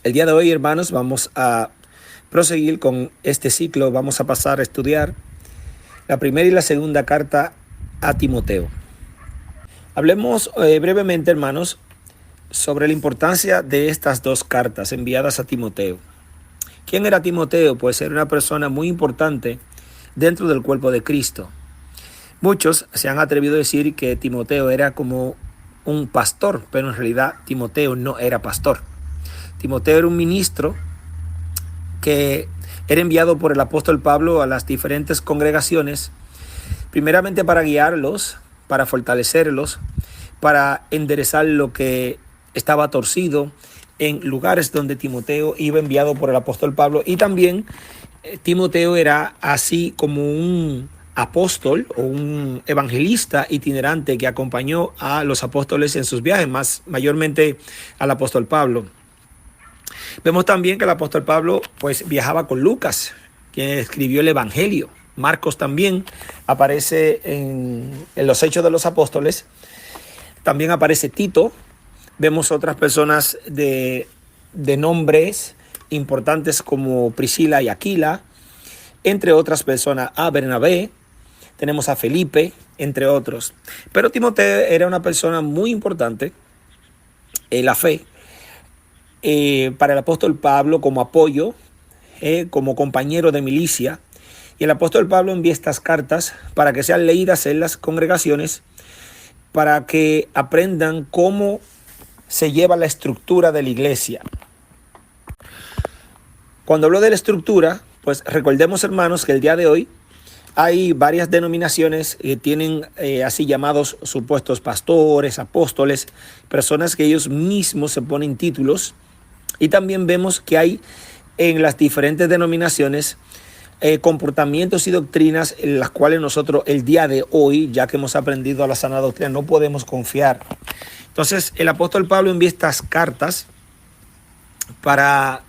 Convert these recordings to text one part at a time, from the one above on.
El día de hoy, hermanos, vamos a proseguir con este ciclo. Vamos a pasar a estudiar la primera y la segunda carta a Timoteo. Hablemos brevemente, hermanos, sobre la importancia de estas dos cartas enviadas a Timoteo. ¿Quién era Timoteo? Pues era una persona muy importante dentro del cuerpo de Cristo. Muchos se han atrevido a decir que Timoteo era como un pastor, pero en realidad Timoteo no era pastor. Timoteo era un ministro que era enviado por el apóstol Pablo a las diferentes congregaciones, primeramente para guiarlos, para fortalecerlos, para enderezar lo que estaba torcido en lugares donde Timoteo iba enviado por el apóstol Pablo. Y también Timoteo era así como un apóstol o un evangelista itinerante que acompañó a los apóstoles en sus viajes, mayormente al apóstol Pablo. Vemos también que el apóstol Pablo pues viajaba con Lucas, quien escribió el evangelio. Marcos también aparece en los Hechos de los Apóstoles. También aparece Tito. Vemos otras personas de nombres importantes como Priscila y Aquila, entre otras personas, a Bernabé, tenemos a Felipe, entre otros. Pero Timoteo era una persona muy importante en la fe, para el apóstol Pablo como apoyo, como compañero de milicia. Y el apóstol Pablo envía estas cartas para que sean leídas en las congregaciones, para que aprendan cómo se lleva la estructura de la iglesia. Cuando hablo de la estructura, pues recordemos, hermanos, que el día de hoy hay varias denominaciones que tienen así llamados supuestos pastores, apóstoles, personas que ellos mismos se ponen títulos. Y también vemos que hay en las diferentes denominaciones comportamientos y doctrinas en las cuales nosotros el día de hoy, ya que hemos aprendido a la sana doctrina, no podemos confiar. Entonces el apóstol Pablo envía estas cartas para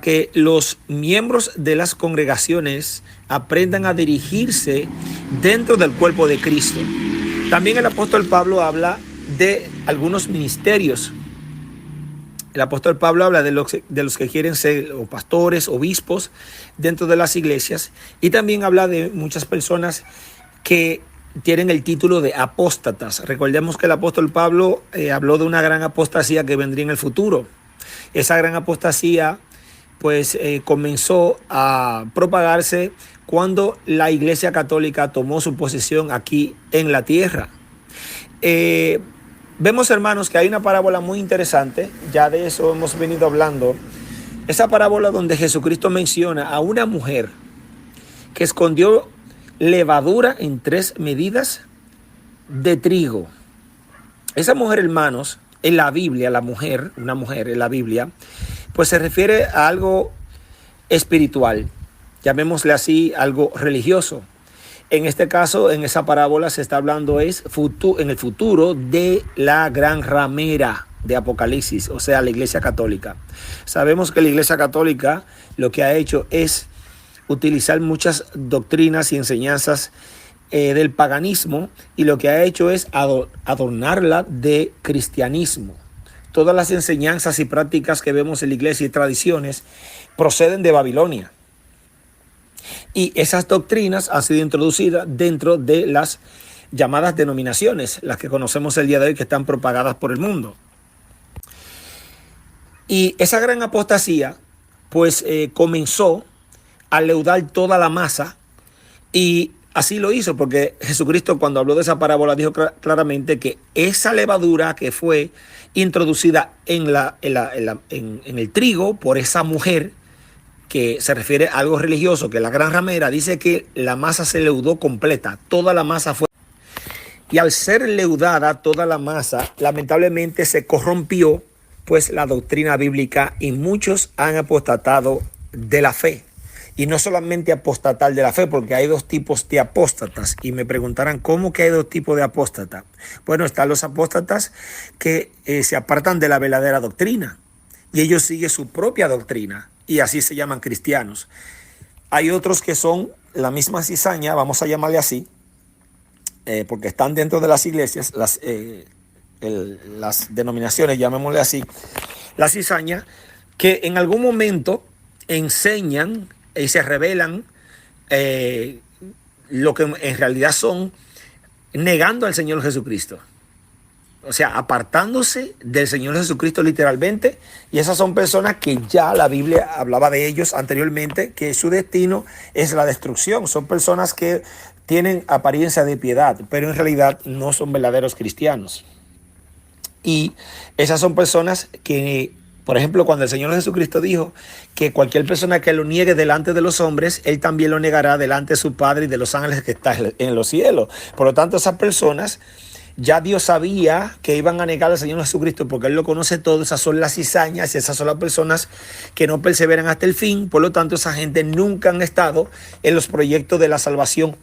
que los miembros de las congregaciones aprendan a dirigirse dentro del cuerpo de Cristo. También el apóstol Pablo habla de algunos ministerios. El apóstol Pablo habla de los que quieren ser o pastores, obispos dentro de las iglesias, y también habla de muchas personas que tienen el título de apóstatas. Recordemos que el apóstol Pablo habló de una gran apostasía que vendría en el futuro. Esa gran apostasía pues comenzó a propagarse cuando la Iglesia Católica tomó su posición aquí en la tierra. Vemos, hermanos, que hay una parábola muy interesante, ya de eso hemos venido hablando. Esa parábola donde Jesucristo menciona a una mujer que escondió levadura en 3 medidas de trigo. Esa mujer, hermanos, en la Biblia, una mujer en la Biblia, pues se refiere a algo espiritual, llamémosle así, algo religioso. En este caso, en esa parábola se está hablando en el futuro de la gran ramera de Apocalipsis, o sea, la Iglesia Católica. Sabemos que la Iglesia Católica lo que ha hecho es utilizar muchas doctrinas y enseñanzas del paganismo, y lo que ha hecho es adornarla de cristianismo. Todas las enseñanzas y prácticas que vemos en la iglesia y tradiciones proceden de Babilonia. Y esas doctrinas han sido introducidas dentro de las llamadas denominaciones, las que conocemos el día de hoy, que están propagadas por el mundo. Y esa gran apostasía pues comenzó a leudar toda la masa, y así lo hizo porque Jesucristo, cuando habló de esa parábola, dijo claramente que esa levadura que fue introducida en el trigo por esa mujer, que se refiere a algo religioso, que la gran ramera, dice que la masa se leudó completa, toda la masa fue. Y al ser leudada toda la masa, lamentablemente se corrompió pues la doctrina bíblica, y muchos han apostatado de la fe. Y no solamente apostatar de la fe, porque hay 2 tipos de apóstatas. Y me preguntarán, ¿cómo que hay 2 tipos de apóstatas? Bueno, están los apóstatas que se apartan de la verdadera doctrina, y ellos siguen su propia doctrina, y así se llaman cristianos. Hay otros que son la misma cizaña, vamos a llamarle así, porque están dentro de las iglesias, las denominaciones, llamémosle así, la cizaña, que en algún momento enseñan y se revelan lo que en realidad son, negando al Señor Jesucristo. O sea, apartándose del Señor Jesucristo literalmente. Y esas son personas que ya la Biblia hablaba de ellos anteriormente, que su destino es la destrucción. Son personas que tienen apariencia de piedad, pero en realidad no son verdaderos cristianos. Y esas son personas que, por ejemplo, cuando el Señor Jesucristo dijo que cualquier persona que lo niegue delante de los hombres, Él también lo negará delante de su Padre y de los ángeles que están en los cielos. Por lo tanto, esas personas, ya Dios sabía que iban a negar al Señor Jesucristo porque Él lo conoce todo. Esas son las cizañas y esas son las personas que no perseveran hasta el fin. Por lo tanto, esa gente nunca han estado en los proyectos de la salvación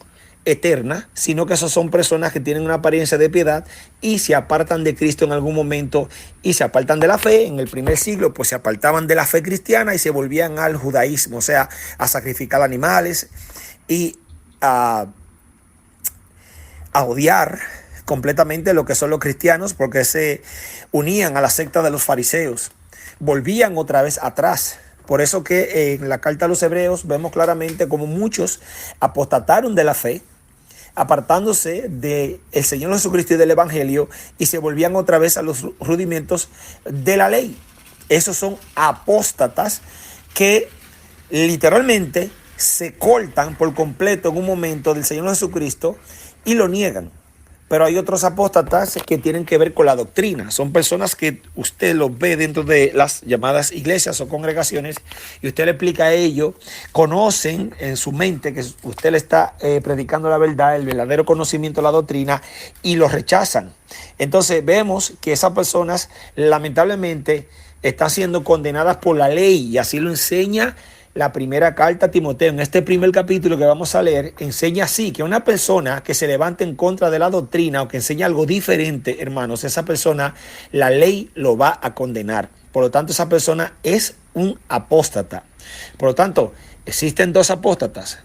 eterna, sino que esas son personas que tienen una apariencia de piedad y se apartan de Cristo en algún momento y se apartan de la fe. En el primer siglo pues se apartaban de la fe cristiana y se volvían al judaísmo, o sea, a sacrificar animales y a odiar completamente lo que son los cristianos, porque se unían a la secta de los fariseos, volvían otra vez atrás. Por eso que en la carta a los Hebreos vemos claramente como muchos apostataron de la fe, apartándose del Señor Jesucristo y del Evangelio, y se volvían otra vez a los rudimentos de la ley. Esos son apóstatas que literalmente se cortan por completo en un momento del Señor Jesucristo y lo niegan. Pero hay otros apóstatas que tienen que ver con la doctrina. Son personas que usted los ve dentro de las llamadas iglesias o congregaciones y usted le explica a ellos, conocen en su mente que usted le está predicando la verdad, el verdadero conocimiento de la doctrina, y los rechazan. Entonces vemos que esas personas lamentablemente están siendo condenadas por la ley, y así lo enseña la primera carta a Timoteo. En este primer capítulo que vamos a leer, enseña así, que una persona que se levante en contra de la doctrina o que enseña algo diferente, hermanos, esa persona, la ley lo va a condenar. Por lo tanto, esa persona es un apóstata. Por lo tanto, existen dos apóstatas,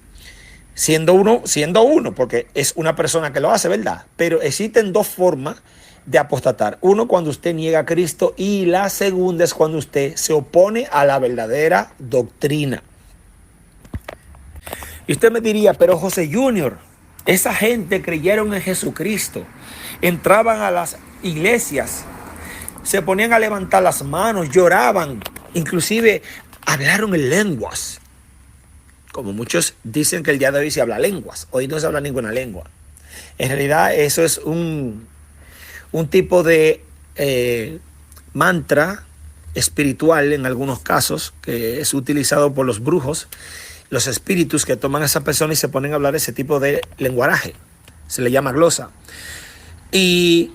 siendo uno, porque es una persona que lo hace, ¿verdad? Pero existen dos formas de apostatar. Uno, cuando usted niega a Cristo, y la segunda es cuando usted se opone a la verdadera doctrina. Y usted me diría, pero José Junior, esa gente creyeron en Jesucristo, entraban a las iglesias, se ponían a levantar las manos, lloraban, inclusive hablaron en lenguas. Como muchos dicen que el día de hoy se habla lenguas, hoy no se habla ninguna lengua. En realidad eso es un tipo de mantra espiritual en algunos casos, que es utilizado por los brujos, los espíritus que toman a esa persona y se ponen a hablar ese tipo de lenguaje. Se le llama glosa. Y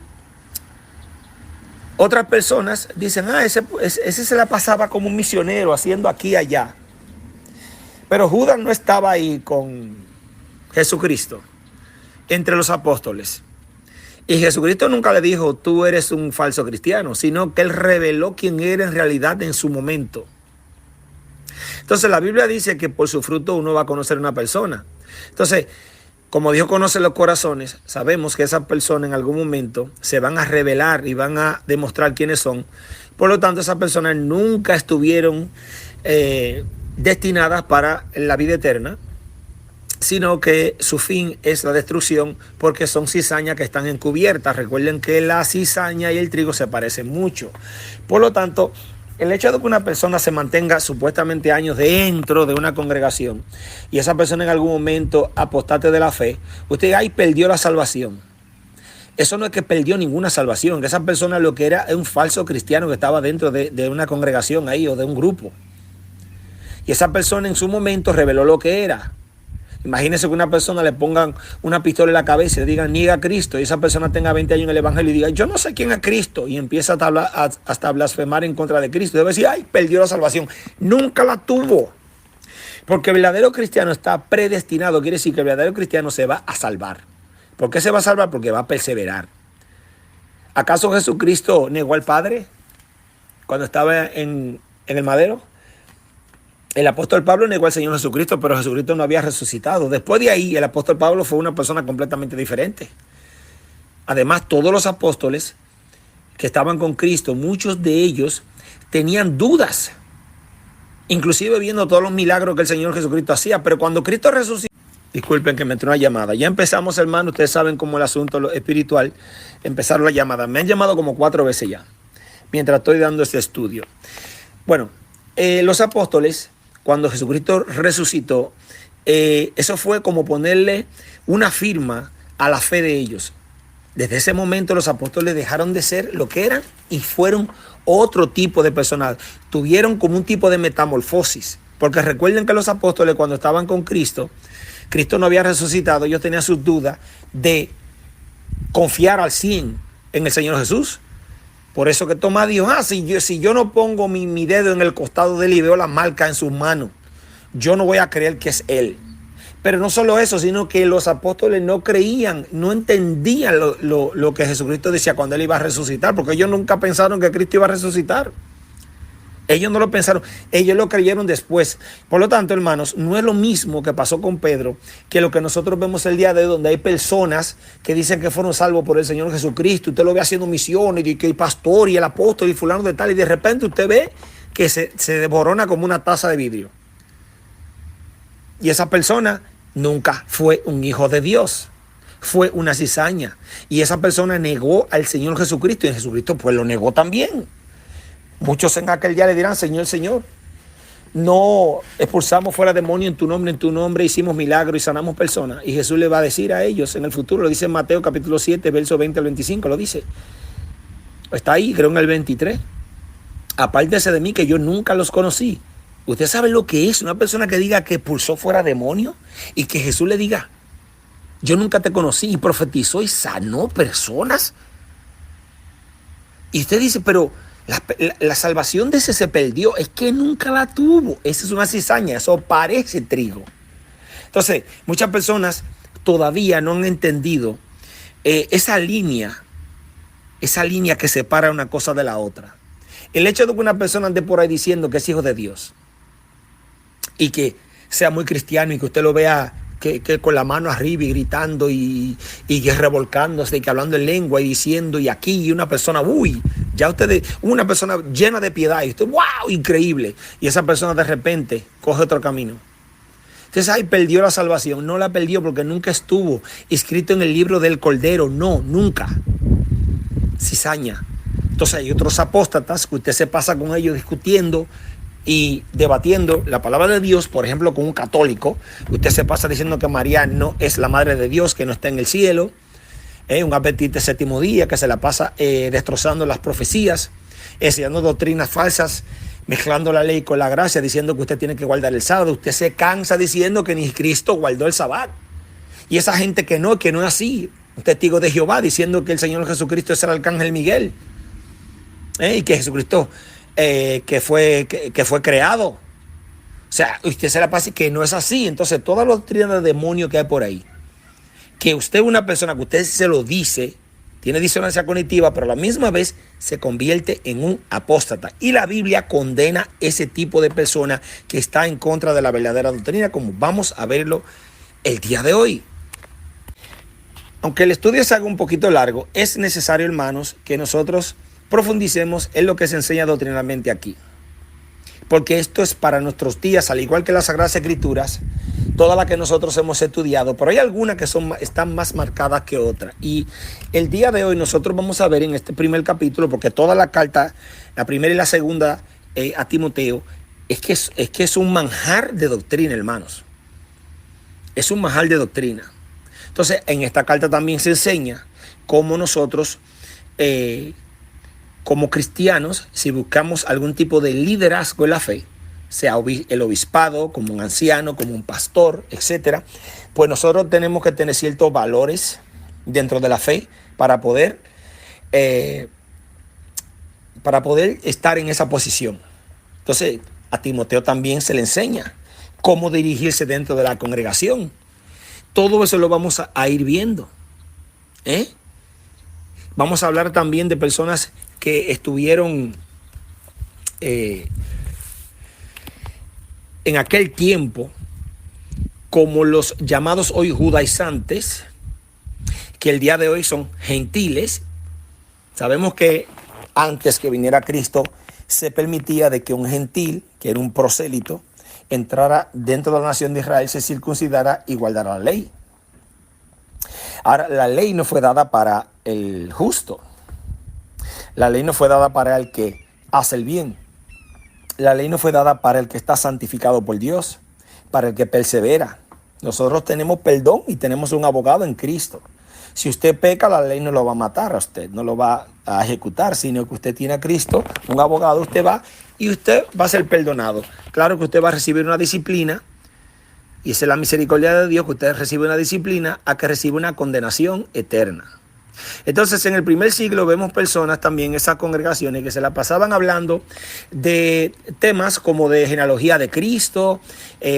otras personas dicen, ese se la pasaba como un misionero haciendo aquí y allá. Pero Judas no estaba ahí con Jesucristo, entre los apóstoles. Y Jesucristo nunca le dijo, tú eres un falso cristiano, sino que Él reveló quién era en realidad en su momento. Entonces la Biblia dice que por su fruto uno va a conocer a una persona. Entonces, como Dios conoce los corazones, sabemos que esas personas en algún momento se van a revelar y van a demostrar quiénes son. Por lo tanto, esas personas nunca estuvieron destinadas para la vida eterna, sino que su fin es la destrucción, porque son cizañas que están encubiertas. Recuerden que la cizaña y el trigo se parecen mucho. Por lo tanto, el hecho de que una persona se mantenga supuestamente años dentro de una congregación y esa persona en algún momento apostate de la fe, usted ahí perdió la salvación. Eso no es que perdió ninguna salvación, que esa persona lo que era es un falso cristiano que estaba dentro de una congregación ahí o de un grupo. Y esa persona en su momento reveló lo que era. Imagínense que una persona le pongan una pistola en la cabeza y le digan, niega a Cristo, y esa persona tenga 20 años en el Evangelio y diga, yo no sé quién es Cristo, y empieza hasta a blasfemar en contra de Cristo. Debe decir, perdió la salvación. Nunca la tuvo. Porque el verdadero cristiano está predestinado, quiere decir que el verdadero cristiano se va a salvar. ¿Por qué se va a salvar? Porque va a perseverar. ¿Acaso Jesucristo negó al Padre cuando estaba en el madero? El apóstol Pablo negó al Señor Jesucristo, pero Jesucristo no había resucitado. Después de ahí, el apóstol Pablo fue una persona completamente diferente. Además, todos los apóstoles que estaban con Cristo, muchos de ellos tenían dudas, inclusive viendo todos los milagros que el Señor Jesucristo hacía. Pero cuando Cristo resucitó, disculpen que me entró una llamada. Ya empezamos, hermano. Ustedes saben cómo el asunto espiritual. Empezaron la llamada. Me han llamado como 4 veces ya, mientras estoy dando este estudio. Bueno, los apóstoles, cuando Jesucristo resucitó, eso fue como ponerle una firma a la fe de ellos. Desde ese momento los apóstoles dejaron de ser lo que eran y fueron otro tipo de personas. Tuvieron como un tipo de metamorfosis. Porque recuerden que los apóstoles, cuando estaban con Cristo, Cristo no había resucitado. Ellos tenían sus dudas de confiar al 100 en el Señor Jesús. Por eso que Tomás dijo, si yo no pongo mi dedo en el costado de él y veo la marca en sus manos, yo no voy a creer que es él. Pero no solo eso, sino que los apóstoles no creían, no entendían lo que Jesucristo decía cuando él iba a resucitar, porque ellos nunca pensaron que Cristo iba a resucitar. Ellos no lo pensaron, ellos lo creyeron después. Por lo tanto, hermanos, no es lo mismo que pasó con Pedro que lo que nosotros vemos el día de hoy, donde hay personas que dicen que fueron salvos por el Señor Jesucristo. Usted lo ve haciendo misiones, y que el pastor y el apóstol y fulano de tal, y de repente usted ve que se desborona como una taza de vidrio. Y esa persona nunca fue un hijo de Dios. Fue una cizaña. Y esa persona negó al Señor Jesucristo. Y Jesucristo pues lo negó también. Muchos en aquel día le dirán, Señor, Señor, no expulsamos fuera demonios en tu nombre hicimos milagros y sanamos personas. Y Jesús le va a decir a ellos en el futuro, lo dice en Mateo capítulo 7, verso 20 al 25, lo dice. Está ahí, creo en el 23. Apártense de mí que yo nunca los conocí. ¿Usted sabe lo que es una persona que diga que expulsó fuera demonios y que Jesús le diga, yo nunca te conocí, y profetizó y sanó personas? Y usted dice, pero la salvación de ese se perdió. Es que nunca la tuvo. Esa es una cizaña, eso parece trigo. Entonces, muchas personas todavía no han entendido esa línea que separa una cosa de la otra. El hecho de que una persona ande por ahí diciendo que es hijo de Dios y que sea muy cristiano y que usted lo vea que con la mano arriba y gritando y revolcándose y que hablando en lengua y diciendo y aquí y una persona, una persona llena de piedad y usted, wow, increíble. Y esa persona de repente coge otro camino. Entonces, perdió la salvación. No la perdió porque nunca estuvo escrito en el libro del Cordero. No, nunca. Cizaña. Entonces hay otros apóstatas que usted se pasa con ellos discutiendo y debatiendo la palabra de Dios, por ejemplo, con un católico. Usted se pasa diciendo que María no es la madre de Dios, que no está en el cielo. Un adventista séptimo día que se la pasa destrozando las profecías, enseñando doctrinas falsas, mezclando la ley con la gracia, diciendo que usted tiene que guardar el sábado. Usted se cansa diciendo que ni Cristo guardó el sábado. Y esa gente que no es así. Un testigo de Jehová diciendo que el Señor Jesucristo es el arcángel Miguel. Y que Jesucristo que fue creado. O sea, usted se la pasa y que no es así. Entonces, toda la doctrina de demonio que hay por ahí, que usted es una persona que usted se lo dice, tiene disonancia cognitiva, pero a la misma vez se convierte en un apóstata. Y la Biblia condena ese tipo de persona que está en contra de la verdadera doctrina, como vamos a verlo el día de hoy. Aunque el estudio se haga un poquito largo, es necesario, hermanos, que nosotros profundicemos en lo que se enseña doctrinalmente aquí. Porque esto es para nuestros días, al igual que las Sagradas Escrituras, todas las que nosotros hemos estudiado, pero hay algunas que están más marcadas que otras. Y el día de hoy nosotros vamos a ver en este primer capítulo, porque toda la carta, la primera y la segunda a Timoteo, es que es un manjar de doctrina, hermanos. Es un manjar de doctrina. Entonces, en esta carta también se enseña cómo nosotros, como cristianos, si buscamos algún tipo de liderazgo en la fe, sea el obispado, como un anciano, como un pastor, etcétera, pues nosotros tenemos que tener ciertos valores dentro de la fe para poder estar en esa posición. Entonces, a Timoteo también se le enseña cómo dirigirse dentro de la congregación. Todo eso lo vamos a ir viendo. Vamos a hablar también de personas que estuvieron en aquel tiempo como los llamados hoy judaizantes, que el día de hoy son gentiles. Sabemos que antes que viniera Cristo se permitía de que un gentil, que era un prosélito, entrara dentro de la nación de Israel, se circuncidara y guardara la ley. Ahora, la ley no fue dada para el justo. La ley no fue dada para el que hace el bien. La ley no fue dada para el que está santificado por Dios, para el que persevera. Nosotros tenemos perdón y tenemos un abogado en Cristo. Si usted peca, la ley no lo va a matar a usted, no lo va a ejecutar, sino que usted tiene a Cristo, un abogado, usted va y usted va a ser perdonado. Claro que usted va a recibir una disciplina, y esa es la misericordia de Dios, que usted recibe una disciplina a que recibe una condenación eterna. Entonces, en el primer siglo vemos personas también, esas congregaciones que se la pasaban hablando de temas como de genealogía de Cristo,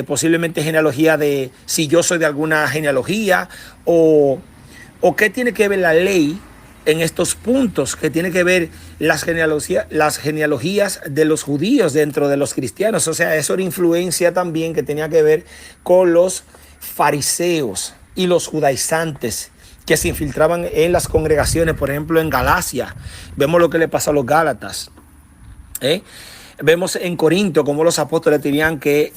posiblemente genealogía de si yo soy de alguna genealogía, o qué tiene que ver la ley en estos puntos, que tiene que ver las genealogías de los judíos dentro de los cristianos. O sea, eso era influencia también que tenía que ver con los fariseos y los judaizantes que se infiltraban en las congregaciones. Por ejemplo, en Galacia, vemos lo que le pasó a los Gálatas. Vemos en Corinto cómo los apóstoles tenían que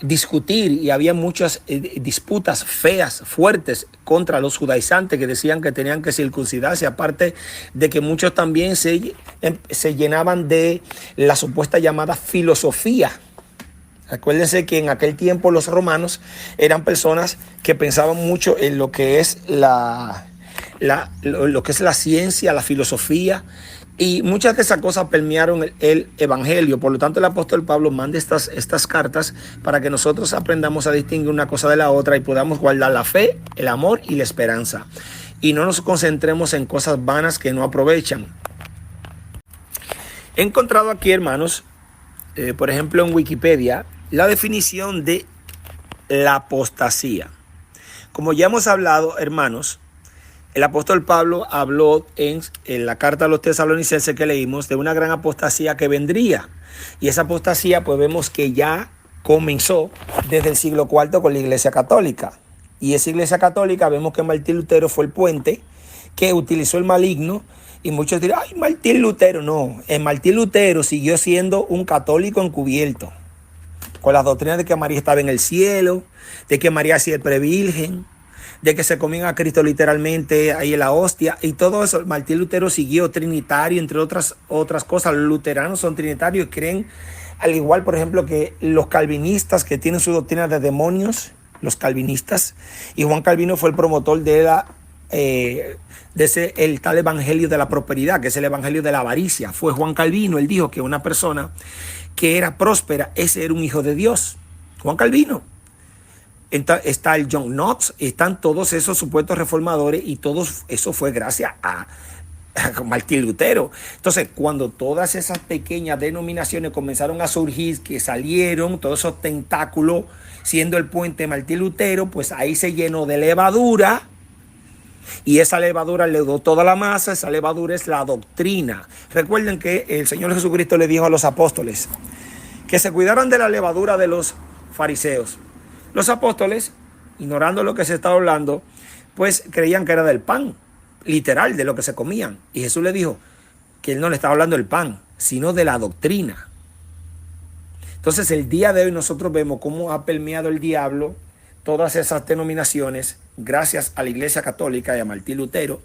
discutir, y había muchas disputas feas, fuertes contra los judaizantes, que decían que tenían que circuncidarse, aparte de que muchos también se llenaban de la supuesta llamada filosofía. Acuérdense que en aquel tiempo los romanos eran personas que pensaban mucho en lo que es lo que es la ciencia, la filosofía, y muchas de esas cosas permearon el evangelio. Por lo tanto, el apóstol Pablo manda estas cartas para que nosotros aprendamos a distinguir una cosa de la otra y podamos guardar la fe, el amor y la esperanza, y no nos concentremos en cosas vanas que no aprovechan. He encontrado aquí, hermanos, por ejemplo en Wikipedia, la definición de la apostasía. Como ya hemos hablado, hermanos, el apóstol Pablo habló en la carta a los tesalonicenses que leímos de una gran apostasía que vendría. Y esa apostasía, pues vemos que ya comenzó desde el siglo IV con la Iglesia Católica. Y esa Iglesia Católica, vemos que Martín Lutero fue el puente que utilizó el maligno. Y muchos dirán, ay, Martín Lutero. No, el Martín Lutero siguió siendo un católico encubierto, con las doctrinas de que María estaba en el cielo, de que María siempre virgen, de que se comían a Cristo literalmente ahí en la hostia, y todo eso. Martín Lutero siguió trinitario, entre otras cosas. Los luteranos son trinitarios y creen, al igual, por ejemplo, que los calvinistas, que tienen su doctrina de demonios, los calvinistas, y Juan Calvino fue el promotor de el tal evangelio de la prosperidad, que es el evangelio de la avaricia. Fue Juan Calvino, él dijo que una persona que era próspera, ese era un hijo de Dios. Juan Calvino. Está el John Knox, están todos esos supuestos reformadores, y todo eso fue gracias a Martín Lutero. Entonces, cuando todas esas pequeñas denominaciones comenzaron a surgir, que salieron todos esos tentáculos, siendo el puente Martín Lutero, pues ahí se llenó de levadura, y esa levadura le dio toda la masa. Esa levadura es la doctrina. Recuerden que el Señor Jesucristo le dijo a los apóstoles que se cuidaran de la levadura de los fariseos. Los apóstoles, ignorando lo que se estaba hablando, pues creían que era del pan, literal, de lo que se comían. Y Jesús le dijo que él no le estaba hablando del pan, sino de la doctrina. Entonces, el día de hoy nosotros vemos cómo ha permeado el diablo todas esas denominaciones, gracias a la Iglesia Católica y a Martín Lutero,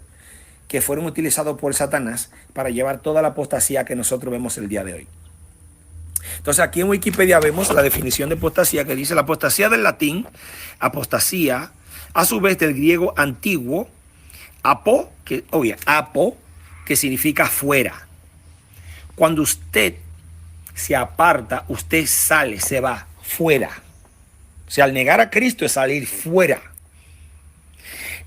que fueron utilizados por Satanás para llevar toda la apostasía que nosotros vemos el día de hoy. Entonces, aquí en Wikipedia vemos la definición de apostasía, que dice: la apostasía del latín, apostasía, a su vez del griego antiguo, apo, que significa fuera. Cuando usted se aparta, usted sale, se va fuera. O sea, al negar a Cristo es salir fuera.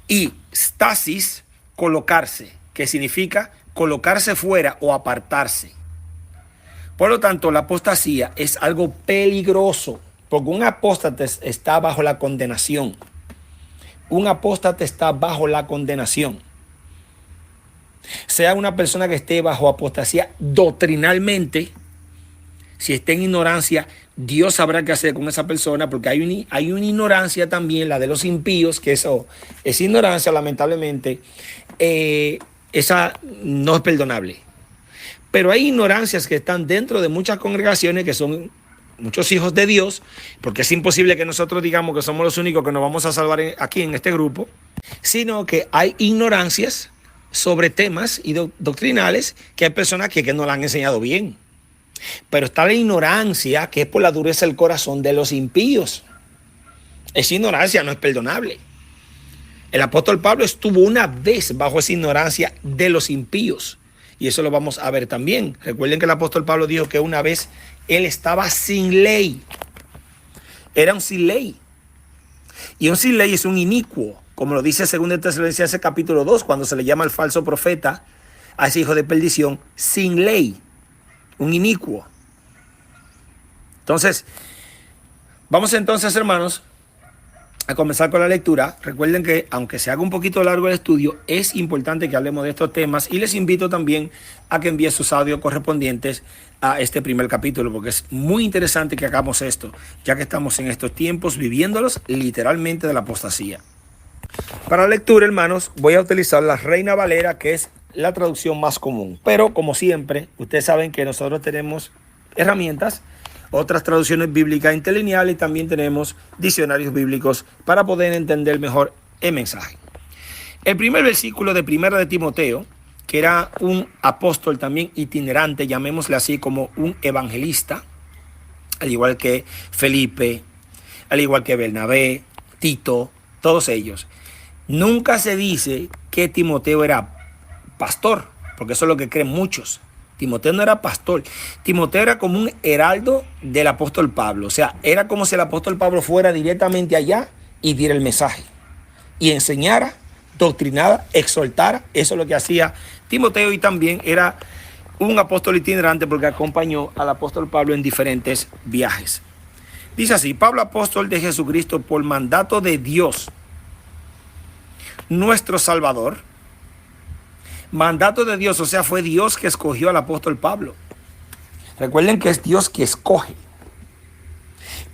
Y stasis, colocarse, que significa colocarse fuera o apartarse. Por lo tanto, la apostasía es algo peligroso, porque un apóstata está bajo la condenación. Un apóstata está bajo la condenación. Sea una persona que esté bajo apostasía doctrinalmente, si está en ignorancia, Dios sabrá qué hacer con esa persona, porque hay una ignorancia también, la de los impíos, que eso es ignorancia, lamentablemente. Esa no es perdonable. Pero hay ignorancias que están dentro de muchas congregaciones que son muchos hijos de Dios, porque es imposible que nosotros digamos que somos los únicos que nos vamos a salvar aquí en este grupo, sino que hay ignorancias sobre temas y doctrinales que hay personas que no la han enseñado bien. Pero está la ignorancia que es por la dureza del corazón de los impíos. Esa ignorancia no es perdonable. El apóstol Pablo estuvo una vez bajo esa ignorancia de los impíos. Y eso lo vamos a ver también. Recuerden que el apóstol Pablo dijo que una vez él estaba sin ley. Era un sin ley. Y un sin ley es un inicuo, como lo dice 2 Tesalonicenses capítulo 2, cuando se le llama al falso profeta, a ese hijo de perdición, sin ley, un inicuo. Entonces, vamos entonces, hermanos, a comenzar con la lectura. Recuerden que aunque se haga un poquito largo el estudio, es importante que hablemos de estos temas y les invito también a que envíen sus audios correspondientes a este primer capítulo, porque es muy interesante que hagamos esto, ya que estamos en estos tiempos viviéndolos literalmente de la apostasía. Para la lectura, hermanos, voy a utilizar la Reina Valera, que es la traducción más común. Pero como siempre, ustedes saben que nosotros tenemos herramientas, otras traducciones bíblicas interlineales y también tenemos diccionarios bíblicos para poder entender mejor el mensaje. El primer versículo de Primera de Timoteo, que era un apóstol también itinerante, llamémosle así, como un evangelista, al igual que Felipe, al igual que Bernabé, Tito, todos ellos. Nunca se dice que Timoteo era pastor, porque eso es lo que creen muchos. Timoteo no era pastor. Timoteo era como un heraldo del apóstol Pablo. O sea, era como si el apóstol Pablo fuera directamente allá y diera el mensaje. Y enseñara, doctrinara, exhortara. Eso es lo que hacía Timoteo, y también era un apóstol itinerante porque acompañó al apóstol Pablo en diferentes viajes. Dice así: Pablo, apóstol de Jesucristo, por mandato de Dios, nuestro Salvador. Mandato de Dios, o sea, fue Dios que escogió al apóstol Pablo. Recuerden que es Dios que escoge,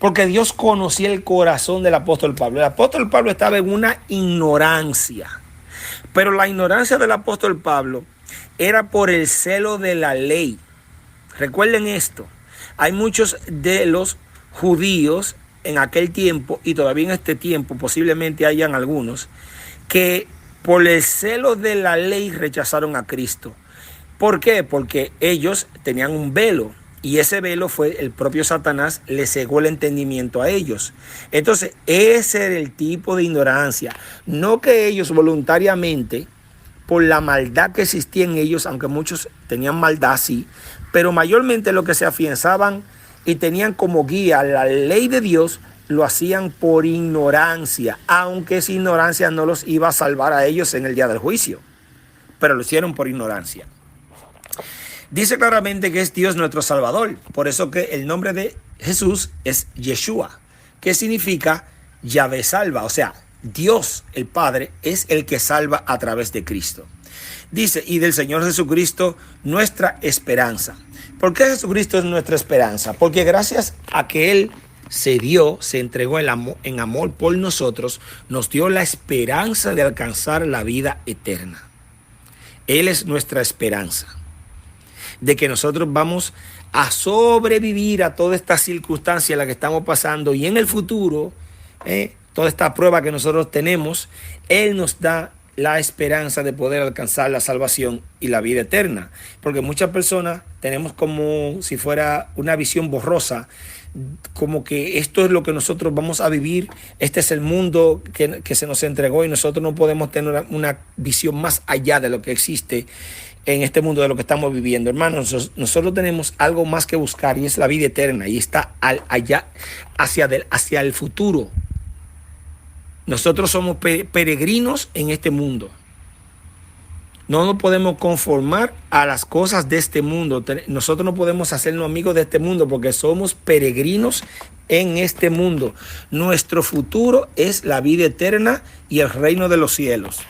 porque Dios conocía el corazón del apóstol Pablo. El apóstol Pablo estaba en una ignorancia, pero la ignorancia del apóstol Pablo era por el celo de la ley. Recuerden esto: hay muchos de los judíos en aquel tiempo, y todavía en este tiempo posiblemente hayan algunos, que por el celo de la ley rechazaron a Cristo. ¿Por qué? Porque ellos tenían un velo, y ese velo fue el propio Satanás, le cegó el entendimiento a ellos. Entonces, ese era el tipo de ignorancia. No que ellos voluntariamente, por la maldad que existía en ellos, aunque muchos tenían maldad, sí, pero mayormente lo que se afianzaban y tenían como guía la ley de Dios, lo hacían por ignorancia, aunque esa ignorancia no los iba a salvar a ellos en el día del juicio, pero lo hicieron por ignorancia. Dice claramente que es Dios nuestro Salvador, por eso que el nombre de Jesús es Yeshua, que significa Yahvé salva, o sea, Dios el Padre es el que salva a través de Cristo. Dice: y del Señor Jesucristo nuestra esperanza. ¿Por qué Jesucristo es nuestra esperanza? Porque gracias a que Él se entregó en amor por nosotros, nos dio la esperanza de alcanzar la vida eterna. Él es nuestra esperanza, de que nosotros vamos a sobrevivir a toda esta circunstancia en la que estamos pasando, y en el futuro, toda esta prueba que nosotros tenemos, Él nos da la esperanza de poder alcanzar la salvación y la vida eterna. Porque muchas personas tenemos como si fuera una visión borrosa, como que esto es lo que nosotros vamos a vivir, este es el mundo que se nos entregó, y nosotros no podemos tener una visión más allá de lo que existe en este mundo, de lo que estamos viviendo. Hermanos, nosotros tenemos algo más que buscar, y es la vida eterna, y está allá hacia el futuro. Nosotros somos peregrinos en este mundo. No nos podemos conformar a las cosas de este mundo. Nosotros no podemos hacernos amigos de este mundo, porque somos peregrinos en este mundo. Nuestro futuro es la vida eterna y el reino de los cielos.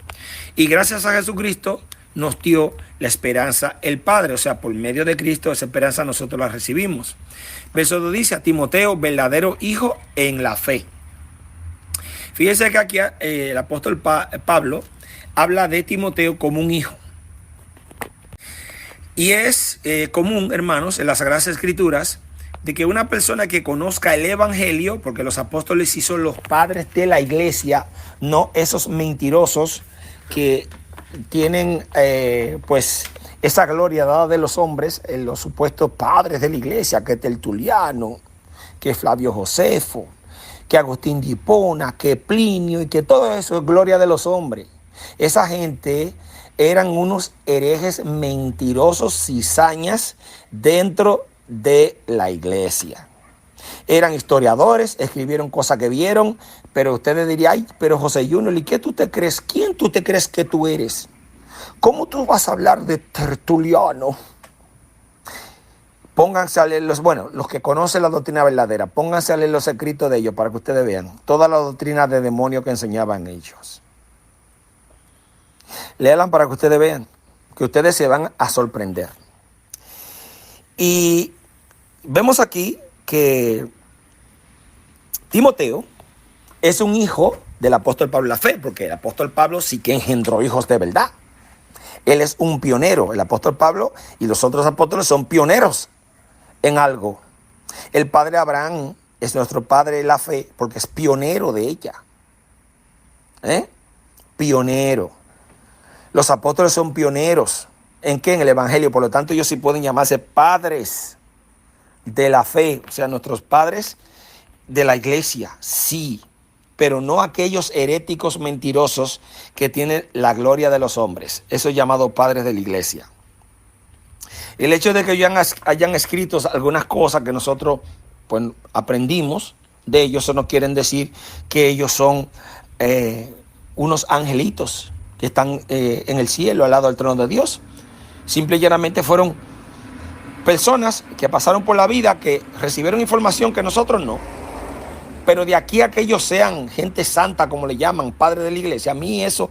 Y gracias a Jesucristo nos dio la esperanza el Padre. O sea, por medio de Cristo esa esperanza nosotros la recibimos. Verso 2 dice: a Timoteo, verdadero hijo en la fe. Fíjense que aquí el apóstol Pablo habla de Timoteo como un hijo. Y es común, hermanos, en las Sagradas Escrituras, de que una persona que conozca el Evangelio, porque los apóstoles sí son los padres de la iglesia, no esos mentirosos que tienen pues esa gloria dada de los hombres, los supuestos padres de la iglesia, que Tertuliano, que Flavio Josefo, que Agustín de Hipona, que Plinio, y que todo eso es gloria de los hombres. Esa gente eran unos herejes mentirosos, cizañas dentro de la iglesia. Eran historiadores, escribieron cosas que vieron, pero ustedes dirían, ay, pero José Junior, ¿y qué tú te crees? ¿Quién tú te crees que tú eres? ¿Cómo tú vas a hablar de Tertuliano? Pónganse a leer los que conocen la doctrina verdadera, pónganse a leer los escritos de ellos para que ustedes vean toda la doctrina de demonio que enseñaban ellos. Léanla para que ustedes vean, que ustedes se van a sorprender. Y vemos aquí que Timoteo es un hijo del apóstol Pablo la fe, porque el apóstol Pablo sí que engendró hijos de verdad. Él es un pionero, el apóstol Pablo y los otros apóstoles son pioneros en algo. El padre Abraham es nuestro padre de la fe porque es pionero de ella. Pionero. Los apóstoles son pioneros. ¿En qué? En el evangelio. Por lo tanto, ellos sí pueden llamarse padres de la fe. O sea, nuestros padres de la iglesia, sí. Pero no aquellos heréticos mentirosos que tienen la gloria de los hombres. Eso es llamado padres de la iglesia. El hecho de que ellos hayan escrito algunas cosas que nosotros pues, aprendimos de ellos, eso no quiere decir que ellos son unos angelitos que están en el cielo al lado del trono de Dios. Simple y llanamente fueron personas que pasaron por la vida, que recibieron información que nosotros no. Pero de aquí a que ellos sean gente santa, como le llaman, padres de la iglesia, a mí eso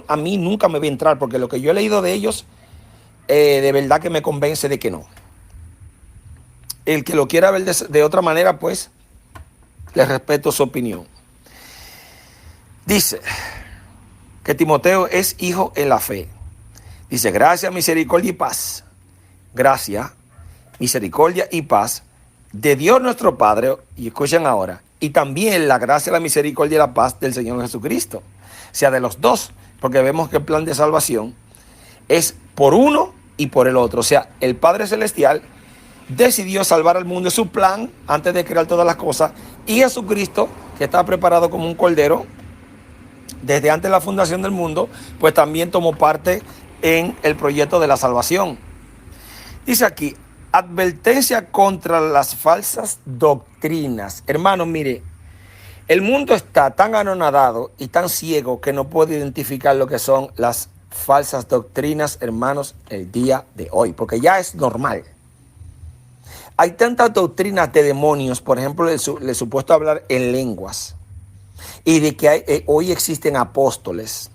a mí nunca me va a entrar, porque lo que yo he leído de ellos, de verdad que me convence de que no. El que lo quiera ver de otra manera, pues, le respeto su opinión. Dice que Timoteo es hijo en la fe. Dice, gracia, misericordia y paz. Gracia, misericordia y paz de Dios nuestro Padre, y escuchen ahora, y también la gracia, la misericordia y la paz del Señor Jesucristo. O sea, de los dos, porque vemos que el plan de salvación es por uno y por el otro. O sea, el Padre Celestial decidió salvar al mundo, es su plan antes de crear todas las cosas, y Jesucristo, que está preparado como un cordero desde antes de la fundación del mundo, pues también tomó parte en el proyecto de la salvación. Dice aquí, advertencia contra las falsas doctrinas. Hermanos, mire, el mundo está tan anonadado y tan ciego que no puede identificar lo que son las falsas doctrinas, hermanos, el día de hoy, porque ya es normal. Hay tantas doctrinas de demonios, por ejemplo, el supuesto hablar en lenguas, y de que hoy existen apóstoles.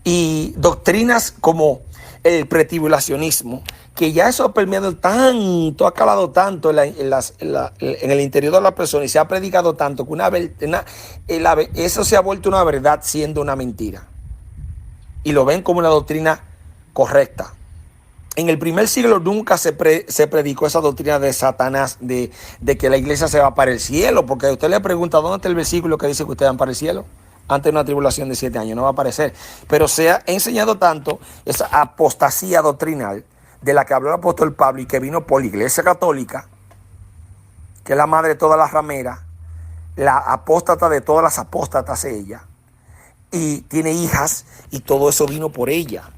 Y doctrinas como el pretribulacionismo, que ya eso ha permeado tanto, ha calado tanto en el interior de la persona y se ha predicado tanto que eso se ha vuelto una verdad siendo una mentira. Y lo ven como una doctrina correcta. En el primer siglo nunca se predicó esa doctrina de Satanás, de que la iglesia se va para el cielo, porque usted le pregunta, ¿dónde está el versículo que dice que ustedes van para el cielo? Antes de una tribulación de 7 años, no va a aparecer. Pero se ha enseñado tanto esa apostasía doctrinal de la que habló el apóstol Pablo y que vino por la iglesia católica, que es la madre de todas las rameras, la apóstata de todas las apóstatas ella, y tiene hijas, y todo eso vino por ella.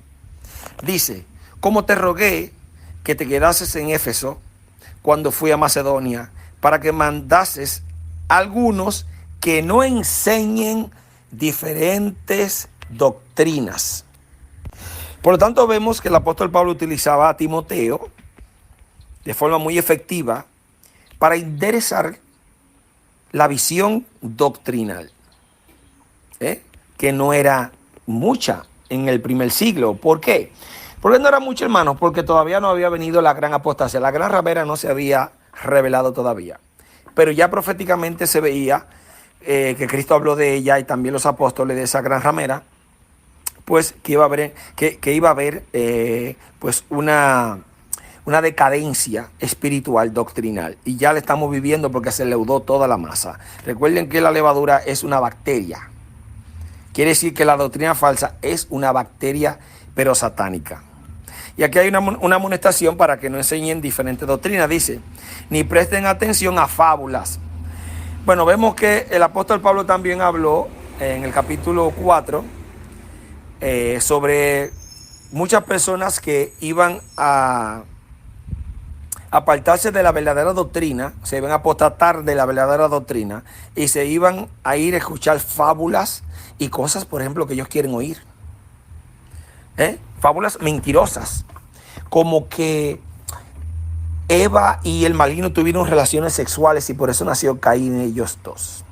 Dice, como te rogué que te quedases en Éfeso cuando fui a Macedonia, para que mandases algunos que no enseñen diferentes doctrinas. Por lo tanto, vemos que el apóstol Pablo utilizaba a Timoteo de forma muy efectiva para enderezar la visión doctrinal, que no era mucha en el primer siglo. ¿Por qué? Porque no era mucho, hermanos, porque todavía no había venido la gran apostasía. La gran ramera no se había revelado todavía. Pero ya proféticamente se veía que Cristo habló de ella y también los apóstoles de esa gran ramera, pues que iba a haber pues una decadencia espiritual doctrinal, y ya la estamos viviendo porque se leudó toda la masa. Recuerden que la levadura es una bacteria. Quiere decir que la doctrina falsa es una bacteria, pero satánica. Y aquí hay una amonestación para que no enseñen diferentes doctrinas. Dice, ni presten atención a fábulas. Bueno, vemos que el apóstol Pablo también habló en el capítulo 4 sobre muchas personas que iban a apartarse de la verdadera doctrina, se iban a apostatar de la verdadera doctrina y se iban a ir a escuchar fábulas y cosas, por ejemplo, que ellos quieren oír. Fábulas mentirosas, como que Eva y el maligno tuvieron relaciones sexuales y por eso nació Caín, ellos dos.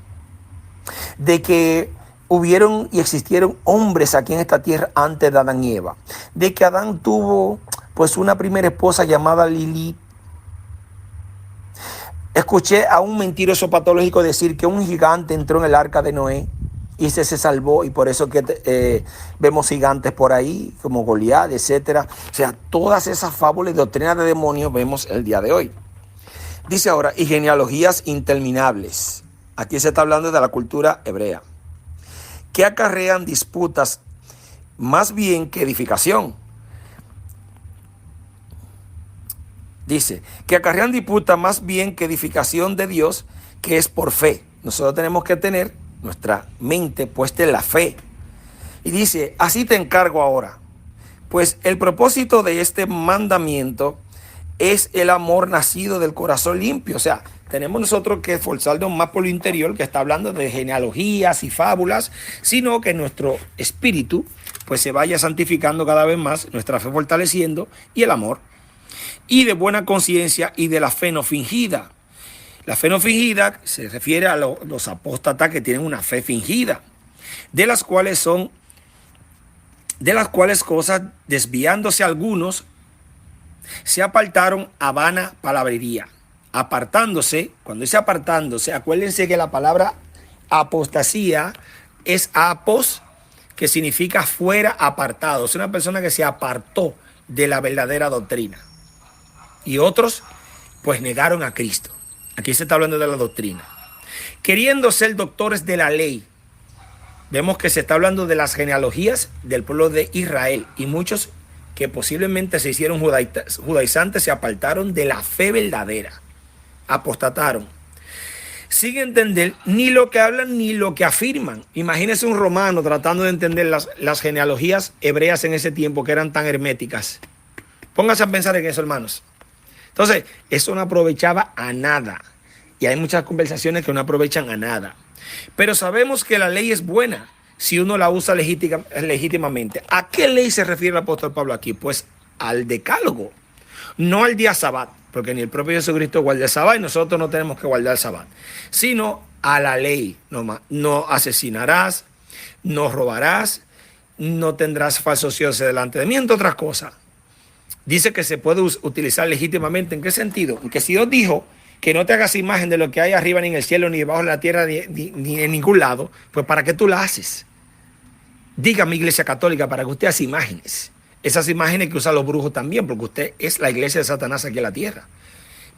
De que hubieron y existieron hombres aquí en esta tierra antes de Adán y Eva. De que Adán tuvo pues una primera esposa llamada Lilith. Escuché a un mentiroso patológico decir que un gigante entró en el arca de Noé y se salvó, y por eso que vemos gigantes por ahí, como Goliat, etcétera. O sea, todas esas fábulas y doctrinas de demonios vemos el día de hoy. Dice ahora, y genealogías interminables. Aquí se está hablando de la cultura hebrea, que acarrean disputas más bien que edificación. Dice, que acarrean disputas más bien que edificación de Dios, que es por fe. Nosotros tenemos que tener nuestra mente puesta en la fe. Y dice, así te encargo ahora, pues el propósito de este mandamiento es el amor nacido del corazón limpio. O sea, tenemos nosotros que esforzarnos más por lo interior, que está hablando de genealogías y fábulas, sino que nuestro espíritu pues se vaya santificando cada vez más, nuestra fe fortaleciendo, y el amor, y de buena conciencia y de la fe no fingida. La fe no fingida se refiere a los apóstatas que tienen una fe fingida, de las cuales cosas, desviándose algunos, se apartaron a vana palabrería. Apartándose, cuando dice apartándose, acuérdense que la palabra apostasía es apos, que significa fuera, apartado. Es una persona que se apartó de la verdadera doctrina. Y otros, pues negaron a Cristo. Aquí se está hablando de la doctrina. Queriendo ser doctores de la ley. Vemos que se está hablando de las genealogías del pueblo de Israel. Y muchos que posiblemente se hicieron judaizantes se apartaron de la fe verdadera. Apostataron. Sin entender ni lo que hablan ni lo que afirman. Imagínense un romano tratando de entender las genealogías hebreas en ese tiempo, que eran tan herméticas. Pónganse a pensar en eso, hermanos. Entonces, eso no aprovechaba a nada. Y hay muchas conversaciones que no aprovechan a nada. Pero sabemos que la ley es buena si uno la usa legítimamente. ¿A qué ley se refiere el apóstol Pablo aquí? Pues al decálogo, no al día sabat, porque ni el propio Jesucristo guarda el sabat y nosotros no tenemos que guardar el sabat, sino a la ley. No asesinarás, no robarás, no tendrás falsos dioses delante de mí, entre otras cosas. Dice que se puede utilizar legítimamente. ¿En qué sentido? En que si Dios dijo que no te hagas imagen de lo que hay arriba, ni en el cielo, ni debajo de la tierra, ni en ningún lado, pues ¿para qué tú la haces? Dígame, Iglesia Católica, para que usted haga imágenes. Esas imágenes que usan los brujos también, porque usted es la iglesia de Satanás aquí en la tierra.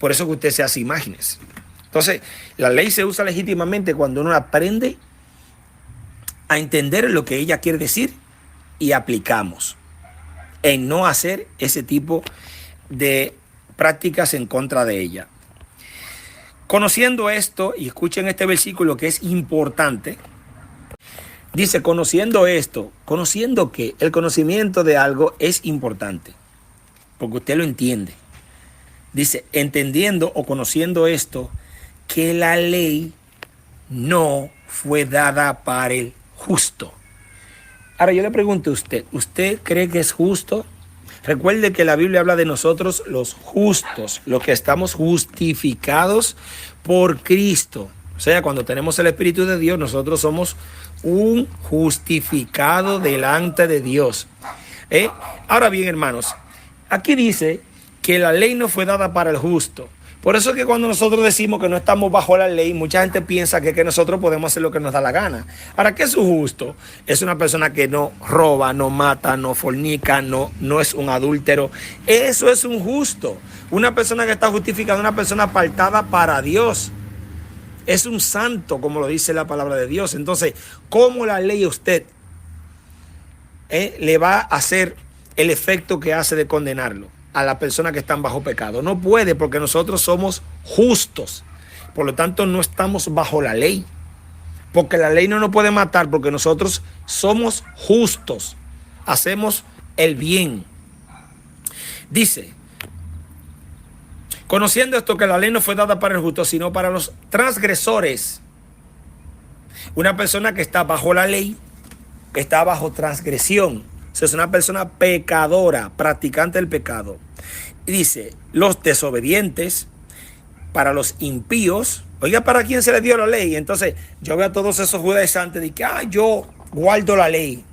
Por eso que usted se hace imágenes. Entonces, la ley se usa legítimamente cuando uno aprende a entender lo que ella quiere decir y aplicamos, en no hacer ese tipo de prácticas en contra de ella. Conociendo esto, y escuchen este versículo que es importante, dice, conociendo esto, conociendo que el conocimiento de algo es importante, porque usted lo entiende. Dice, entendiendo o conociendo esto, que la ley no fue dada para el justo. Ahora yo le pregunto a usted, ¿usted cree que es justo? Recuerde que la Biblia habla de nosotros los justos, los que estamos justificados por Cristo. O sea, cuando tenemos el Espíritu de Dios, nosotros somos un justificado delante de Dios. Ahora bien, hermanos, aquí dice que la ley no fue dada para el justo. Por eso es que cuando nosotros decimos que no estamos bajo la ley, mucha gente piensa que nosotros podemos hacer lo que nos da la gana. Ahora, ¿qué es un justo? Es una persona que no roba, no mata, no fornica, no es un adúltero. Eso es un justo. Una persona que está justificada, una persona apartada para Dios. Es un santo, como lo dice la palabra de Dios. Entonces, ¿cómo la ley a usted le va a hacer el efecto que hace de condenarlo a la persona que están bajo pecado? No puede, porque nosotros somos justos. Por lo tanto, no estamos bajo la ley. Porque la ley no nos puede matar, porque nosotros somos justos. Hacemos el bien. Dice, conociendo esto, que la ley no fue dada para el justo, sino para los transgresores. Una persona que está bajo la ley está bajo transgresión. O sea, es una persona pecadora, practicante del pecado. Y dice, los desobedientes, para los impíos. Oiga, ¿para quién se le dio la ley? Entonces, yo veo a todos esos judaizantes de que, yo guardo la ley.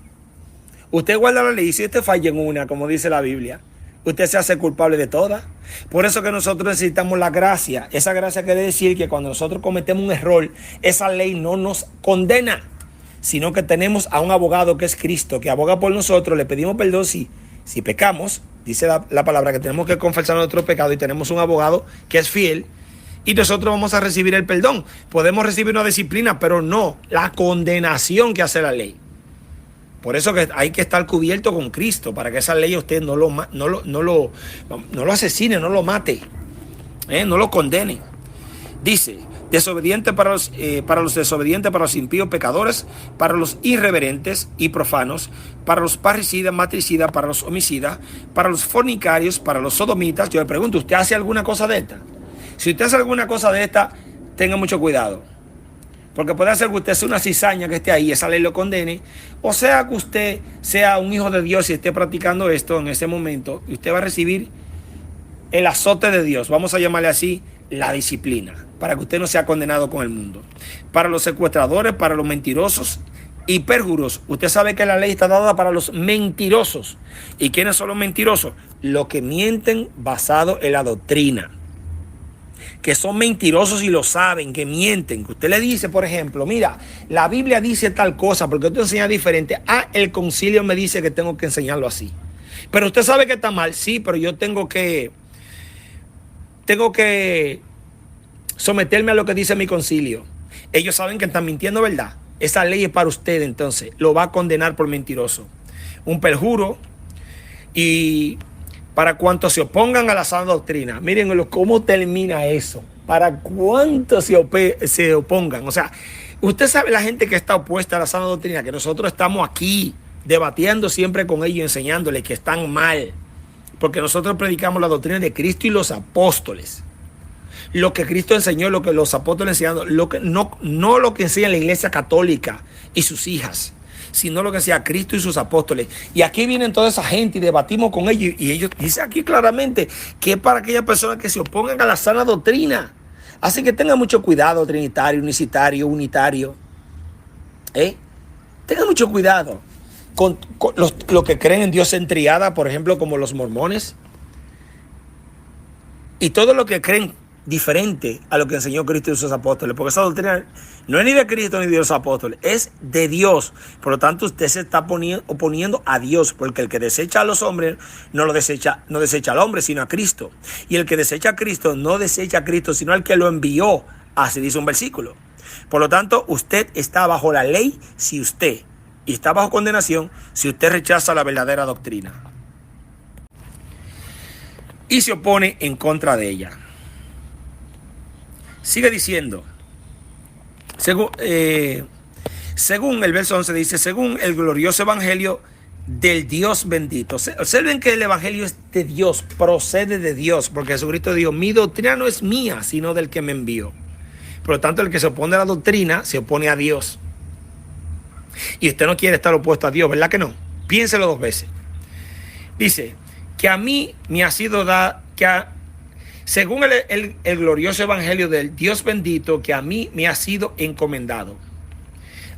Usted guarda la ley y si usted falla en una, como dice la Biblia, usted se hace culpable de todas. Por eso que nosotros necesitamos la gracia. Esa gracia quiere decir que cuando nosotros cometemos un error, esa ley no nos condena, sino que tenemos a un abogado que es Cristo, que aboga por nosotros, le pedimos perdón si pecamos. Dice la palabra que tenemos que confesar nuestro pecado y tenemos un abogado que es fiel y nosotros vamos a recibir el perdón. Podemos recibir una disciplina, pero no la condenación que hace la ley. Por eso que hay que estar cubierto con Cristo, para que esa ley a usted no lo asesine, no lo mate, no lo condene. Dice, desobediente para los desobedientes, para los impíos pecadores, para los irreverentes y profanos, para los parricidas, matricidas, para los homicidas, para los fornicarios, para los sodomitas. Yo le pregunto, ¿usted hace alguna cosa de esta? Si usted hace alguna cosa de esta, tenga mucho cuidado. Porque puede ser que usted sea una cizaña que esté ahí, esa ley lo condene. O sea que usted sea un hijo de Dios y esté practicando esto en ese momento. Y usted va a recibir el azote de Dios. Vamos a llamarle así, la disciplina. Para que usted no sea condenado con el mundo. Para los secuestradores, para los mentirosos y perjuros. Usted sabe que la ley está dada para los mentirosos. ¿Y quiénes son los mentirosos? Los que mienten basado en la doctrina. Que son mentirosos y lo saben, que mienten. Que usted le dice, por ejemplo, mira, la Biblia dice tal cosa, porque usted enseña diferente. El concilio me dice que tengo que enseñarlo así. Pero usted sabe que está mal, sí, pero yo tengo que someterme a lo que dice mi concilio. Ellos saben que están mintiendo, ¿verdad? Esa ley es para usted, entonces lo va a condenar por mentiroso. Un perjuro. Y para cuantos se opongan a la sana doctrina, miren cómo termina eso. Para cuantos se opongan. O sea, usted sabe la gente que está opuesta a la sana doctrina, que nosotros estamos aquí debatiendo siempre con ellos, enseñándoles que están mal. Porque nosotros predicamos la doctrina de Cristo y los apóstoles. Lo que Cristo enseñó, lo que los apóstoles enseñaron, no lo que enseña la iglesia católica y sus hijas, sino lo que sea Cristo y sus apóstoles. Y aquí vienen toda esa gente y debatimos con ellos. Y ellos dicen aquí claramente que es para aquellas personas que se opongan a la sana doctrina. Así que tengan mucho cuidado, trinitario, unicitario, unitario. Tengan mucho cuidado con los que creen en Dios en triada, por ejemplo, como los mormones. Y todo lo que creen diferente a lo que enseñó Cristo y sus apóstoles, porque esa doctrina no es ni de Cristo ni de los apóstoles, es de Dios. Por lo tanto, usted se está oponiendo a Dios, porque el que desecha a los hombres no desecha al hombre, sino a Cristo. Y el que desecha a Cristo no desecha a Cristo, sino al que lo envió. Así dice un versículo. Por lo tanto, usted está bajo la ley y está bajo condenación si usted rechaza la verdadera doctrina y se opone en contra de ella. Sigue diciendo, según el verso 11 dice, según el glorioso evangelio del Dios bendito. Observen que el evangelio es de Dios, procede de Dios, porque Jesucristo dijo, mi doctrina no es mía, sino del que me envió. Por lo tanto, el que se opone a la doctrina, se opone a Dios. Y usted no quiere estar opuesto a Dios, ¿verdad que no? Piénselo 2 veces. Dice, que a mí me ha sido dado, según el glorioso evangelio del Dios bendito, que a mí me ha sido encomendado.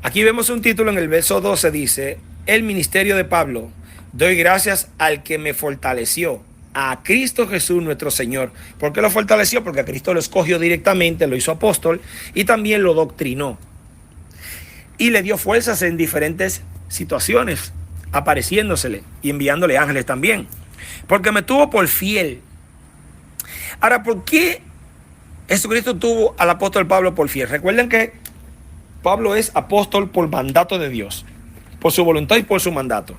Aquí vemos un título en el verso 12, dice, el ministerio de Pablo, doy gracias al que me fortaleció. a Cristo Jesús nuestro Señor. ¿Por qué lo fortaleció? Porque a Cristo lo escogió directamente, lo hizo apóstol y también lo doctrinó. Y le dio fuerzas en diferentes situaciones, apareciéndosele y enviándole ángeles también. Porque me tuvo por fiel. Ahora, ¿por qué Jesucristo tuvo al apóstol Pablo por fiel? Recuerden que Pablo es apóstol por mandato de Dios, por su voluntad y por su mandato.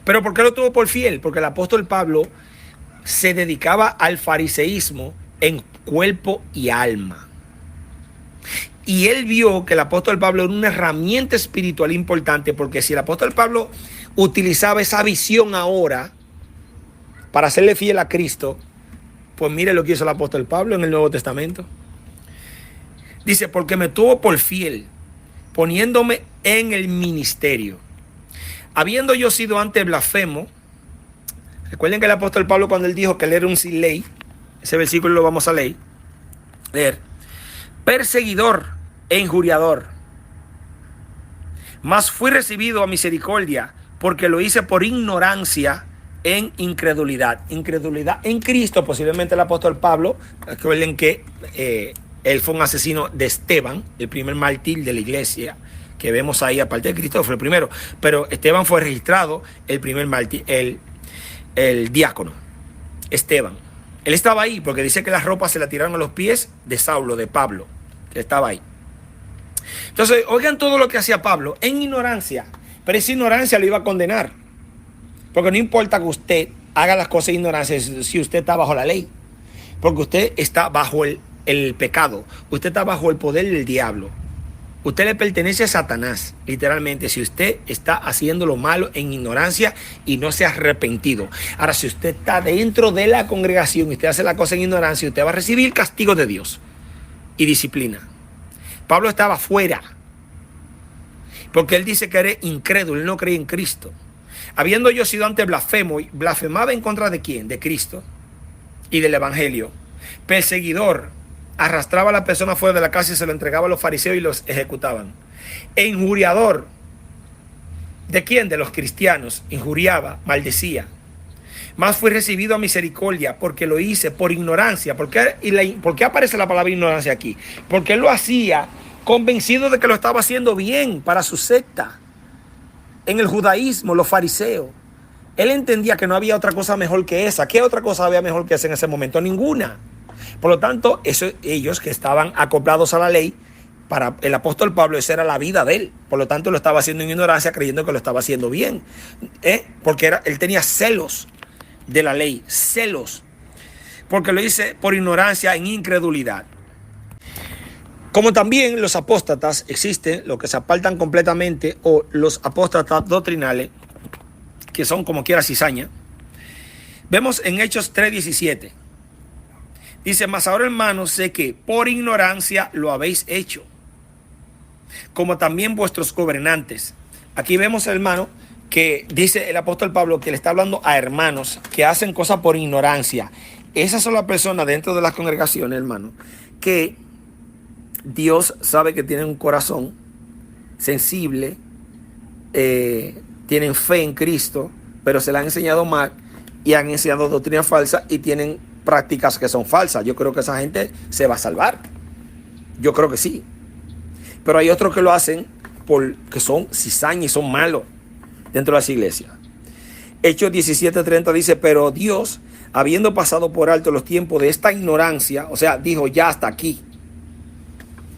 Pero ¿por qué lo tuvo por fiel? Porque el apóstol Pablo se dedicaba al fariseísmo en cuerpo y alma. Y él vio que el apóstol Pablo era una herramienta espiritual importante, porque si el apóstol Pablo utilizaba esa visión ahora para serle fiel a Cristo, pues mire lo que hizo el apóstol Pablo en el Nuevo Testamento. Dice, porque me tuvo por fiel, poniéndome en el ministerio. Habiendo yo sido antes blasfemo, recuerden que el apóstol Pablo, cuando él dijo que él era un sin ley, ese versículo lo vamos a leer, perseguidor e injuriador, mas fui recibido a misericordia, porque lo hice por ignorancia en incredulidad. Incredulidad en Cristo. Posiblemente el apóstol Pablo, recuerden que él fue un asesino de Esteban, el primer mártir de la iglesia que vemos ahí, aparte de Cristo fue el primero, pero Esteban fue registrado el primer mártir, el diácono Esteban. Él estaba ahí porque dice que las ropas se la tiraron a los pies de Saulo, de Pablo, que estaba ahí. Entonces, oigan todo lo que hacía Pablo en ignorancia, pero esa ignorancia lo iba a condenar, porque no importa que usted haga las cosas en ignorancia si usted está bajo la ley, porque usted está bajo el pecado, usted está bajo el poder del diablo. Usted le pertenece a Satanás, literalmente, si usted está haciendo lo malo en ignorancia y no se ha arrepentido. Ahora, si usted está dentro de la congregación y usted hace la cosa en ignorancia, usted va a recibir castigo de Dios y disciplina. Pablo estaba fuera, porque él dice que era incrédulo, él no creía en Cristo. Habiendo yo sido antes blasfemo, blasfemaba en contra de ¿quién? De Cristo y del Evangelio. Perseguidor, arrastraba a la persona fuera de la casa y se lo entregaba a los fariseos y los ejecutaban. E injuriador, ¿de quién? De los cristianos. Injuriaba, maldecía. Mas fui recibido a misericordia, porque lo hice por ignorancia. ¿Por qué aparece la palabra ignorancia aquí? Porque él lo hacía convencido de que lo estaba haciendo bien para su secta. En el judaísmo, los fariseos, él entendía que no había otra cosa mejor que esa. ¿Qué otra cosa había mejor que esa en ese momento? Ninguna. Por lo tanto, ellos que estaban acoplados a la ley, para el apóstol Pablo esa era la vida de él. Por lo tanto, lo estaba haciendo en ignorancia, creyendo que lo estaba haciendo bien. Porque él tenía celos de la ley, celos. Porque lo hice por ignorancia, en incredulidad. Como también los apóstatas existen, los que se apartan completamente, o los apóstatas doctrinales, que son como quiera cizaña. Vemos en Hechos 3:17. Dice, mas ahora, hermanos, sé que por ignorancia lo habéis hecho, como también vuestros gobernantes. Aquí vemos, hermano, que dice el apóstol Pablo que le está hablando a hermanos que hacen cosas por ignorancia. Esas son las personas dentro de las congregaciones, hermano, que Dios sabe que tienen un corazón sensible, tienen fe en Cristo, pero se la han enseñado mal y han enseñado doctrina falsa y tienen prácticas que son falsas. Yo creo que esa gente se va a salvar. Yo creo que sí. Pero hay otros que lo hacen porque son cizaña y son malos dentro de las iglesias. Hechos 17:30 dice, pero Dios, habiendo pasado por alto los tiempos de esta ignorancia, o sea, dijo ya hasta aquí.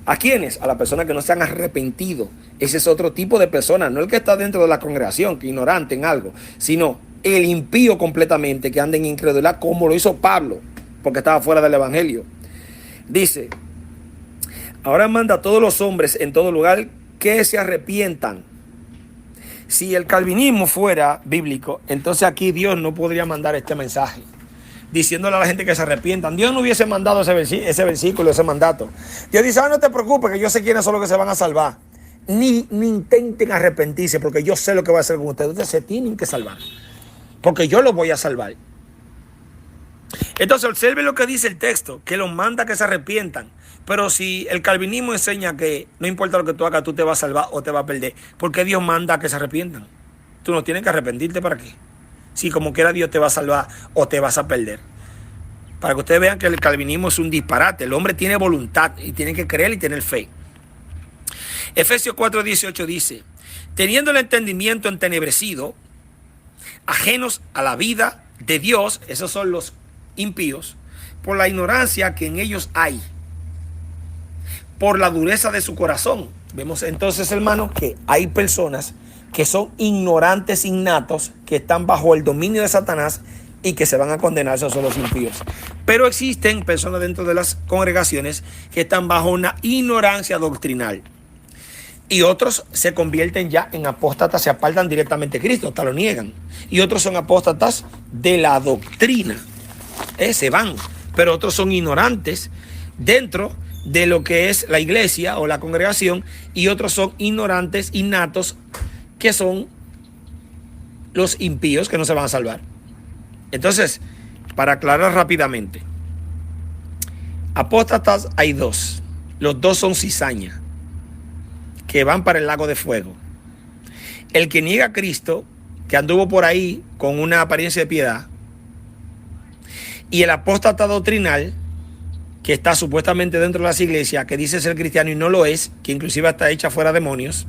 ¿A quiénes? A las personas que no se han arrepentido. Ese es otro tipo de persona, no el que está dentro de la congregación, que ignorante en algo, sino el impío completamente, que anda en incredulidad, como lo hizo Pablo, porque estaba fuera del evangelio. Dice, ahora manda a todos los hombres en todo lugar que se arrepientan. Si el calvinismo fuera bíblico, entonces aquí Dios no podría mandar este mensaje diciéndole a la gente que se arrepientan. Dios no hubiese mandado ese versículo, ese mandato. Dios dice, no te preocupes, que yo sé quiénes son los que se van a salvar. Ni intenten arrepentirse, porque yo sé lo que va a hacer con ustedes. Ustedes se tienen que salvar, porque yo los voy a salvar. Entonces observe lo que dice el texto, que los manda a que se arrepientan. Pero si el calvinismo enseña que no importa lo que tú hagas, tú te vas a salvar o te vas a perder, ¿por qué Dios manda a que se arrepientan? Tú no tienes que arrepentirte. ¿Para qué? si como quiera Dios te va a salvar o te vas a perder. Para que ustedes vean que el calvinismo es un disparate. El hombre tiene voluntad y tiene que creer y tener fe. Efesios 4:18 dice: teniendo el entendimiento entenebrecido, ajenos a la vida de Dios, esos son los impíos, por la ignorancia que en ellos hay, por la dureza de su corazón. Vemos entonces, hermanos, que hay personas que son ignorantes innatos, que están bajo el dominio de Satanás y que se van a condenar. Esos son los impíos. Pero existen personas dentro de las congregaciones que están bajo una ignorancia doctrinal. Y otros se convierten ya en apóstatas, se apartan directamente de Cristo, hasta lo niegan. Y otros son apóstatas de la doctrina. Se van. Pero otros son ignorantes dentro de lo que es la iglesia o la congregación. Y otros son ignorantes innatos, que son los impíos que no se van a salvar. Entonces, para aclarar rápidamente, apóstatas hay dos. Los dos son cizaña, que van para el lago de fuego. El que niega a Cristo, que anduvo por ahí con una apariencia de piedad, y el apóstata doctrinal, que está supuestamente dentro de las iglesias, que dice ser cristiano y no lo es, que inclusive está hecha fuera demonios,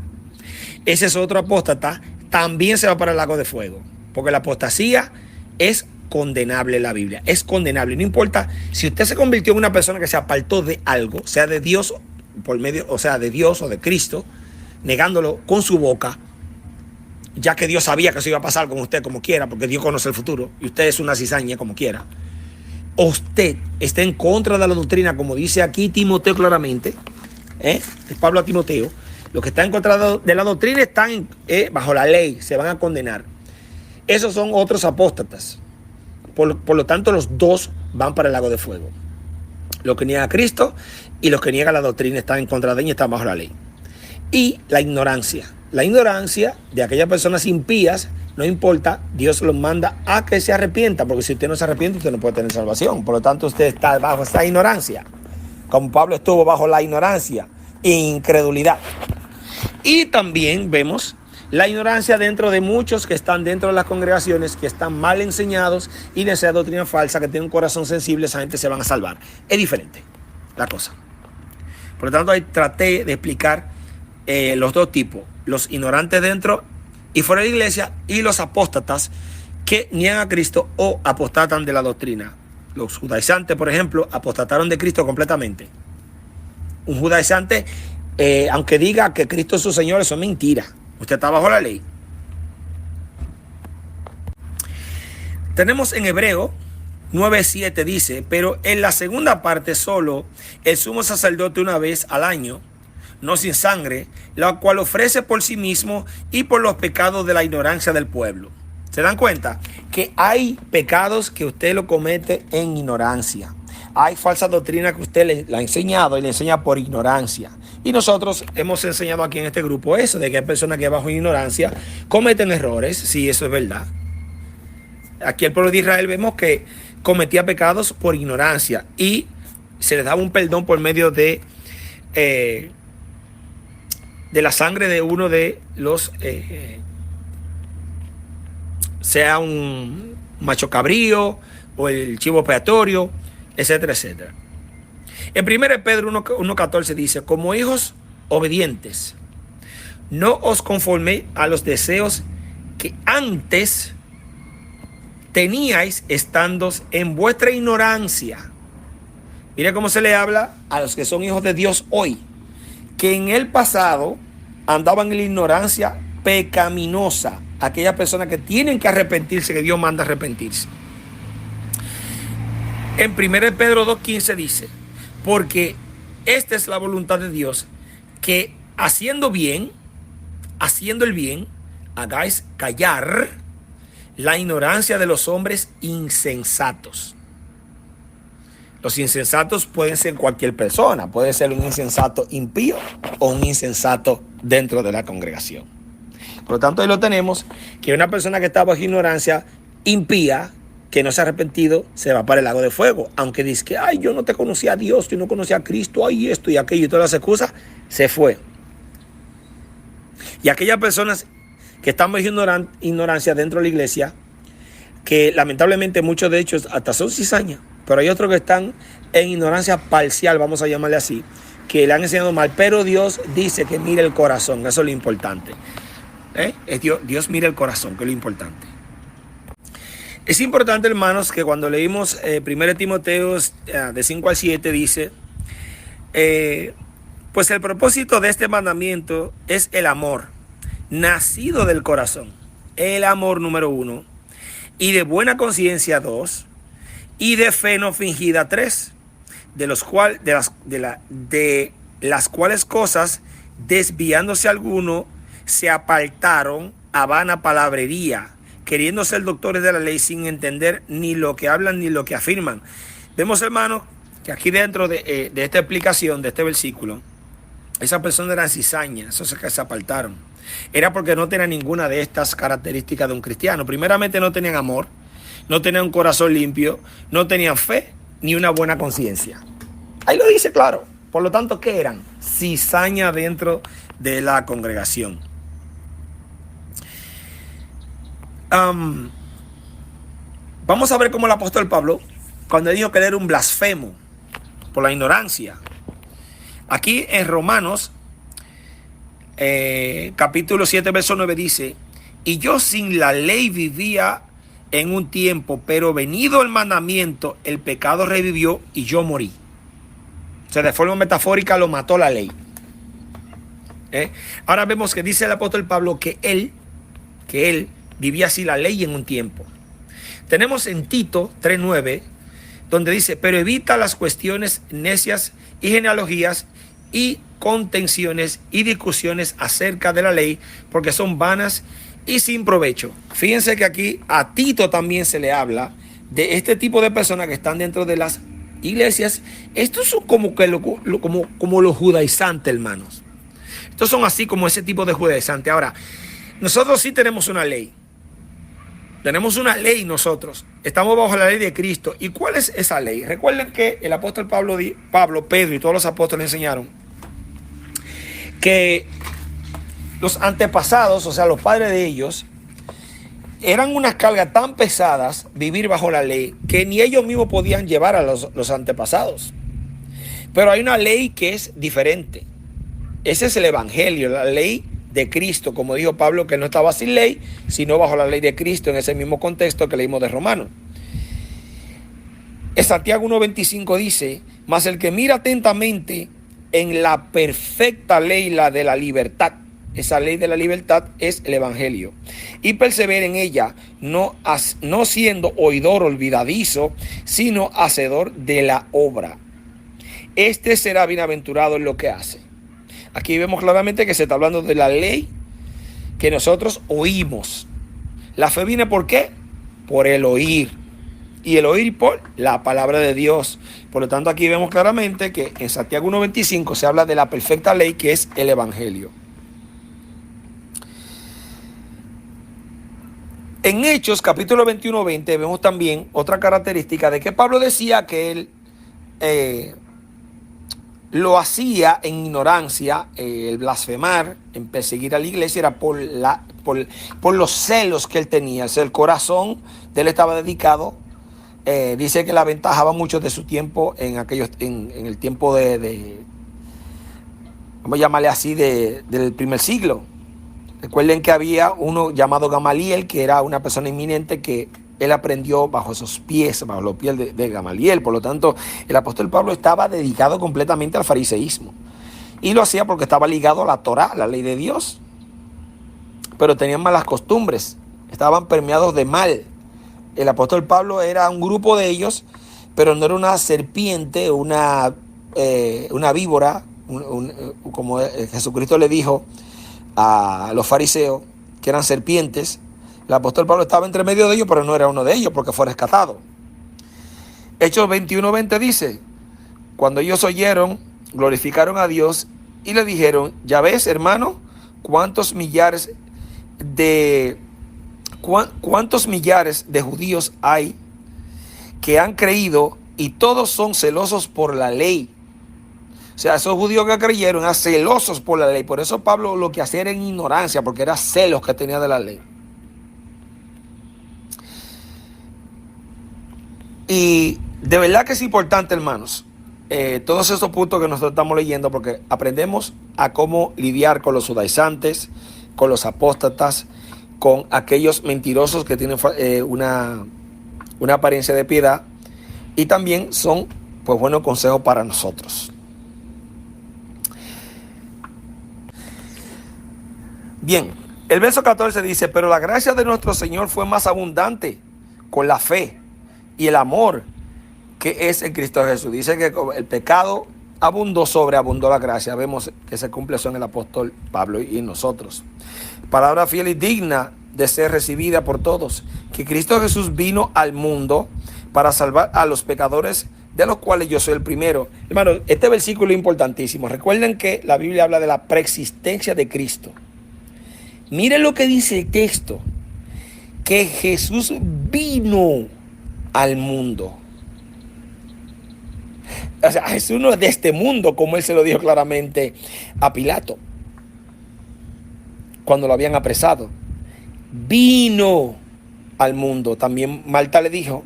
ese es otro apóstata, también se va para el lago de fuego. Porque la apostasía es condenable en la Biblia, es condenable. No importa si usted se convirtió en una persona que se apartó de algo, sea de Dios por medio, o sea, de Dios o de Cristo, negándolo con su boca, ya que Dios sabía que eso iba a pasar con usted como quiera, porque Dios conoce el futuro y usted es una cizaña como quiera. O usted está en contra de la doctrina, como dice aquí Timoteo claramente, Pablo a Timoteo, los que están en contra de la doctrina están bajo la ley, se van a condenar. Esos son otros apóstatas. Por lo tanto, los dos van para el lago de fuego. Los que niegan a Cristo y los que niegan la doctrina están en contra de ella y están bajo la ley. Y la ignorancia. La ignorancia de aquellas personas impías, no importa, Dios los manda a que se arrepienta, porque si usted no se arrepiente, usted no puede tener salvación. Por lo tanto, usted está bajo esta ignorancia, como Pablo estuvo bajo la ignorancia e incredulidad. Y también vemos la ignorancia dentro de muchos que están dentro de las congregaciones, que están mal enseñados y de esa doctrina falsa, que tienen un corazón sensible, esa gente se van a salvar. Es diferente la cosa. Por lo tanto, ahí traté de explicar los dos tipos: los ignorantes dentro y fuera de la iglesia, y los apóstatas que niegan a Cristo o apostatan de la doctrina. Los judaizantes, por ejemplo, apostataron de Cristo completamente. Un judaizante, aunque diga que Cristo es su Señor, eso es mentira. Usted está bajo la ley. Tenemos en Hebreo 9:7 dice: pero en la segunda parte solo el sumo sacerdote una vez al año, no sin sangre, la cual ofrece por sí mismo y por los pecados de la ignorancia del pueblo. ¿Se dan cuenta? Que hay pecados que usted lo comete en ignorancia. Hay falsa doctrina que usted le ha enseñado y le enseña por ignorancia. Y nosotros hemos enseñado aquí en este grupo eso, de que hay personas que bajo ignorancia cometen errores. Sí, eso es verdad. Aquí el pueblo de Israel vemos que cometía pecados por ignorancia y se les daba un perdón por medio de la sangre de uno de los, sea un macho cabrío o el chivo expiatorio, etcétera, etcétera. En 1 Pedro 1:14 dice: como hijos obedientes, no os conforméis a los deseos que antes teníais estando en vuestra ignorancia. Mira cómo se le habla a los que son hijos de Dios hoy, que en el pasado andaban en la ignorancia pecaminosa, aquellas personas que tienen que arrepentirse, que Dios manda arrepentirse. En 1 Pedro 2:15 dice: porque esta es la voluntad de Dios, que haciendo el bien, hagáis callar la ignorancia de los hombres insensatos. Los insensatos pueden ser cualquier persona, puede ser un insensato impío o un insensato dentro de la congregación. Por lo tanto, ahí lo tenemos, que una persona que está bajo ignorancia impía, que no se ha arrepentido, se va para el lago de fuego. Aunque dice que, ay, yo no te conocía a Dios, yo no conocía a Cristo, ay, esto y aquello y todas las excusas, se fue. Y aquellas personas que están bajo ignorancia dentro de la iglesia, que lamentablemente muchos de ellos hasta son cizaña, pero hay otros que están en ignorancia parcial, vamos a llamarle así, que le han enseñado mal, pero Dios dice que mire el corazón, eso es lo importante. Dios mira el corazón, que es lo importante. Es importante, hermanos, que cuando leímos 1 Timoteo de 5 al 7 dice, pues el propósito de este mandamiento es el amor, nacido del corazón, el amor número 1, y de buena conciencia 2, y de fe no fingida 3, de las cuales cosas, desviándose alguno, se apartaron a vana palabrería, queriendo ser doctores de la ley sin entender ni lo que hablan ni lo que afirman. Vemos, hermanos, que aquí dentro de esta explicación, de este versículo, esas personas eran cizañas, esos que se apartaron. Era porque no tenían ninguna de estas características de un cristiano. Primeramente, no tenían amor, no tenían un corazón limpio, no tenían fe ni una buena conciencia. Ahí lo dice claro. Por lo tanto, ¿qué eran? Cizaña dentro de la congregación. Vamos a ver cómo el apóstol Pablo, cuando dijo que él era un blasfemo por la ignorancia. Aquí en Romanos, capítulo 7, verso 9 dice, y yo sin la ley vivía en un tiempo, pero venido el mandamiento, el pecado revivió y yo morí. O sea, de forma metafórica lo mató la ley. Ahora vemos que dice el apóstol Pablo que él vivía así la ley en un tiempo. Tenemos en Tito 3:9, donde dice, pero evita las cuestiones necias y genealogías y contenciones y discusiones acerca de la ley, porque son vanas y sin provecho. Fíjense que aquí a Tito también se le habla de este tipo de personas que están dentro de las iglesias. Estos son como los judaizantes, hermanos. Estos son así como ese tipo de judaizantes. Ahora, nosotros sí tenemos una ley. Tenemos una ley nosotros. Estamos bajo la ley de Cristo. ¿Y cuál es esa ley? Recuerden que el apóstol Pablo, Pedro y todos los apóstoles enseñaron que los antepasados, o sea, los padres de ellos, eran unas cargas tan pesadas vivir bajo la ley que ni ellos mismos podían llevar a los antepasados. Pero hay una ley que es diferente. Ese es el evangelio, la ley de Cristo, como dijo Pablo, que no estaba sin ley, sino bajo la ley de Cristo, en ese mismo contexto que leímos de Romanos. En Santiago 1:25 dice, mas el que mira atentamente en la perfecta ley, la de la libertad, esa ley de la libertad es el evangelio, y persevera en ella, no siendo oidor olvidadizo, sino hacedor de la obra. Este será bienaventurado en lo que hace. Aquí vemos claramente que se está hablando de la ley que nosotros oímos. La fe viene ¿por qué? Por el oír. Y el oír por la palabra de Dios. Por lo tanto, aquí vemos claramente que en Santiago 1:25 se habla de la perfecta ley que es el evangelio. En Hechos, capítulo 21:20, vemos también otra característica de que Pablo decía que él lo hacía en ignorancia, el blasfemar, en perseguir a la iglesia, era por los celos que él tenía. O sea, el corazón de él estaba dedicado. Dice que le aventajaba mucho de su tiempo en el tiempo vamos a llamarle así, del primer siglo. Recuerden que había uno llamado Gamaliel, que era una persona inminente que él aprendió bajo esos pies, bajo los pies de Gamaliel. Por lo tanto, el apóstol Pablo estaba dedicado completamente al fariseísmo. Y lo hacía porque estaba ligado a la Torá, la ley de Dios. Pero tenían malas costumbres, estaban permeados de mal. El apóstol Pablo era un grupo de ellos, pero no era una serpiente, una víbora, como Jesucristo le dijo a los fariseos, que eran serpientes. El apóstol Pablo estaba entre medio de ellos, pero no era uno de ellos porque fue rescatado. Hechos 21:20 dice, cuando ellos oyeron, glorificaron a Dios y le dijeron, ya ves, hermano, cuántos millares de judíos hay que han creído y todos son celosos por la ley. O sea, esos judíos que creyeron eran celosos por la ley. Por eso Pablo lo que hacía era en ignorancia, porque era celos que tenía de la ley. Y de verdad que es importante, hermanos, todos esos puntos que nosotros estamos leyendo, porque aprendemos a cómo lidiar con los judaizantes, con los apóstatas, con aquellos mentirosos que tienen una apariencia de piedad, y también son pues buenos consejos para nosotros. Bien, el verso 14 dice: pero la gracia de nuestro Señor fue más abundante con la fe y el amor que es en Cristo Jesús. Dice que el pecado abundó, sobreabundó la gracia. Vemos que se cumple eso en el apóstol Pablo y en nosotros. Palabra fiel y digna de ser recibida por todos, que Cristo Jesús vino al mundo para salvar a los pecadores, de los cuales yo soy el primero. Hermano, este versículo es importantísimo. Recuerden que la Biblia habla de la preexistencia de Cristo. Miren lo que dice el texto, que Jesús vino al mundo. O sea, Jesús no es de este mundo, como él se lo dijo claramente a Pilato cuando lo habían apresado. Vino al mundo. También Marta le dijo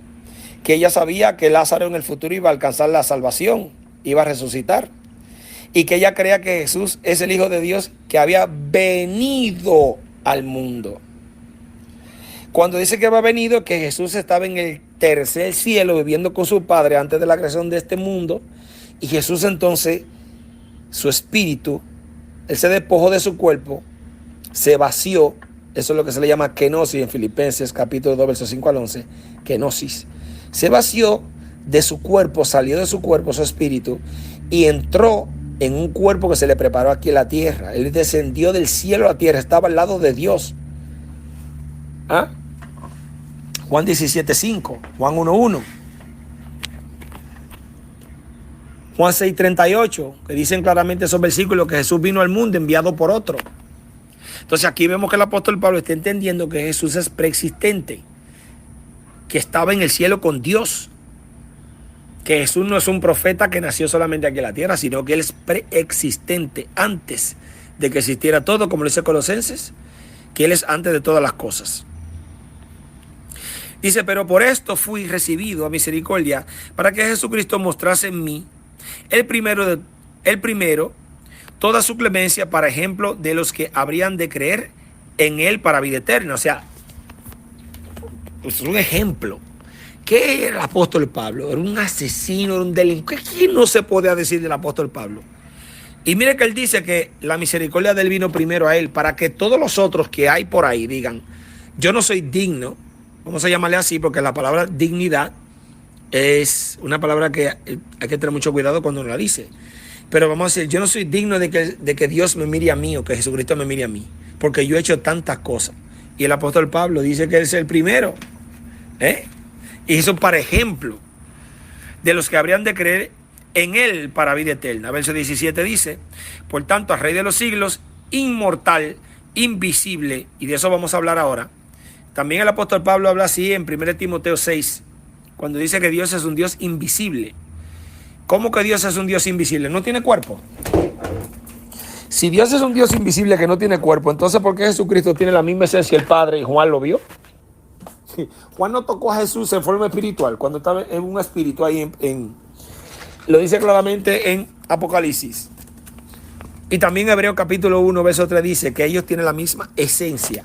que ella sabía que Lázaro en el futuro iba a alcanzar la salvación, iba a resucitar, y que ella creía que Jesús es el Hijo de Dios que había venido al mundo. Cuando dice que había venido, que Jesús estaba en el tercer cielo viviendo con su Padre antes de la creación de este mundo, y Jesús entonces, su espíritu, él se despojó de su cuerpo, se vació. Eso es lo que se le llama kenosis en Filipenses capítulo 2 versos 5 al 11, kenosis. Se vació de su cuerpo, salió de su cuerpo su espíritu y entró en un cuerpo que se le preparó aquí en la tierra. Él descendió del cielo a la tierra, estaba al lado de Dios. ¿Ah? Juan 17:5, Juan 1:1, Juan 6:38, que dicen claramente esos versículos que Jesús vino al mundo enviado por otro. Entonces aquí vemos que el apóstol Pablo está entendiendo que Jesús es preexistente, que estaba en el cielo con Dios, que Jesús no es un profeta que nació solamente aquí en la tierra, sino que él es preexistente antes de que existiera todo, como lo dice Colosenses, que él es antes de todas las cosas. Dice: pero por esto fui recibido a misericordia, para que Jesucristo mostrase en mí el primero toda su clemencia, para ejemplo de los que habrían de creer en él para vida eterna. O sea, es un ejemplo. ¿Qué era el apóstol Pablo? Era un asesino, era un delincuente. ¿Qué no se podía decir del apóstol Pablo? Y mire que él dice que la misericordia de él vino primero a él, para que todos los otros que hay por ahí digan: yo no soy digno. Vamos a llamarle así, porque la palabra dignidad es una palabra que hay que tener mucho cuidado cuando uno la dice. Pero vamos a decir: yo no soy digno de que Dios me mire a mí, o que Jesucristo me mire a mí, porque yo he hecho tantas cosas. Y el apóstol Pablo dice que él es el primero. Y eso para ejemplo de los que habrían de creer en él para vida eterna. Verso 17 dice: por tanto, al Rey de los siglos, inmortal, invisible, y de eso vamos a hablar ahora. También el apóstol Pablo habla así en 1 Timoteo 6, cuando dice que Dios es un Dios invisible. ¿Cómo que Dios es un Dios invisible? ¿No tiene cuerpo? Si Dios es un Dios invisible que no tiene cuerpo, entonces ¿por qué Jesucristo tiene la misma esencia el Padre y Juan lo vio? Juan no tocó a Jesús en forma espiritual, cuando estaba en un espíritu ahí lo dice claramente en Apocalipsis. Y también Hebreos capítulo 1 verso 3 dice que ellos tienen la misma esencia.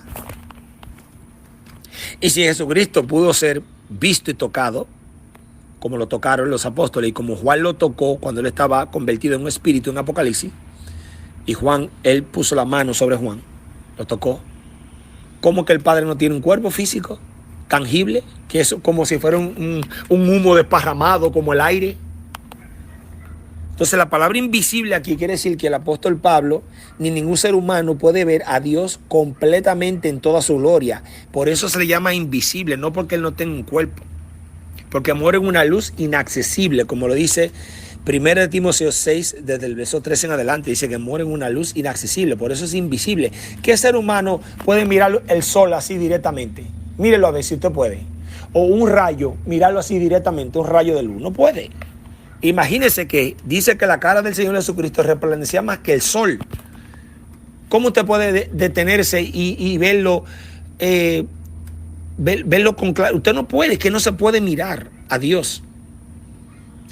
Y si Jesucristo pudo ser visto y tocado, como lo tocaron los apóstoles, y como Juan lo tocó cuando él estaba convertido en un espíritu en Apocalipsis, y Juan, él puso la mano sobre Juan, lo tocó. ¿Cómo que el Padre no tiene un cuerpo físico tangible? Que es como si fuera un humo desparramado, como el aire. Entonces la palabra invisible aquí quiere decir que el apóstol Pablo ni ningún ser humano puede ver a Dios completamente en toda su gloria. Por eso se le llama invisible, no porque él no tenga un cuerpo, porque muere en una luz inaccesible, como lo dice 1 Timoteo 6, desde el verso 13 en adelante, dice que muere en una luz inaccesible, por eso es invisible. ¿Qué ser humano puede mirar el sol así directamente? Mírelo a ver si usted puede. O un rayo, mirarlo así directamente, un rayo de luz. No puede. Imagínese que dice que la cara del Señor Jesucristo resplandecía más que el sol. ¿Cómo usted puede detenerse y verlo, verlo con claridad? Usted no puede, es que no se puede mirar. a Dios.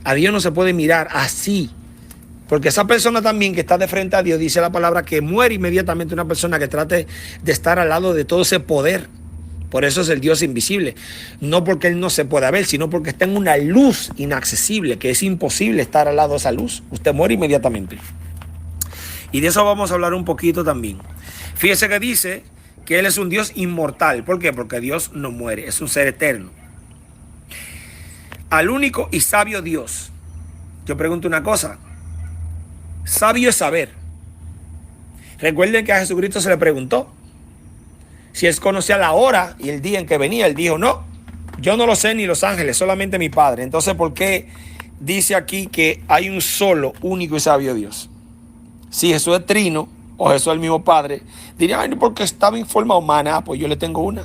A Dios no se puede mirar así. Porque esa persona también que está de frente a Dios, dice la palabra, que muere inmediatamente una persona que trate de estar al lado de todo ese poder. Por eso es el Dios invisible. No porque Él no se pueda ver, sino porque está en una luz inaccesible, que es imposible estar al lado de esa luz. Usted muere inmediatamente. Y de eso vamos a hablar un poquito también. Fíjese que dice que Él es un Dios inmortal. ¿Por qué? Porque Dios no muere, es un ser eterno. Al único y sabio Dios. Yo pregunto una cosa. Sabio es saber. Recuerden que a Jesucristo se le preguntó si Él conocía la hora y el día en que venía. Él dijo, no, yo no lo sé ni los ángeles, solamente mi Padre. Entonces, ¿por qué dice aquí que hay un solo, único y sabio Dios? Si Jesús es trino o Jesús es el mismo Padre, dirían, ay, porque estaba en forma humana. Pues yo le tengo una.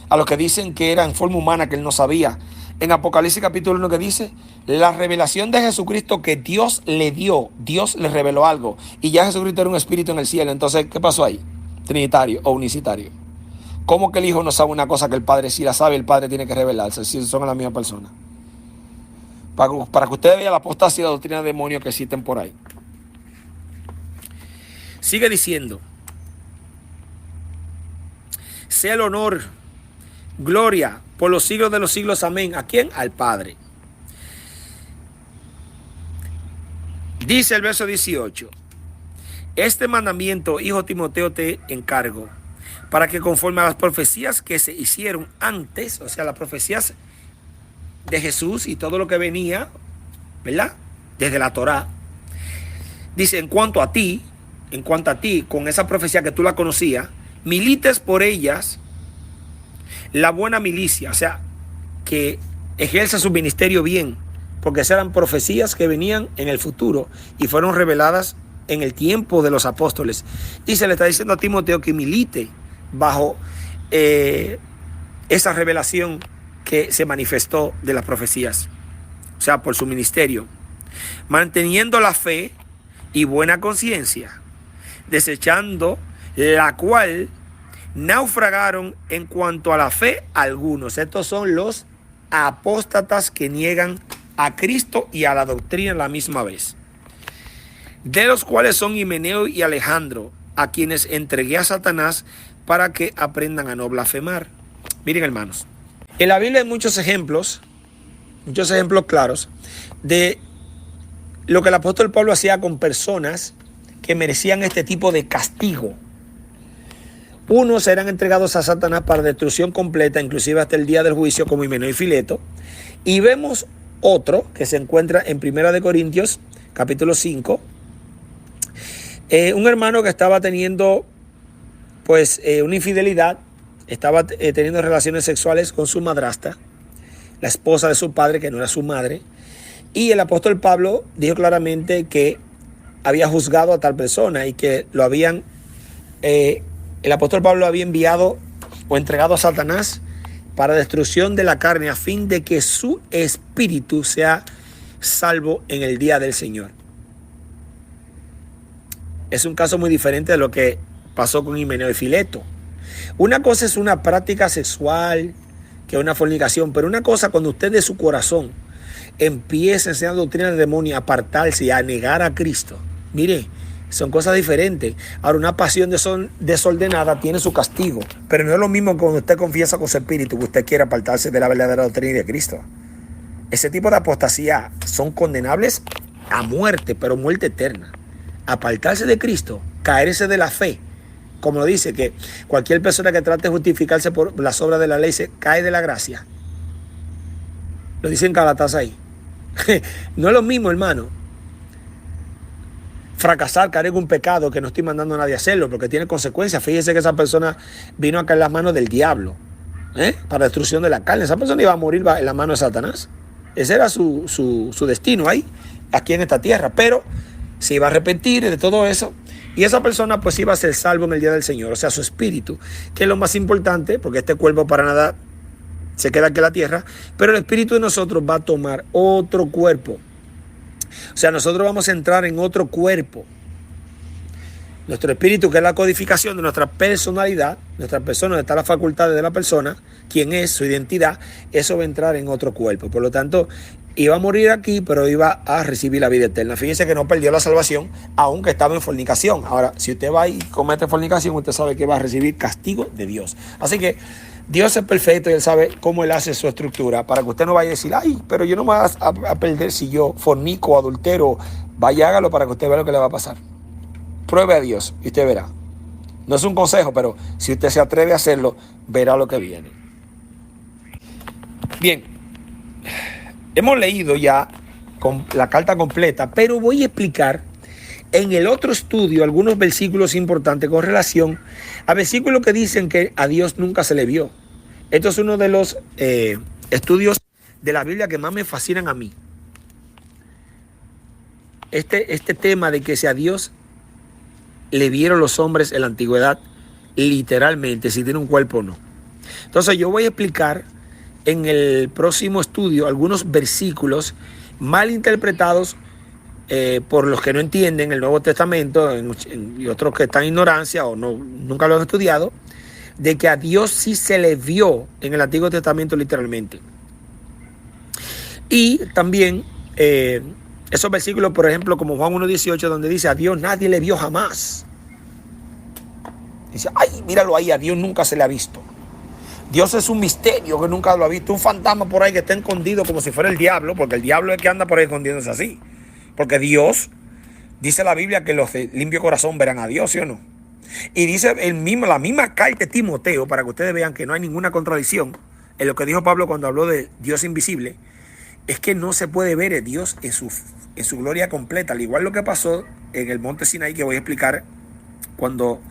A los que dicen que era en forma humana, que Él no sabía. En Apocalipsis capítulo 1 que dice, la revelación de Jesucristo que Dios le dio, Dios le reveló algo. Y ya Jesucristo era un espíritu en el cielo. Entonces, ¿qué pasó ahí? Trinitario o unicitario. ¿Cómo que el Hijo no sabe una cosa que el Padre sí la sabe? El Padre tiene que revelarse, si son la misma persona. Para que usted vea la apostasía y la doctrina de demonios que existen por ahí. Sigue diciendo, sea el honor, gloria, por los siglos de los siglos, amén. ¿A quién? Al Padre. Dice el verso 18, este mandamiento, hijo Timoteo, te encargo, para que conforme a las profecías que se hicieron antes, o sea, las profecías de Jesús y todo lo que venía, ¿verdad? Desde la Torá. Dice, en cuanto a ti, con esa profecía que tú la conocías, milites por ellas la buena milicia, o sea, que ejerza su ministerio bien, porque esas eran profecías que venían en el futuro y fueron reveladas en el tiempo de los apóstoles. Y se le está diciendo a Timoteo que milite bajo esa revelación que se manifestó de las profecías, o sea, por su ministerio, manteniendo la fe y buena conciencia, desechando la cual naufragaron en cuanto a la fe algunos. Estos son los apóstatas que niegan a Cristo y a la doctrina a la misma vez, de los cuales son Himeneo y Alejandro, a quienes entregué a Satanás para que aprendan a no blasfemar. Miren, hermanos, en la Biblia hay muchos ejemplos claros de lo que el apóstol Pablo hacía con personas que merecían este tipo de castigo. Unos eran entregados a Satanás para destrucción completa, inclusive hasta el día del juicio, como Himeneo y Fileto. Y vemos otro que se encuentra en 1 Corintios, capítulo 5. Un hermano que estaba teniendo una infidelidad, estaba teniendo relaciones sexuales con su madrastra, la esposa de su padre, que no era su madre. Y el apóstol Pablo dijo claramente que había juzgado a tal persona y que lo habían... el apóstol Pablo había enviado o entregado a Satanás para destrucción de la carne, a fin de que su espíritu sea salvo en el día del Señor. Es un caso muy diferente de lo que pasó con Himeneo y Fileto. Una cosa es una práctica sexual, que es una fornicación, pero una cosa cuando usted de su corazón empieza a enseñar doctrina del demonio, a apartarse y a negar a Cristo. Mire, son cosas diferentes. Ahora, una pasión desordenada tiene su castigo, pero no es lo mismo cuando usted confiesa con su espíritu que usted quiere apartarse de la verdadera doctrina de Cristo. Ese tipo de apostasía son condenables a muerte, pero muerte eterna. Apartarse de Cristo, caerse de la fe, como lo dice, que cualquier persona que trate de justificarse por las obras de la ley se cae de la gracia. Lo dicen Galatas ahí. No es lo mismo, hermano. Fracasar, caer en un pecado, que no estoy mandando a nadie a hacerlo, porque tiene consecuencias. Fíjese que esa persona vino a caer en las manos del diablo, para destrucción de la carne. Esa persona iba a morir en la mano de Satanás. Ese era su destino ahí, aquí en esta tierra. Pero se iba a arrepentir de todo eso. Y esa persona pues iba a ser salvo en el día del Señor. O sea, su espíritu, que es lo más importante, porque este cuerpo para nada se queda aquí en la tierra. Pero el espíritu de nosotros va a tomar otro cuerpo. O sea, nosotros vamos a entrar en otro cuerpo. Nuestro espíritu, que es la codificación de nuestra personalidad, nuestra persona, donde están las facultades de la persona, quién es, su identidad, eso va a entrar en otro cuerpo. Por lo tanto, iba a morir aquí, pero iba a recibir la vida eterna. Fíjense que no perdió la salvación, aunque estaba en fornicación. Ahora, si usted va y comete fornicación, usted sabe que va a recibir castigo de Dios. Así que Dios es perfecto y Él sabe cómo Él hace su estructura, para que usted no vaya a decir, ay, pero yo no me voy a perder si yo fornico, adultero. Vaya, hágalo para que usted vea lo que le va a pasar. Pruebe a Dios y usted verá. No es un consejo, pero si usted se atreve a hacerlo, verá lo que viene. Bien, hemos leído ya con la carta completa, pero voy a explicar en el otro estudio algunos versículos importantes con relación a versículos que dicen que a Dios nunca se le vio. Esto es uno de los estudios de la Biblia que más me fascinan a mí. Este tema de que si a Dios le vieron los hombres en la antigüedad, literalmente, si tiene un cuerpo o no. Entonces yo voy a explicar en el próximo estudio algunos versículos mal interpretados por los que no entienden el Nuevo Testamento y otros que están en ignorancia o no, nunca lo han estudiado, de que a Dios sí se le vio en el Antiguo Testamento literalmente. Y también esos versículos, por ejemplo, como Juan 1.18, donde dice a Dios nadie le vio jamás. Dice, ay, míralo ahí, a Dios nunca se le ha visto. Dios es un misterio que nunca lo ha visto. Un fantasma por ahí que está escondido como si fuera el diablo, porque el diablo es que anda por ahí escondiéndose así. Porque Dios, dice la Biblia, que los de limpio corazón verán a Dios, ¿sí o no? Y dice la misma carta de Timoteo, para que ustedes vean que no hay ninguna contradicción en lo que dijo Pablo cuando habló de Dios invisible, es que no se puede ver a Dios en su gloria completa. Al igual lo que pasó en el monte Sinaí, que voy a explicar, cuando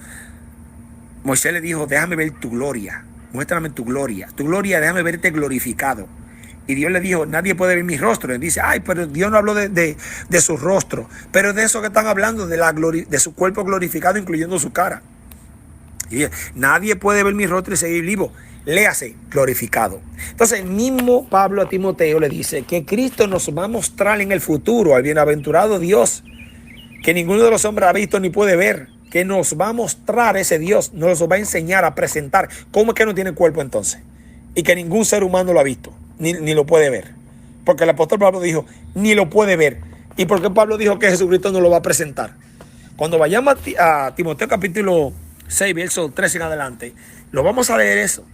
Moisés le dijo, déjame ver tu gloria, muéstrame tu gloria, déjame verte glorificado. Y Dios le dijo, nadie puede ver mi rostro. Y dice, ay, pero Dios no habló de su rostro, pero de eso que están hablando, de su cuerpo glorificado, incluyendo su cara. Y dice, nadie puede ver mi rostro y seguir vivo. Léase, glorificado. Entonces el mismo Pablo a Timoteo le dice que Cristo nos va a mostrar en el futuro al bienaventurado Dios, que ninguno de los hombres ha visto ni puede ver, que nos va a mostrar ese Dios, nos lo va a enseñar, a presentar. ¿Cómo es que no tiene cuerpo entonces? Y que ningún ser humano lo ha visto, ni lo puede ver. Porque el apóstol Pablo dijo, ni lo puede ver. ¿Y por qué Pablo dijo que Jesucristo no lo va a presentar? Cuando vayamos a Timoteo capítulo 6, verso 13 en adelante, lo vamos a leer eso.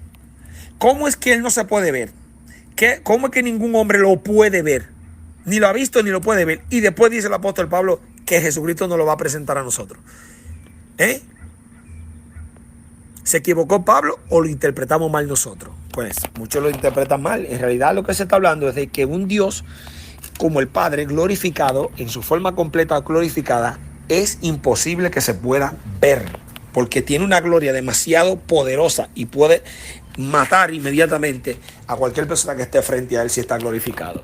¿Cómo es que él no se puede ver? ¿Cómo es que ningún hombre lo puede ver? Ni lo ha visto ni lo puede ver. Y después dice el apóstol Pablo que Jesucristo nos lo va a presentar a nosotros. ¿Se equivocó Pablo o lo interpretamos mal nosotros? Pues muchos lo interpretan mal. En realidad lo que se está hablando es de que un Dios como el Padre glorificado, en su forma completa glorificada, es imposible que se pueda ver. Porque tiene una gloria demasiado poderosa y puede matar inmediatamente a cualquier persona que esté frente a él si está glorificado.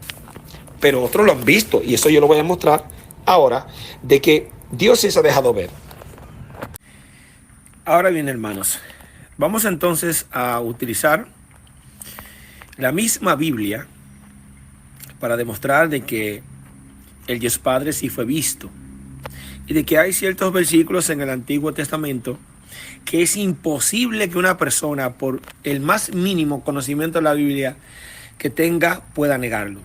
Pero otros lo han visto, y eso yo lo voy a mostrar ahora, de que Dios sí se ha dejado ver. Ahora bien, hermanos, vamos entonces a utilizar la misma Biblia para demostrar de que el Dios Padre sí fue visto, y de que hay ciertos versículos en el Antiguo Testamento que es imposible que una persona, por el más mínimo conocimiento de la Biblia que tenga, pueda negarlo.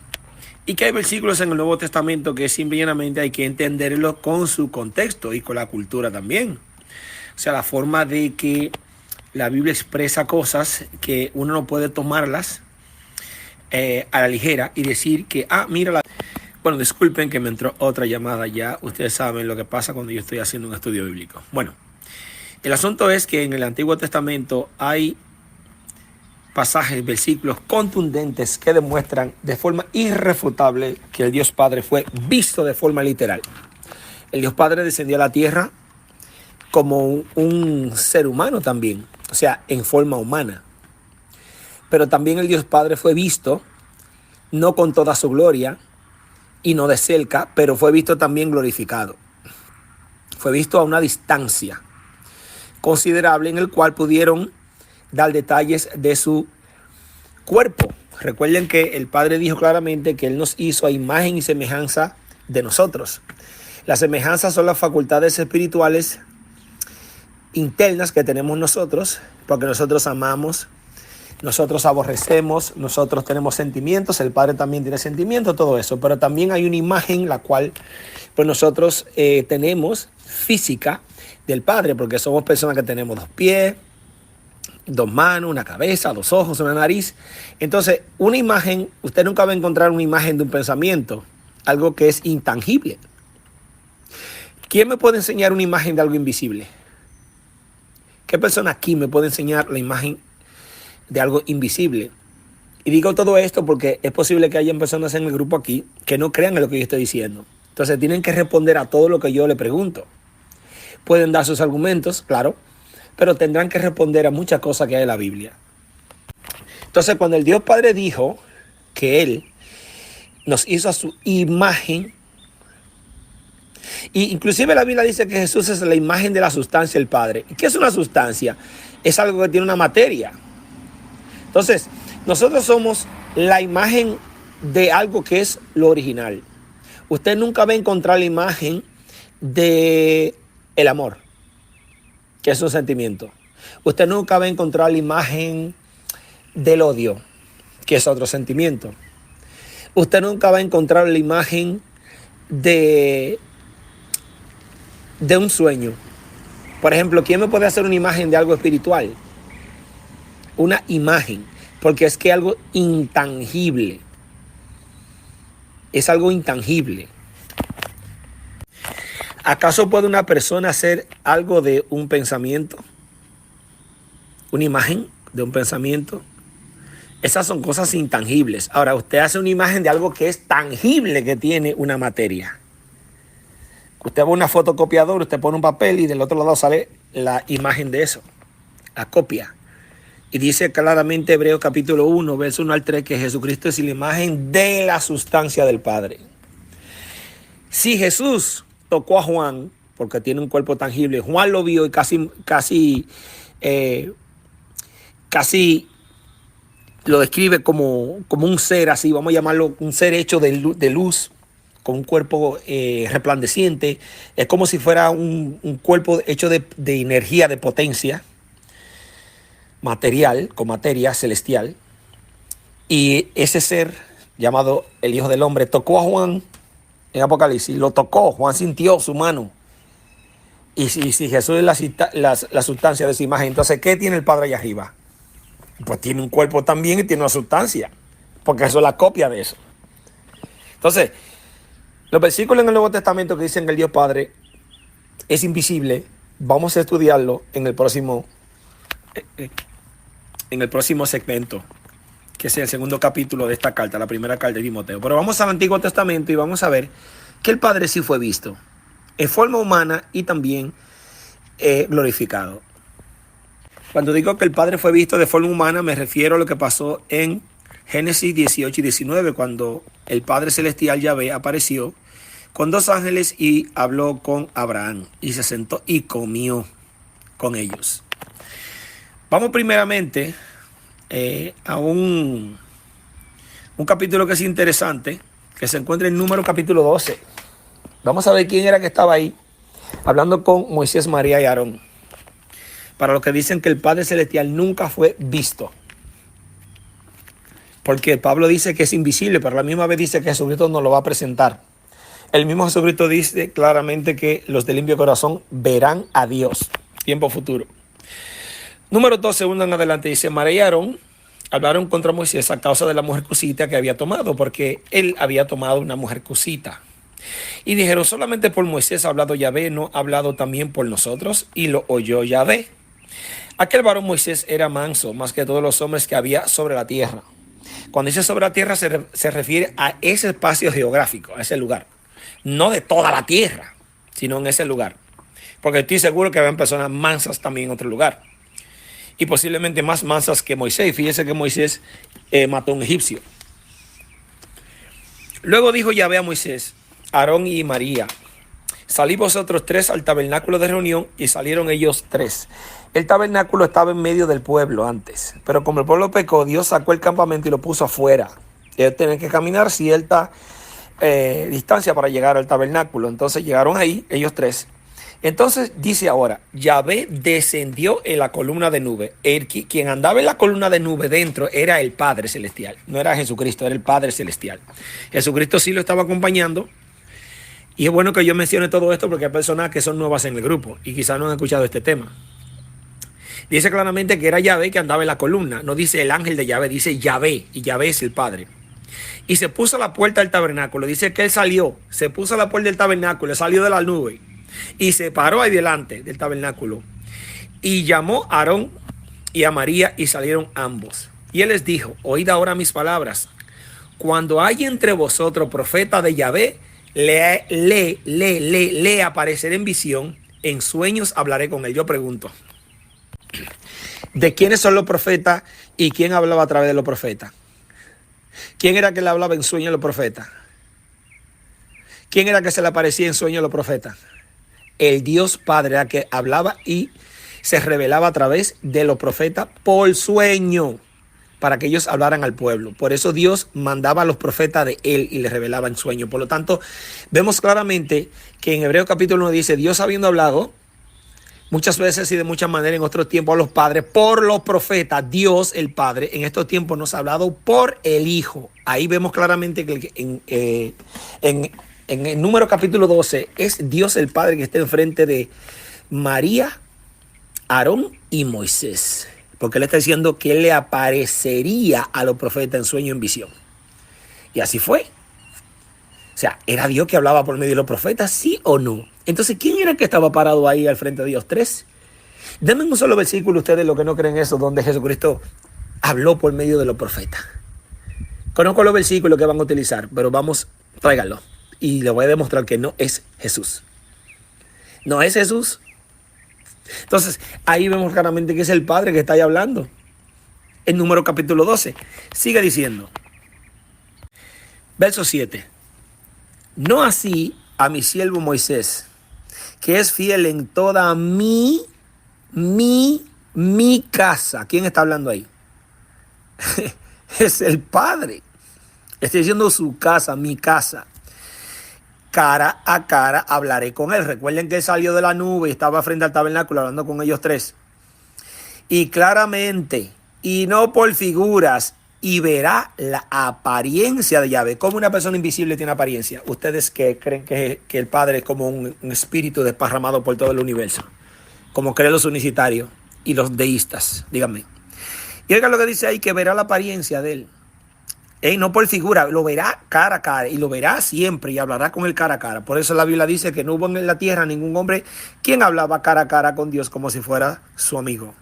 Y que hay versículos en el Nuevo Testamento que simplemente hay que entenderlo con su contexto y con la cultura también. O sea, la forma de que la Biblia expresa cosas que uno no puede tomarlas a la ligera y decir que, mira. Bueno, disculpen que me entró otra llamada ya. Ustedes saben lo que pasa cuando yo estoy haciendo un estudio bíblico. Bueno, el asunto es que en el Antiguo Testamento hay pasajes, versículos contundentes que demuestran de forma irrefutable que el Dios Padre fue visto de forma literal. El Dios Padre descendió a la tierra como un ser humano también, o sea, en forma humana. Pero también el Dios Padre fue visto, no con toda su gloria y no de cerca, pero fue visto también glorificado. Fue visto a una distancia considerable en el cual pudieron dar detalles de su cuerpo. Recuerden que el Padre dijo claramente que Él nos hizo a imagen y semejanza de nosotros. Las semejanzas son las facultades espirituales internas que tenemos nosotros, porque nosotros amamos, nosotros aborrecemos, nosotros tenemos sentimientos, el Padre también tiene sentimientos, todo eso, pero también hay una imagen la cual pues nosotros tenemos física del Padre, porque somos personas que tenemos 2 pies, 2 manos, una cabeza, 2 ojos, una nariz. Entonces, una imagen, usted nunca va a encontrar una imagen de un pensamiento, algo que es intangible. ¿Quién me puede enseñar una imagen de algo invisible? ¿Qué persona aquí me puede enseñar la imagen de algo invisible? Y digo todo esto porque es posible que hayan personas en el grupo aquí que no crean en lo que yo estoy diciendo. Entonces tienen que responder a todo lo que yo le pregunto. Pueden dar sus argumentos, claro, pero tendrán que responder a muchas cosas que hay en la Biblia. Entonces, cuando el Dios Padre dijo que Él nos hizo a su imagen, y inclusive la Biblia dice que Jesús es la imagen de la sustancia del Padre. ¿Y qué es una sustancia? Es algo que tiene una materia. Entonces, nosotros somos la imagen de algo que es lo original. Usted nunca va a encontrar la imagen de el amor, que es un sentimiento. Usted nunca va a encontrar la imagen del odio, que es otro sentimiento. Usted nunca va a encontrar la imagen de un sueño. Por ejemplo, ¿quién me puede hacer una imagen de algo espiritual? Una imagen, porque es que algo intangible. Es algo intangible. ¿Acaso puede una persona hacer algo de un pensamiento? ¿Una imagen de un pensamiento? Esas son cosas intangibles. Ahora, usted hace una imagen de algo que es tangible, que tiene una materia. Usted va a una fotocopiadora, usted pone un papel y del otro lado sale la imagen de eso, la copia. Y dice claramente Hebreos capítulo 1, verso 1 al 3, que Jesucristo es la imagen de la sustancia del Padre. Si Jesús tocó a Juan, porque tiene un cuerpo tangible, Juan lo vio y casi lo describe como un ser así, vamos a llamarlo un ser hecho de luz, con un cuerpo resplandeciente. Es como si fuera un cuerpo hecho de energía, de potencia material, con materia celestial. Y ese ser llamado el Hijo del Hombre tocó a Juan en Apocalipsis, lo tocó, Juan sintió su mano. Y si Jesús es la sustancia de esa imagen, entonces ¿qué tiene el Padre allá arriba? Pues tiene un cuerpo también y tiene una sustancia, porque eso es la copia de eso. Entonces, los versículos en el Nuevo Testamento que dicen que el Dios Padre es invisible, vamos a estudiarlo en el próximo segmento, que es el segundo capítulo de esta carta, la primera carta de Timoteo. Pero vamos al Antiguo Testamento y vamos a ver que el Padre sí fue visto en forma humana y también glorificado. Cuando digo que el Padre fue visto de forma humana, me refiero a lo que pasó en Génesis 18 y 19, cuando el Padre Celestial Yahvé apareció con 2 ángeles y habló con Abraham y se sentó y comió con ellos. Vamos primeramente a un capítulo que es interesante, que se encuentra en Números capítulo 12. Vamos a ver quién era que estaba ahí hablando con Moisés, María y Aarón. Para los que dicen que el Padre Celestial nunca fue visto. Porque Pablo dice que es invisible, pero a la misma vez dice que Jesucristo nos lo va a presentar. El mismo Jesucristo dice claramente que los de limpio corazón verán a Dios. Tiempo futuro. Número 2, segundo en adelante, dice: María y Aarón hablaron contra Moisés a causa de la mujer cusita que había tomado, porque él había tomado una mujer cusita. Y dijeron: solamente por Moisés ha hablado Yahvé, ¿no ha hablado también por nosotros? Y lo oyó Yahvé. Aquel varón Moisés era manso, más que todos los hombres que había sobre la tierra. Cuando dice sobre la tierra se refiere a ese espacio geográfico, a ese lugar. No de toda la tierra, sino en ese lugar. Porque estoy seguro que habían personas mansas también en otro lugar. Y posiblemente más mansas que Moisés. Fíjese que Moisés mató a un egipcio. Luego dijo Yahvé a Moisés, Aarón y María: salid vosotros 3 al tabernáculo de reunión. Y salieron ellos 3. El tabernáculo estaba en medio del pueblo antes, pero como el pueblo pecó, Dios sacó el campamento y lo puso afuera. Ellos tenían que caminar cierta distancia para llegar al tabernáculo. Entonces llegaron ahí, ellos 3, Entonces dice ahora, Yahvé descendió en la columna de nube. Quien andaba en la columna de nube dentro era el Padre Celestial. No era Jesucristo, era el Padre Celestial. Jesucristo sí lo estaba acompañando. Y es bueno que yo mencione todo esto porque hay personas que son nuevas en el grupo y quizás no han escuchado este tema. Dice claramente que era Yahvé que andaba en la columna. No dice el ángel de Yahvé, dice Yahvé. Y Yahvé es el Padre. Y se puso a la puerta del tabernáculo. Dice que él salió, se puso a la puerta del tabernáculo, salió de la nube y se paró ahí delante del tabernáculo. Y llamó a Aarón y a María y salieron ambos. Y él les dijo, oíd ahora mis palabras. Cuando hay entre vosotros profeta de Yahvé, le apareceré en visión, en sueños hablaré con él. Yo pregunto, ¿de quiénes son los profetas y quién hablaba a través de los profetas? ¿Quién era que le hablaba en sueños a los profetas? ¿Quién era que se le aparecía en sueños a los profetas? El Dios Padre era que hablaba y se revelaba a través de los profetas por sueño, para que ellos hablaran al pueblo. Por eso Dios mandaba a los profetas de él y les revelaba en sueño. Por lo tanto, vemos claramente que en Hebreos capítulo 1 dice, Dios habiendo hablado muchas veces y de muchas maneras en otros tiempos a los padres por los profetas, Dios el Padre en estos tiempos nos ha hablado por el Hijo. Ahí vemos claramente que en el número capítulo 12 es Dios el Padre que está enfrente de María, Aarón y Moisés. Porque él está diciendo que él le aparecería a los profetas en sueño, en visión. Y así fue. O sea, ¿era Dios que hablaba por medio de los profetas? ¿Sí o no? Entonces, ¿quién era el que estaba parado ahí al frente de Dios? 3. Denme un solo versículo ustedes, los que no creen eso, donde Jesucristo habló por medio de los profetas. Conozco los versículos que van a utilizar, pero vamos, tráiganlo. Y les voy a demostrar que no es Jesús. No es Jesús. Entonces, ahí vemos claramente que es el Padre que está ahí hablando. En Número capítulo 12. Sigue diciendo. Verso 7. No así a mi siervo Moisés, que es fiel en toda mi casa. ¿Quién está hablando ahí? Es el Padre. Está diciendo su casa, mi casa. Cara a cara hablaré con él. Recuerden que él salió de la nube y estaba frente al tabernáculo hablando con ellos 3. Y claramente, y no por figuras, y verá la apariencia de Yahvé. ¿Cómo una persona invisible tiene apariencia? Ustedes que creen que el Padre es como un espíritu desparramado por todo el universo, como creen los unicitarios y los deístas, díganme. Y oigan lo que dice ahí, que verá la apariencia de él. No por figura, lo verá cara a cara y lo verá siempre y hablará con él cara a cara. Por eso la Biblia dice que no hubo en la tierra ningún hombre quien hablaba cara a cara con Dios como si fuera su amigo.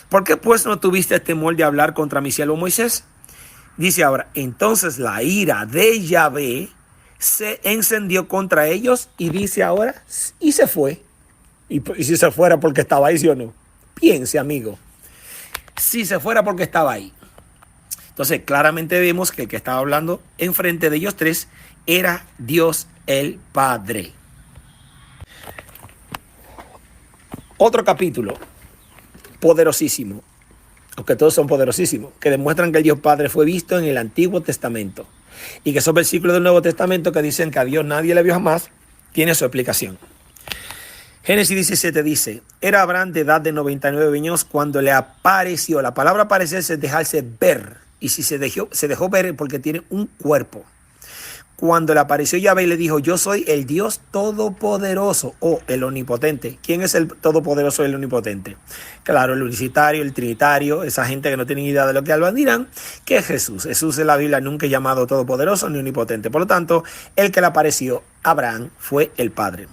¿Por qué pues no tuviste temor de hablar contra mi siervo Moisés? Dice ahora, entonces la ira de Yahvé se encendió contra ellos y dice ahora, y se fue. Y si se fuera porque estaba ahí, ¿sí o no? Piense, amigo. Si se fuera porque estaba ahí. Entonces, claramente vemos que el que estaba hablando enfrente de ellos 3 era Dios el Padre. Otro capítulo poderosísimo, aunque todos son poderosísimos, que demuestran que el Dios Padre fue visto en el Antiguo Testamento y que esos versículos del Nuevo Testamento que dicen que a Dios nadie le vio jamás, tiene su explicación. Génesis 17 dice, era Abraham de edad de 99 años cuando le apareció. La palabra aparecerse es dejarse ver. Y si se dejó ver porque tiene un cuerpo. Cuando le apareció Yahvé y le dijo, yo soy el Dios Todopoderoso o el Omnipotente. ¿Quién es el Todopoderoso y el Omnipotente? Claro, el unicitario, el trinitario, esa gente que no tiene idea de lo que hablan dirán, que es Jesús. Jesús en la Biblia nunca es llamado Todopoderoso ni Omnipotente. Por lo tanto, el que le apareció a Abraham fue el Padre.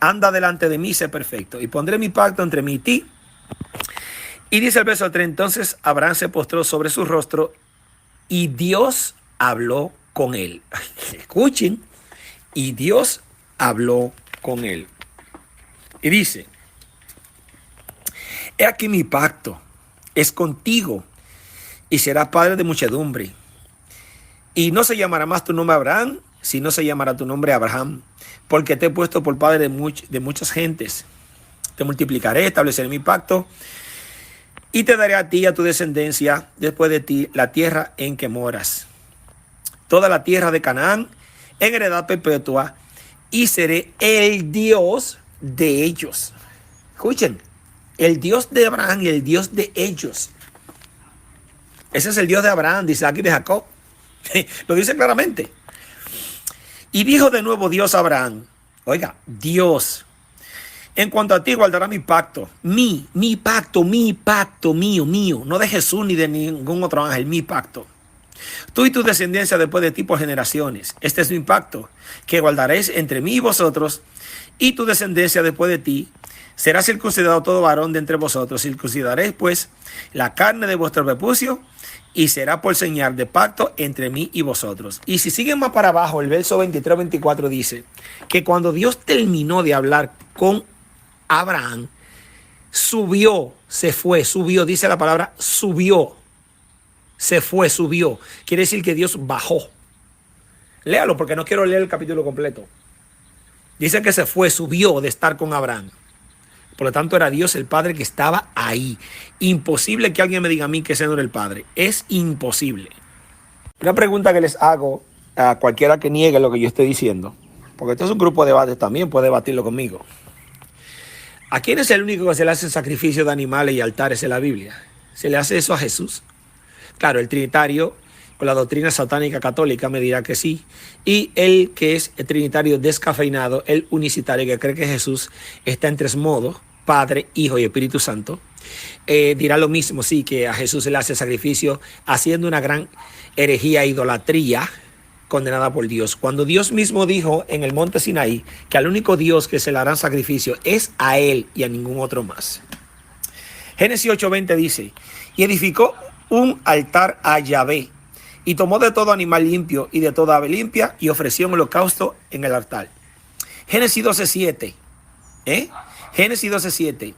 Anda delante de mí, sé perfecto, y pondré mi pacto entre mí y ti. Y dice el verso 3, entonces Abraham se postró sobre su rostro y Dios habló con él. Escuchen, y Dios habló con él. Y dice, he aquí mi pacto es contigo y serás padre de muchedumbre. Y no se llamará más tu nombre Abraham, sino se llamará tu nombre Abraham, porque te he puesto por padre de muchas gentes. Te multiplicaré, estableceré mi pacto y te daré a ti y a tu descendencia después de ti la tierra en que moras. Toda la tierra de Canaán en heredad perpetua y seré el Dios de ellos. Escuchen, el Dios de Abraham y el Dios de ellos. Ese es el Dios de Abraham, de Isaac y de Jacob. Lo dice claramente. Y dijo de nuevo Dios a Abraham, oiga, Dios, en cuanto a ti guardará mi pacto, mi pacto mío, no de Jesús ni de ningún otro ángel, mi pacto. Tú y tu descendencia después de ti por generaciones. Este es mi pacto, que guardaréis entre mí y vosotros, y tu descendencia después de ti. Será circuncidado todo varón de entre vosotros. Circuncidaréis pues la carne de vuestro prepucio, y será por señal de pacto entre mí y vosotros. Y si siguen más para abajo, el verso 23-24 dice que cuando Dios terminó de hablar con Abraham, subió, se fue, subió, dice la palabra subió, se fue, subió. Quiere decir que Dios bajó. Léalo porque no quiero leer el capítulo completo. Dice que se fue, subió de estar con Abraham. Por lo tanto, era Dios el Padre que estaba ahí. Imposible que alguien me diga a mí que ese no era el Padre. Es imposible. Una pregunta que les hago a cualquiera que niegue lo que yo estoy diciendo, porque esto es un grupo de debate también, puede debatirlo conmigo. ¿A quién es el único que se le hace sacrificio de animales y altares en la Biblia? ¿Se le hace eso a Jesús? Claro, el trinitario con la doctrina satánica católica me dirá que sí. Y el que es el trinitario descafeinado, el unicitario que cree que Jesús está en tres modos, Padre, Hijo y Espíritu Santo, dirá lo mismo, sí, que a Jesús se le hace sacrificio, haciendo una gran herejía, idolatría, condenada por Dios. Cuando Dios mismo dijo en el monte Sinaí que al único Dios que se le hará sacrificio es a Él y a ningún otro más. Génesis 8:20 dice, y edificó un altar a Yahvé, y tomó de todo animal limpio y de toda ave limpia, y ofreció un holocausto en el altar. Génesis 12:7. Génesis 12:7.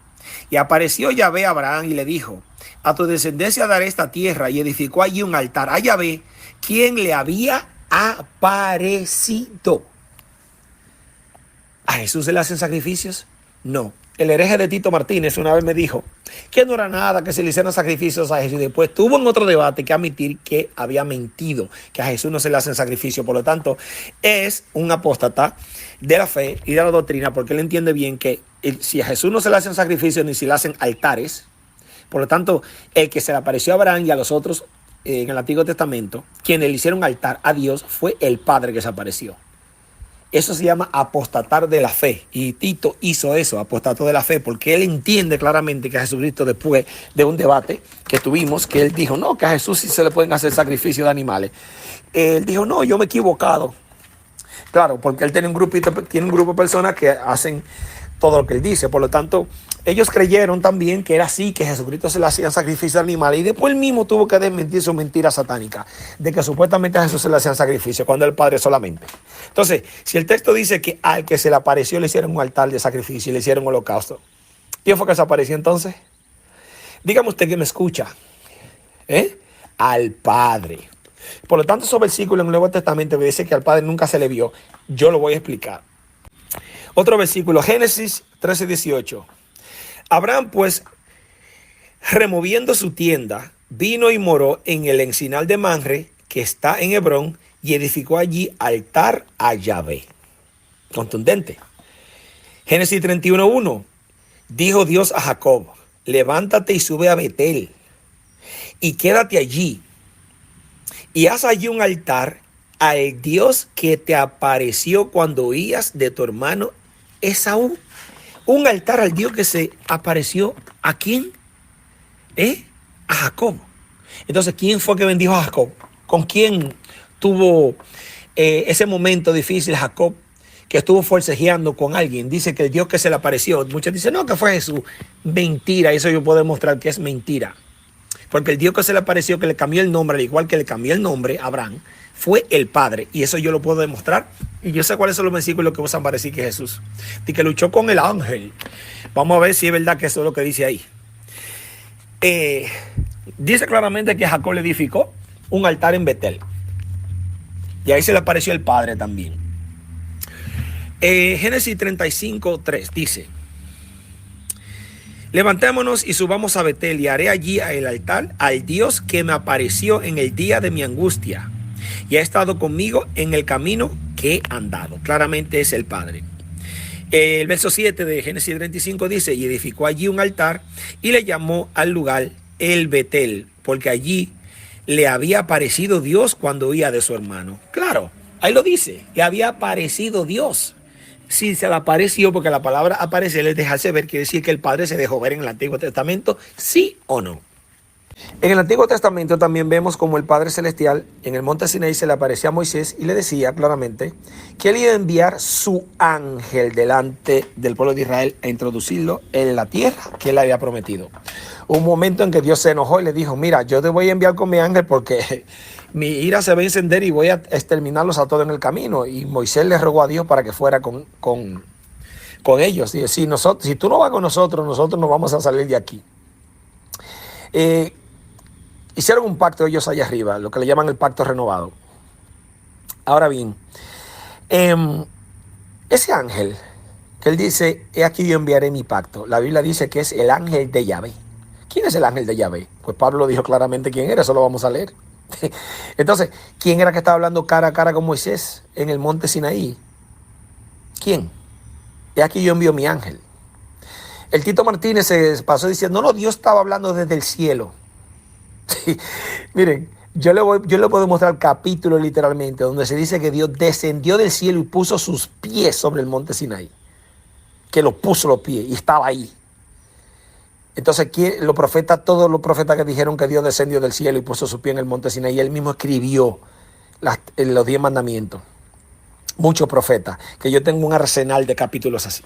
Y apareció Yahvé a Abraham y le dijo, a tu descendencia daré esta tierra, y edificó allí un altar a Yahvé, quien le había aparecido. ¿A Jesús se le hacen sacrificios? No. El hereje de Tito Martínez una vez me dijo que no era nada que se le hicieran sacrificios a Jesús. Después tuvo en otro debate que admitir que había mentido, que a Jesús no se le hacen sacrificios. Por lo tanto, es un apóstata de la fe y de la doctrina, porque él entiende bien que si a Jesús no se le hacen sacrificios ni se le hacen altares, por lo tanto, el que se le apareció a Abraham y a los otros en el Antiguo Testamento, quienes le hicieron altar a Dios, fue el Padre que se apareció. Eso se llama apostatar de la fe. Y Tito hizo eso, apostató de la fe, porque él entiende claramente que a Jesucristo, después de un debate que tuvimos, que él dijo, no, que a Jesús sí se le pueden hacer sacrificios de animales. Él dijo, no, yo me he equivocado. Claro, porque él tiene un grupo de personas que hacen todo lo que él dice. Por lo tanto, ellos creyeron también que era así, que a Jesucristo se le hacían sacrificios de animales. Y después él mismo tuvo que desmentir su mentira satánica, de que supuestamente a Jesús se le hacían sacrificios, cuando el Padre solamente. Entonces, si el texto dice que al que se le apareció le hicieron un altar de sacrificio y le hicieron un holocausto, ¿quién fue que se apareció entonces? Dígame usted que me escucha. Al Padre. Por lo tanto, esos versículos en el Nuevo Testamento que dice que al Padre nunca se le vio, yo lo voy a explicar. Otro versículo, Génesis 13:18. Abraham, pues, removiendo su tienda, vino y moró en el encinar de Mamre, que está en Hebrón, y edificó allí altar a Yahvé. Contundente. Génesis 31:1. Dijo Dios a Jacob, levántate y sube a Betel, y quédate allí, y haz allí un altar al Dios que te apareció cuando huías de tu hermano Esaú. Un altar al Dios que se apareció ¿a quién? A Jacob. Entonces, ¿quién fue que bendijo a Jacob? ¿Con quién tuvo ese momento difícil Jacob, que estuvo forcejeando con alguien? Dice que el Dios que se le apareció. Muchos dicen, no, que fue Jesús. Mentira, eso yo puedo demostrar que es mentira. Porque el Dios que se le apareció, que le cambió el nombre, al igual que le cambió el nombre a Abraham, fue el Padre. Y eso yo lo puedo demostrar. Y yo sé cuáles son los versículos que usan para decir que Jesús, y que luchó con el ángel. Vamos a ver si es verdad que eso es lo que dice ahí. Dice claramente que Jacob le edificó un altar en Betel. Y ahí se le apareció el Padre también. Génesis 35:3 dice, levantémonos y subamos a Betel, y haré allí el altar al Dios que me apareció en el día de mi angustia y ha estado conmigo en el camino que he andado. Claramente es el Padre. El verso 7 de Génesis 35 dice, y edificó allí un altar y le llamó al lugar el Betel, porque allí le había aparecido Dios cuando huía de su hermano. Claro, ahí lo dice, le había aparecido Dios. Si se le apareció, porque la palabra aparecer es dejarse ver, quiere decir que el Padre se dejó ver en el Antiguo Testamento, sí o no. En el Antiguo Testamento también vemos como el Padre Celestial en el monte Sinaí se le aparecía a Moisés y le decía claramente que él iba a enviar su ángel delante del pueblo de Israel a introducirlo en la tierra que él había prometido. Un momento en que Dios se enojó y le dijo, mira, yo te voy a enviar con mi ángel porque mi ira se va a encender y voy a exterminarlos a todos en el camino. Y Moisés le rogó a Dios para que fuera con ellos. Y decía, si tú no vas con nosotros, nosotros no vamos a salir de aquí. Hicieron un pacto ellos allá arriba, lo que le llaman el pacto renovado. Ahora bien, ese ángel que él dice, he aquí yo enviaré mi pacto. La Biblia dice que es el ángel de Yahvé. ¿Quién es el ángel de Yahvé? Pues Pablo dijo claramente quién era, eso lo vamos a leer. Entonces, ¿quién era que estaba hablando cara a cara con Moisés en el monte Sinaí? ¿Quién? He aquí yo envío mi ángel. El Tito Martínez se pasó diciendo, no, Dios estaba hablando desde el cielo. Sí, miren, yo le puedo mostrar capítulo literalmente donde se dice que Dios descendió del cielo y puso sus pies sobre el monte Sinaí. Que lo puso los pies y estaba ahí. Entonces, todos los profetas que dijeron que Dios descendió del cielo y puso sus pies en el monte Sinaí, él mismo escribió los 10 mandamientos. Muchos profetas, que yo tengo un arsenal de capítulos así.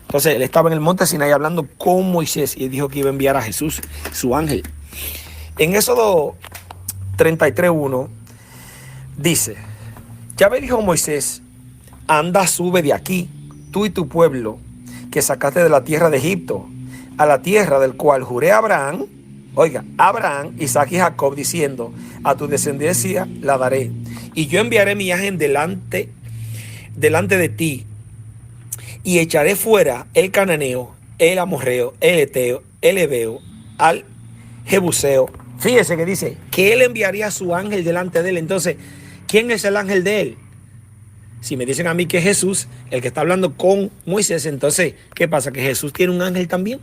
Entonces, él estaba en el monte Sinaí hablando con Moisés y dijo que iba a enviar a Jesús, su ángel. En Éxodo 33:1 dice, Yahvé dijo a Moisés, anda, sube de aquí, tú y tu pueblo, que sacaste de la tierra de Egipto, a la tierra del cual juré a Abraham, Abraham, Isaac y Jacob, diciendo, a tu descendencia la daré, y yo enviaré mi ángel delante de ti, y echaré fuera el cananeo, el amorreo, el eteo, el heveo, al jebuseo. Fíjese que dice que él enviaría a su ángel delante de él. Entonces, ¿quién es el ángel de él? Si me dicen a mí que es Jesús, el que está hablando con Moisés, entonces, ¿qué pasa? ¿Que Jesús tiene un ángel también?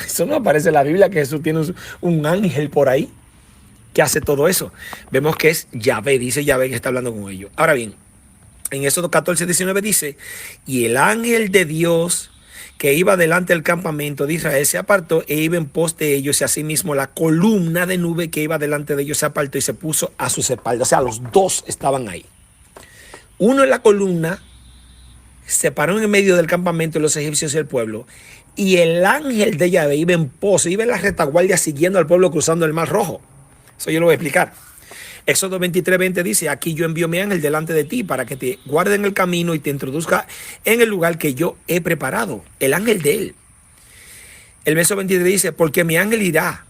Eso no aparece en la Biblia, que Jesús tiene un ángel por ahí que hace todo eso. Vemos que es Yahvé, dice Yahvé que está hablando con ellos. Ahora bien, en Éxodo 14:19 dice, y el ángel de Dios que iba delante del campamento de Israel se apartó e iba en pos de ellos, y asimismo la columna de nube que iba delante de ellos se apartó y se puso a sus espaldas. O sea, los dos estaban ahí. Uno en la columna, se paró en el medio del campamento de los egipcios y el pueblo, y el ángel de Yahvé iba en pos, iba en la retaguardia siguiendo al pueblo cruzando el Mar Rojo. Eso yo lo voy a explicar. Éxodo 23:20 dice, aquí yo envío mi ángel delante de ti para que te guarde en el camino y te introduzca en el lugar que yo he preparado. El ángel de él. El verso 23 dice, porque mi ángel irá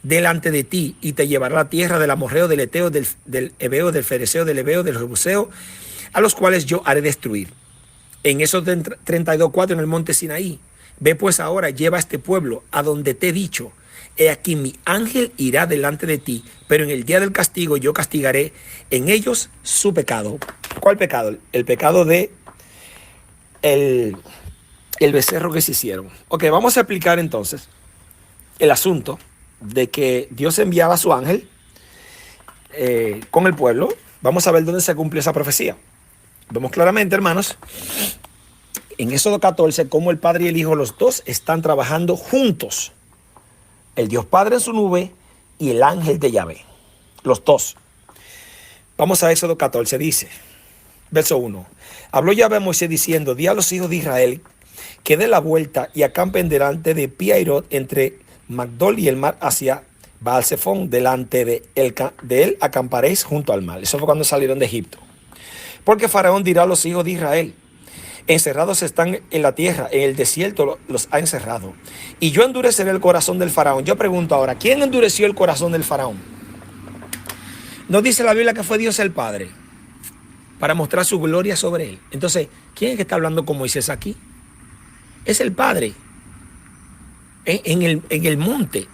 delante de ti y te llevará a la tierra del amorreo, del eteo, del heveo, del fereceo, del heveo, del jebuseo, a los cuales yo haré destruir. En Éxodo 32:4 en el monte Sinaí, ve pues ahora, lleva a este pueblo a donde te he dicho. He aquí mi ángel irá delante de ti, pero en el día del castigo yo castigaré en ellos su pecado. ¿Cuál pecado? El pecado de el becerro que se hicieron. Ok, vamos a explicar entonces el asunto de que Dios enviaba a su ángel con el pueblo. Vamos a ver dónde se cumple esa profecía. Vemos claramente, hermanos, en Éxodo 14, cómo el Padre y el Hijo, los dos, están trabajando juntos. El Dios Padre en su nube y el ángel de Yahvé. Los dos. Vamos a Éxodo 14, dice, verso 1. Habló Yahvé a Moisés diciendo, di a los hijos de Israel que den la vuelta y acampen delante de Pi-Hahirot, entre Magdol y el mar, hacia Baal-Zephón. Delante de él acamparéis junto al mar. Eso fue cuando salieron de Egipto. Porque Faraón dirá a los hijos de Israel, encerrados están en la tierra, en el desierto los ha encerrado. Y yo endureceré el corazón del faraón. Yo pregunto ahora, ¿quién endureció el corazón del faraón? ¿No dice la Biblia que fue Dios el Padre para mostrar su gloria sobre él? Entonces, ¿quién es que está hablando con Moisés aquí? Es el Padre en el monte.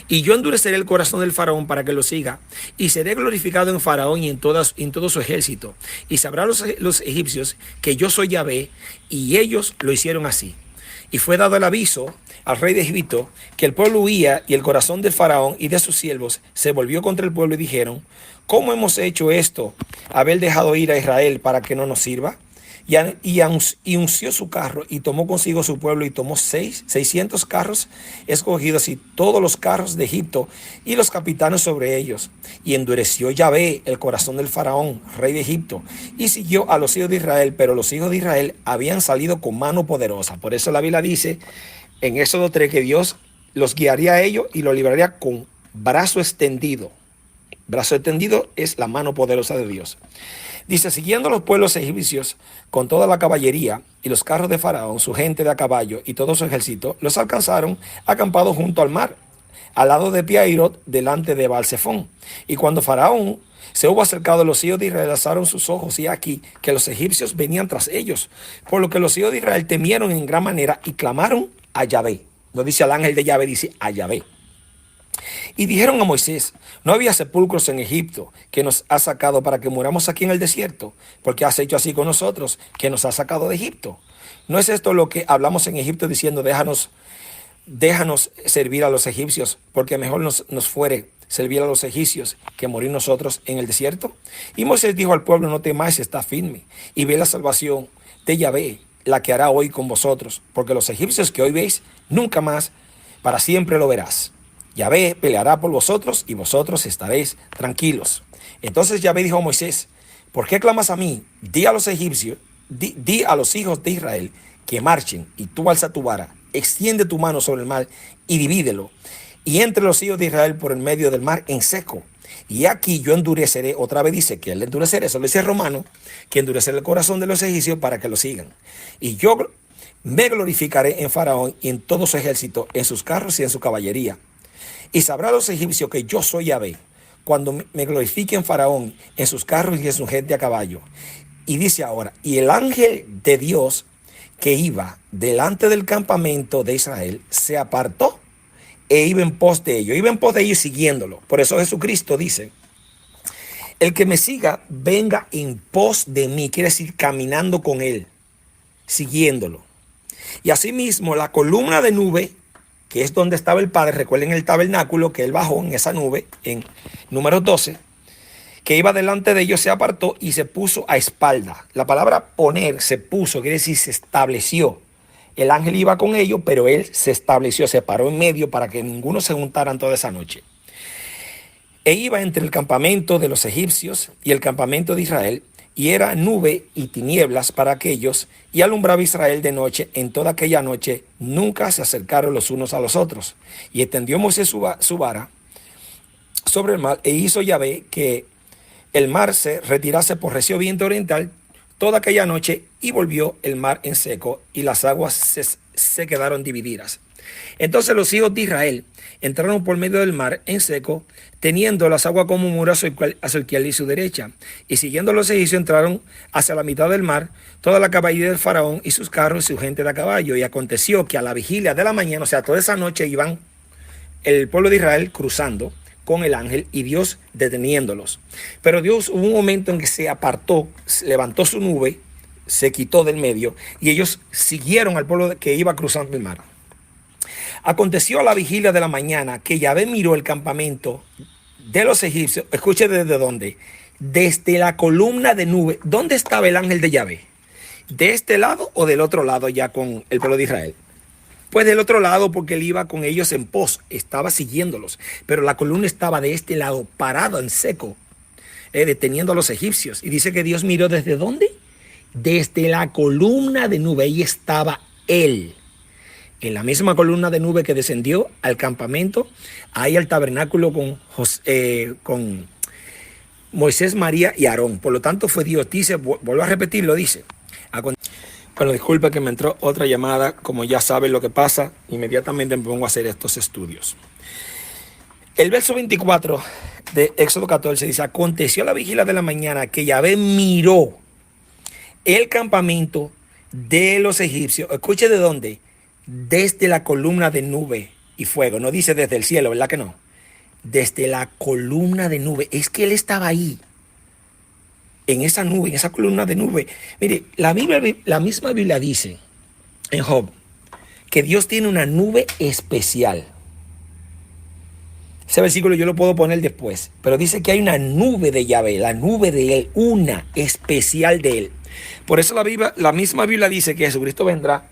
Y yo endureceré el corazón del faraón para que lo siga, y seré glorificado en faraón y en todo su ejército. Y sabrán los egipcios que yo soy Yahvé, y ellos lo hicieron así. Y fue dado el aviso al rey de Egipto que el pueblo huía, y el corazón del faraón y de sus siervos se volvió contra el pueblo, y dijeron: ¿cómo hemos hecho esto, haber dejado ir a Israel para que no nos sirva? Y unció su carro y tomó consigo su pueblo, y tomó 600 carros escogidos y todos los carros de Egipto y los capitanes sobre ellos. Y endureció Yahvé el corazón del faraón, rey de Egipto, y siguió a los hijos de Israel, pero los hijos de Israel habían salido con mano poderosa. Por eso la Biblia dice en Éxodo 3 que Dios los guiaría a ellos y los libraría con brazo extendido. Brazo extendido es la mano poderosa de Dios. Dice: siguiendo los pueblos egipcios con toda la caballería y los carros de Faraón, su gente de a caballo y todo su ejército, los alcanzaron acampados junto al mar, al lado de Piairot, delante de Baal-Zephón. Y cuando Faraón se hubo acercado, los hijos de Israel alzaron sus ojos, y aquí que los egipcios venían tras ellos, por lo que los hijos de Israel temieron en gran manera y clamaron a Yahvé. No dice al ángel de Yahvé, dice a Yahvé. Y dijeron a Moisés: ¿no había sepulcros en Egipto que nos has sacado para que muramos aquí en el desierto? Porque has hecho así con nosotros, que nos has sacado de Egipto. ¿No es esto lo que hablamos en Egipto diciendo: déjanos servir a los egipcios, porque mejor nos fuere servir a los egipcios que morir nosotros en el desierto? Y Moisés dijo al pueblo: no temáis, está firme, y ve la salvación de Yahvé, la que hará hoy con vosotros, porque los egipcios que hoy veis, nunca más, para siempre lo verás. Yahvé peleará por vosotros, y vosotros estaréis tranquilos. Entonces Yahvé dijo a Moisés: ¿por qué clamas a mí? Di a los egipcios, di a los hijos de Israel que marchen, y tú alza tu vara, extiende tu mano sobre el mar y divídelo, y entre los hijos de Israel por el medio del mar en seco. Y aquí yo endureceré, otra vez dice que él endureceré, eso lo dice Romano, que endureceré el corazón de los egipcios para que lo sigan. Y yo me glorificaré en Faraón y en todo su ejército, en sus carros y en su caballería. Y sabrán los egipcios que yo soy Yahvé, cuando me glorifique en Faraón, en sus carros y en su gente a caballo. Y dice ahora: y el ángel de Dios que iba delante del campamento de Israel se apartó e iba en pos de ellos. Iba en pos de ellos siguiéndolo. Por eso Jesucristo dice: el que me siga, venga en pos de mí. Quiere decir caminando con él, siguiéndolo. Y asimismo la columna de nube, que es donde estaba el Padre, recuerden el tabernáculo que él bajó en esa nube, en Números 12, que iba delante de ellos, se apartó y se puso a espalda. La palabra poner, se puso, quiere decir se estableció. El ángel iba con ellos, pero él se estableció, se paró en medio para que ninguno se juntaran toda esa noche. E iba entre el campamento de los egipcios y el campamento de Israel, y era nube y tinieblas para aquellos, y alumbraba Israel de noche. En toda aquella noche nunca se acercaron los unos a los otros. Y extendió Moisés su vara sobre el mar, e hizo Yahvé que el mar se retirase por recio viento oriental toda aquella noche, y volvió el mar en seco, y las aguas se quedaron divididas. Entonces los hijos de Israel entraron por medio del mar en seco, teniendo las aguas como muro a su izquierda y su derecha. Y siguiendo los egipcios entraron hacia la mitad del mar, toda la caballería del faraón y sus carros y su gente de a caballo. Y aconteció que a la vigilia de la mañana, o sea, toda esa noche, iban el pueblo de Israel cruzando con el ángel y Dios deteniéndolos. Pero Dios, hubo un momento en que se apartó, levantó su nube, se quitó del medio, y ellos siguieron al pueblo que iba cruzando el mar. Aconteció a la vigilia de la mañana que Yahvé miró el campamento de los egipcios. Escuche desde dónde. Desde la columna de nube. ¿Dónde estaba el ángel de Yahvé? ¿De este lado o del otro lado ya con el pueblo de Israel? Pues del otro lado, porque él iba con ellos en pos, estaba siguiéndolos. Pero la columna estaba de este lado, parado en seco, deteniendo a los egipcios. Y dice que Dios miró ¿desde dónde? Desde la columna de nube. Ahí estaba él. En la misma columna de nube que descendió al campamento, ahí al tabernáculo con Moisés, María y Aarón. Por lo tanto fue Dios. Dice, vuelvo a repetirlo, dice. Bueno, disculpa que me entró otra llamada. Como ya saben lo que pasa, inmediatamente me pongo a hacer estos estudios. El verso 24 de Éxodo 14 dice: aconteció a la vigilia de la mañana que Yahvé miró el campamento de los egipcios. Escuche de dónde. Desde la columna de nube y fuego. No dice desde el cielo, ¿verdad que no? Desde la columna de nube. Es que él estaba ahí, en esa nube, en esa columna de nube. Mire, la misma Biblia dice en Job que Dios tiene una nube especial. Ese versículo yo lo puedo poner después, pero dice que hay una nube de Yahvé, la nube de él, una especial de él. Por eso la misma Biblia dice que Jesucristo vendrá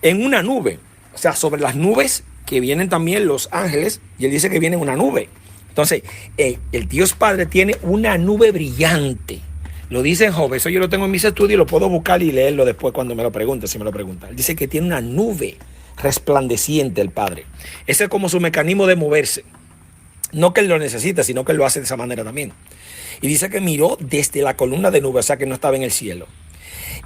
en una nube, o sea, sobre las nubes que vienen también los ángeles, y él dice que viene en una nube. Entonces, el Dios Padre tiene una nube brillante. Lo dice en Job, eso yo lo tengo en mis estudios y lo puedo buscar y leerlo después cuando me lo pregunte, si me lo pregunta. Él dice que tiene una nube resplandeciente el Padre. Ese es como su mecanismo de moverse. No que él lo necesite, sino que él lo hace de esa manera también. Y dice que miró desde la columna de nube, o sea que no estaba en el cielo.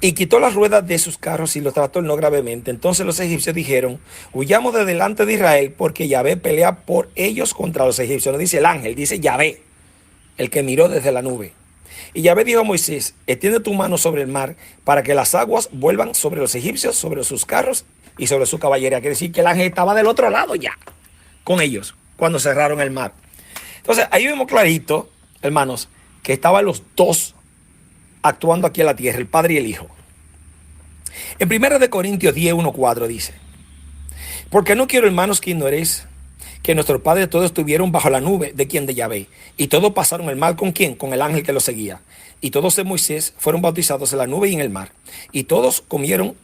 Y quitó las ruedas de sus carros y los trastornó gravemente. Entonces los egipcios dijeron, huyamos de delante de Israel, porque Yahvé pelea por ellos contra los egipcios. No dice el ángel, dice Yahvé, el que miró desde la nube. Y Yahvé dijo a Moisés, extiende tu mano sobre el mar, para que las aguas vuelvan sobre los egipcios, sobre sus carros y sobre su caballería. Quiere decir que el ángel estaba del otro lado ya, con ellos, cuando cerraron el mar. Entonces ahí vemos clarito, hermanos, que estaban los dos actuando aquí en la tierra, el Padre y el Hijo. En 1 Corintios 10, 1, 4 dice, porque no quiero, hermanos, que ignoréis que nuestros padres todos estuvieron bajo la nube, ¿de quién? De Yahvé. Y todos pasaron el mar, ¿con quién? Con el ángel que los seguía. Y todos de Moisés fueron bautizados en la nube y en el mar. Y todos comieron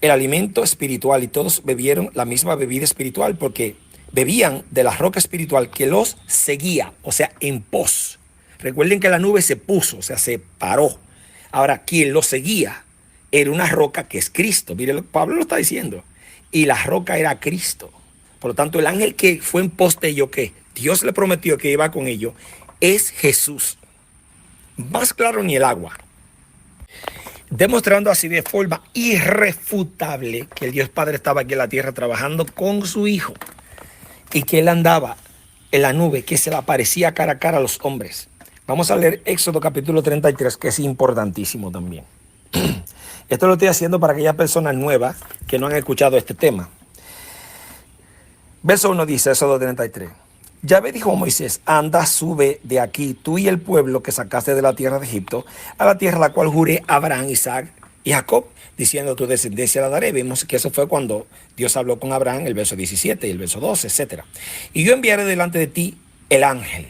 el alimento espiritual y todos bebieron la misma bebida espiritual, porque bebían de la roca espiritual que los seguía, o sea, en pos. Recuerden que la nube se puso, o sea, se paró. Ahora, quien lo seguía era una roca que es Cristo. Mire, Pablo lo está diciendo. Y la roca era Cristo. Por lo tanto, el ángel que fue en pos de ellos, que Dios le prometió que iba con ellos, es Jesús. Más claro ni el agua. Demostrando así de forma irrefutable que el Dios Padre estaba aquí en la tierra trabajando con su Hijo. Y que él andaba en la nube, que se le aparecía cara a cara a los hombres. Vamos a leer Éxodo capítulo 33, que es importantísimo también. Esto lo estoy haciendo para aquellas personas nuevas que no han escuchado este tema. Verso 1 dice, Éxodo 33. Yahvé dijo a Moisés, anda, sube de aquí, tú y el pueblo que sacaste de la tierra de Egipto, a la tierra a la cual juré a Abraham, Isaac y Jacob, diciendo, tu descendencia la daré. Vemos que eso fue cuando Dios habló con Abraham, el verso 17 y el verso 12, etc. Y yo enviaré delante de ti el ángel,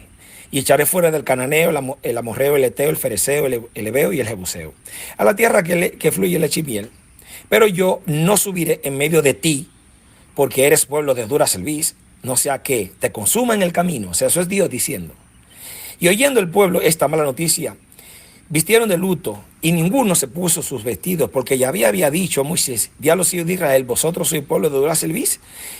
y echaré fuera del cananeo, el amorreo, el eteo, el fereceo, el heveo y el jebuseo, a la tierra que fluye leche y miel. Pero yo no subiré en medio de ti, porque eres pueblo de dura cerviz, no sea que te consuma en el camino. O sea, eso es Dios diciendo. Y oyendo el pueblo esta mala noticia, vistieron de luto, y ninguno se puso sus vestidos, porque Yahvé había dicho a Moisés, di a los hijos de Israel, vosotros sois pueblo de dura cerviz,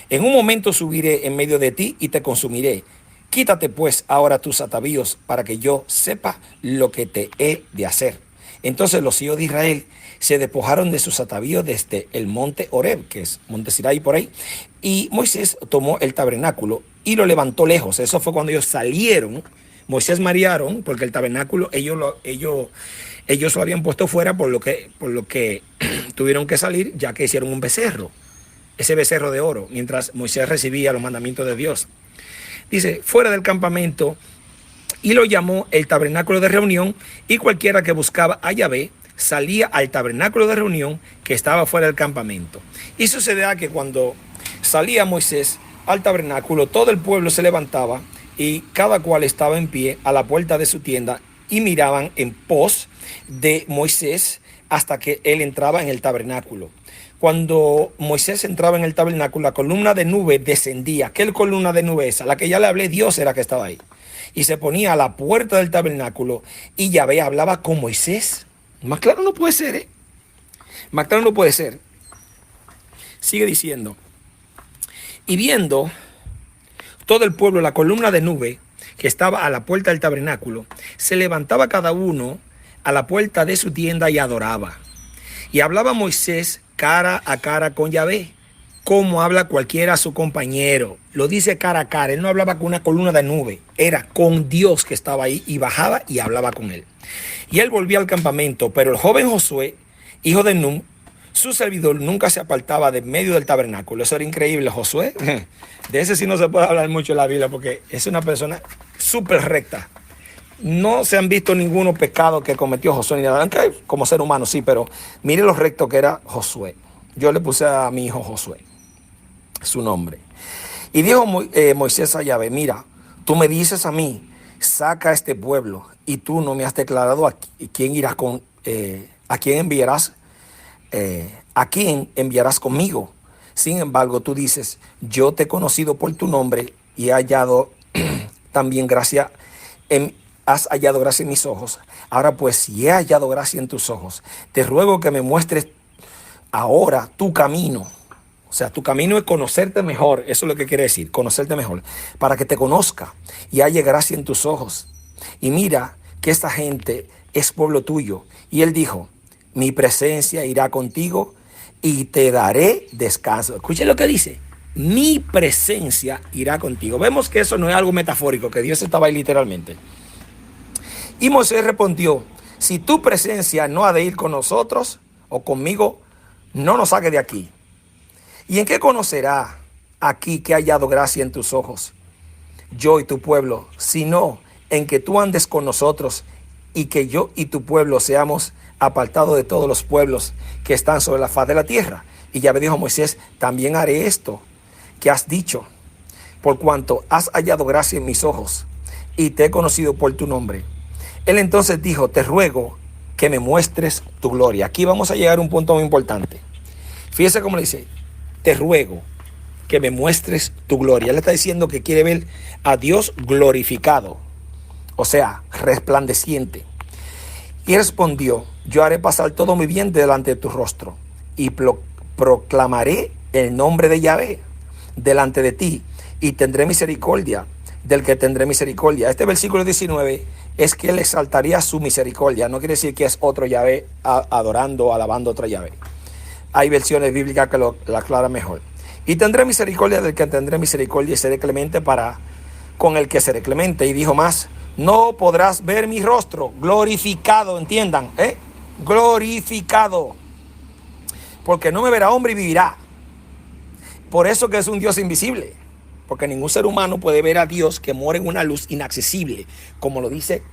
en un momento subiré en medio de ti y te consumiré. Quítate pues ahora tus atavíos, para que yo sepa lo que te he de hacer. Entonces los hijos de Israel se despojaron de sus atavíos desde el monte Horeb, que es monte Sinaí por ahí, y Moisés tomó el tabernáculo y lo levantó lejos. Eso fue cuando ellos salieron. Moisés marearon, porque el tabernáculo ellos lo habían puesto fuera, por lo que tuvieron que salir, ya que hicieron un becerro, ese becerro de oro, mientras Moisés recibía los mandamientos de Dios. Dice, fuera del campamento, y lo llamó el tabernáculo de reunión, y cualquiera que buscaba a Yahvé salía al tabernáculo de reunión que estaba fuera del campamento. Y sucedía que cuando salía Moisés al tabernáculo, todo el pueblo se levantaba y cada cual estaba en pie a la puerta de su tienda y miraban en pos de Moisés hasta que él entraba en el tabernáculo. Cuando Moisés entraba en el tabernáculo, la columna de nube descendía. ¿Qué columna de nube es? A la que ya le hablé, Dios era que estaba ahí. Y se ponía a la puerta del tabernáculo y Yahvé hablaba con Moisés. Más claro no puede ser, ¿eh? Más claro no puede ser. Sigue diciendo. Y viendo todo el pueblo la columna de nube que estaba a la puerta del tabernáculo, se levantaba cada uno a la puerta de su tienda y adoraba. Y hablaba Moisés cara a cara con Yahvé, como habla cualquiera a su compañero. Lo dice cara a cara. Él no hablaba con una columna de nube, era con Dios que estaba ahí y bajaba y hablaba con él. Y él volvía al campamento, pero el joven Josué, hijo de Nun, Su servidor nunca se apartaba de medio del tabernáculo. Eso era increíble. Josué, de ese sí no se puede hablar mucho en la Biblia porque es una persona súper recta. No se han visto ninguno pecado que cometió Josué, ni nada, aunque como ser humano sí, pero mire lo recto que era Josué. Yo le puse a mi hijo Josué, su nombre. Y dijo Moisés a Yahvé, mira, tú me dices a mí, saca a este pueblo, y tú no me has declarado a quién irás a quién enviarás conmigo. Sin embargo, tú dices, yo te he conocido por tu nombre y he hallado también gracia has hallado gracia en mis ojos. Ahora pues, si he hallado gracia en tus ojos, te ruego que me muestres ahora tu camino. O sea, tu camino es conocerte mejor. Eso es lo que quiere decir, conocerte mejor. Para que te conozca y halle gracia en tus ojos. Y mira que esta gente es pueblo tuyo. Y él dijo, mi presencia irá contigo y te daré descanso. Escuchen lo que dice. Mi presencia irá contigo. Vemos que eso no es algo metafórico, que Dios estaba ahí literalmente. Y Moisés respondió, si tu presencia no ha de ir con nosotros o conmigo, no nos saque de aquí. ¿Y en qué conocerá aquí que ha hallado gracia en tus ojos, yo y tu pueblo, sino en que tú andes con nosotros y que yo y tu pueblo seamos apartados de todos los pueblos que están sobre la faz de la tierra? Y Yahvé dijo a Moisés, también haré esto que has dicho, por cuanto has hallado gracia en mis ojos y te he conocido por tu nombre. Él entonces dijo, te ruego que me muestres tu gloria. Aquí vamos a llegar a un punto muy importante. Fíjese cómo le dice, te ruego que me muestres tu gloria. Él está diciendo que quiere ver a Dios glorificado, o sea, resplandeciente. Y respondió, yo haré pasar todo mi bien delante de tu rostro y proclamaré el nombre de Yahvé delante de ti y tendré misericordia del que tendré misericordia. Este versículo 19 es que él exaltaría su misericordia. No quiere decir que es otro Yahvé adorando, alabando otro Yahvé. Hay versiones bíblicas que lo aclaran mejor. Y tendré misericordia del que tendré misericordia y seré clemente con el que seré clemente. Y dijo más, no podrás ver mi rostro glorificado, entiendan, glorificado, porque no me verá hombre y vivirá. Por eso que es un Dios invisible, porque ningún ser humano puede ver a Dios que mora en una luz inaccesible, como lo dice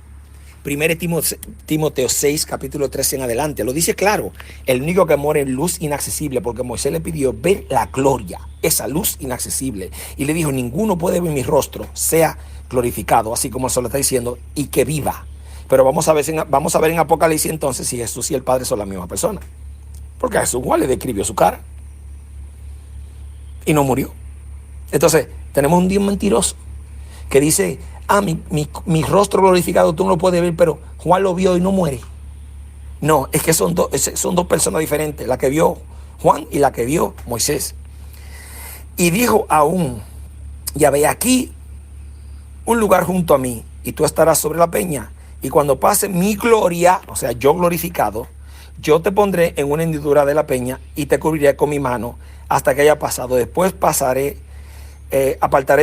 1 Timoteo 6, capítulo 13 en adelante. Lo dice claro, el único que mora en luz inaccesible, porque Moisés le pidió ver la gloria, esa luz inaccesible. Y le dijo, ninguno puede ver mi rostro, sea glorificado, así como se lo está diciendo, y que viva. Pero vamos a ver en Apocalipsis entonces si Jesús y el Padre son la misma persona. Porque a Jesús igual le describió su cara y no murió. Entonces, tenemos un Dios mentiroso que dice, mi rostro glorificado tú no lo puedes ver, pero Juan lo vio y no muere. No, es que son dos personas diferentes, la que vio Juan y la que vio Moisés. Y dijo aún, ya ve aquí un lugar junto a mí, y tú estarás sobre la peña, y cuando pase mi gloria, o sea, yo glorificado, yo te pondré en una hendidura de la peña y te cubriré con mi mano hasta que haya pasado. Después apartaré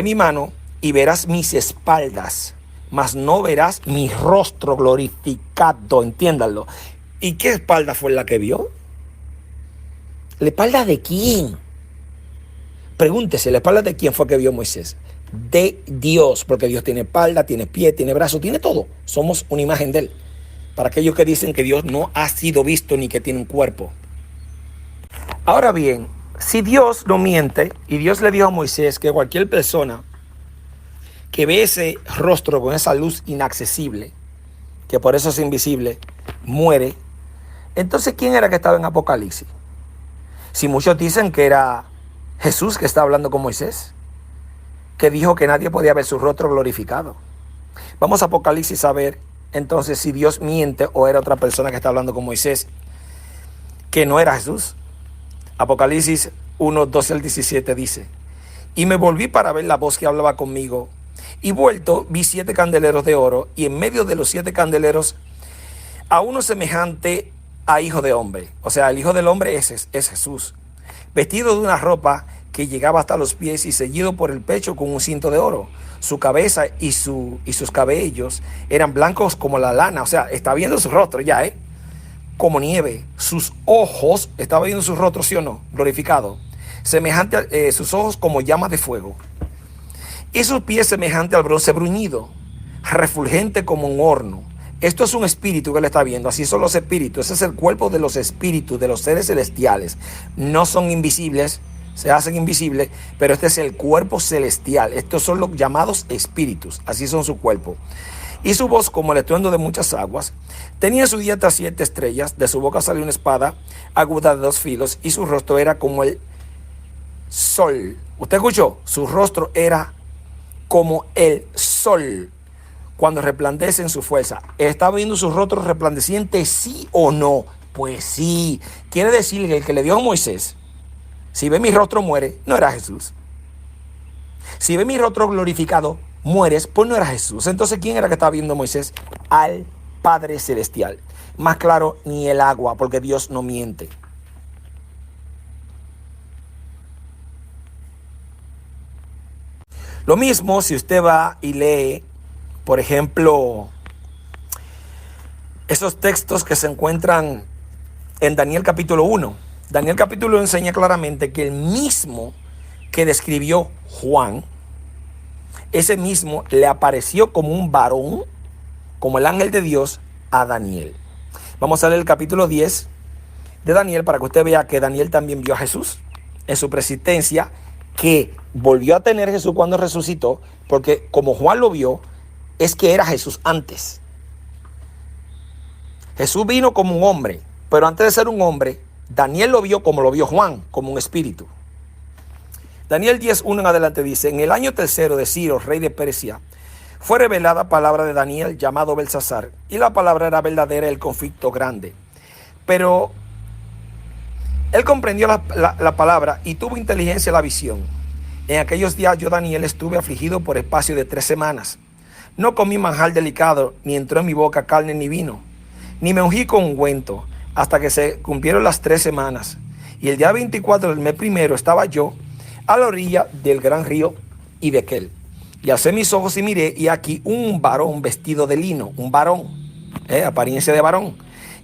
mi mano y verás mis espaldas, mas no verás mi rostro glorificado, entiéndanlo. ¿Y qué espalda fue la que vio? ¿La espalda de quién? Pregúntese, ¿la espalda de quién fue que vio Moisés? De Dios, porque Dios tiene espalda, tiene pie, tiene brazo, tiene todo. Somos una imagen de Él. Para aquellos que dicen que Dios no ha sido visto ni que tiene un cuerpo. Ahora bien, si Dios no miente, y Dios le dijo a Moisés que cualquier persona que ve ese rostro con esa luz inaccesible, que por eso es invisible, muere, entonces ¿quién era que estaba en Apocalipsis? Si muchos dicen que era Jesús que está hablando con Moisés, que dijo que nadie podía ver su rostro glorificado. Vamos a Apocalipsis a ver entonces si Dios miente o era otra persona que está hablando con Moisés, que no era Jesús. Apocalipsis 1, 12 al 17 dice, y me volví para ver la voz que hablaba conmigo, y vuelto vi 7 candeleros de oro, y en medio de los 7 candeleros a uno semejante a hijo de hombre. O sea, el hijo del hombre es Jesús, vestido de una ropa que llegaba hasta los pies y ceñido por el pecho con un cinto de oro. Su cabeza y sus cabellos eran blancos como la lana. O sea, está viendo su rostro ya, como nieve, sus ojos, estaba viendo su rostro, ¿sí o no? Glorificado. Semejante a sus ojos como llamas de fuego. Y sus pies semejante al bronce bruñido, refulgente como un horno. Esto es un espíritu que él está viendo. Así son los espíritus. Ese es el cuerpo de los espíritus, de los seres celestiales. No son invisibles, se hacen invisibles, pero este es el cuerpo celestial. Estos son los llamados espíritus. Así son su cuerpo. Y su voz como el estruendo de muchas aguas. Tenía en su dieta 7 estrellas. De su boca salió una espada aguda de 2 filos. Y su rostro era como el sol. ¿Usted escuchó? Su rostro era como el sol cuando resplandece en su fuerza. ¿Está viendo su rostro resplandeciente, sí o no? Pues sí. Quiere decir que el que le dio a Moisés, si ve mi rostro muere, no era Jesús. Si ve mi rostro glorificado, mueres, pues no era Jesús. Entonces, ¿quién era que estaba viendo a Moisés? Al Padre Celestial. Más claro, ni el agua, porque Dios no miente. Lo mismo si usted va y lee, por ejemplo, esos textos que se encuentran en Daniel capítulo 1. Daniel capítulo 1 enseña claramente que el mismo que describió Juan, ese mismo le apareció como un varón, como el ángel de Dios, a Daniel. Vamos a leer el capítulo 10 de Daniel para que usted vea que Daniel también vio a Jesús en su preexistencia, que volvió a tener Jesús cuando resucitó, porque como Juan lo vio, es que era Jesús antes. Jesús vino como un hombre, pero antes de ser un hombre, Daniel lo vio como lo vio Juan, como un espíritu. Daniel 10:1 en adelante dice: en el año tercero de Ciro, rey de Persia, fue revelada palabra de Daniel llamado Belsasar, y la palabra era verdadera, el conflicto grande. Pero él comprendió la palabra y tuvo inteligencia la visión. En aquellos días yo, Daniel, estuve afligido por espacio de 3 semanas. No comí manjar delicado, ni entró en mi boca carne ni vino, ni me ungí con ungüento, hasta que se cumplieron las 3 semanas. Y el día 24 del mes primero estaba yo a la orilla del gran río Hiddekel. Y alcé mis ojos y miré, y aquí un varón vestido de lino, un varón, apariencia de varón,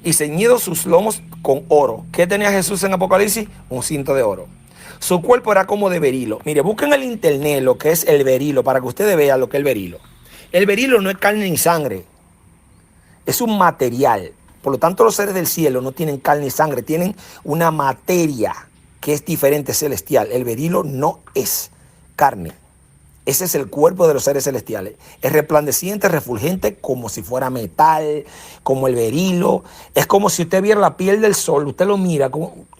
y ceñido sus lomos con oro. ¿Qué tenía Jesús en Apocalipsis? Un cinto de oro. Su cuerpo era como de berilo. Mire, busquen en el internet lo que es el berilo, para que ustedes vean lo que es el berilo. El berilo no es carne ni sangre, es un material. Por lo tanto, los seres del cielo no tienen carne ni sangre, tienen una materia que es diferente, celestial. El berilo no es carne. Ese es el cuerpo de los seres celestiales. Es resplandeciente, refulgente, como si fuera metal, como el berilo. Es como si usted viera la piel del sol, usted lo mira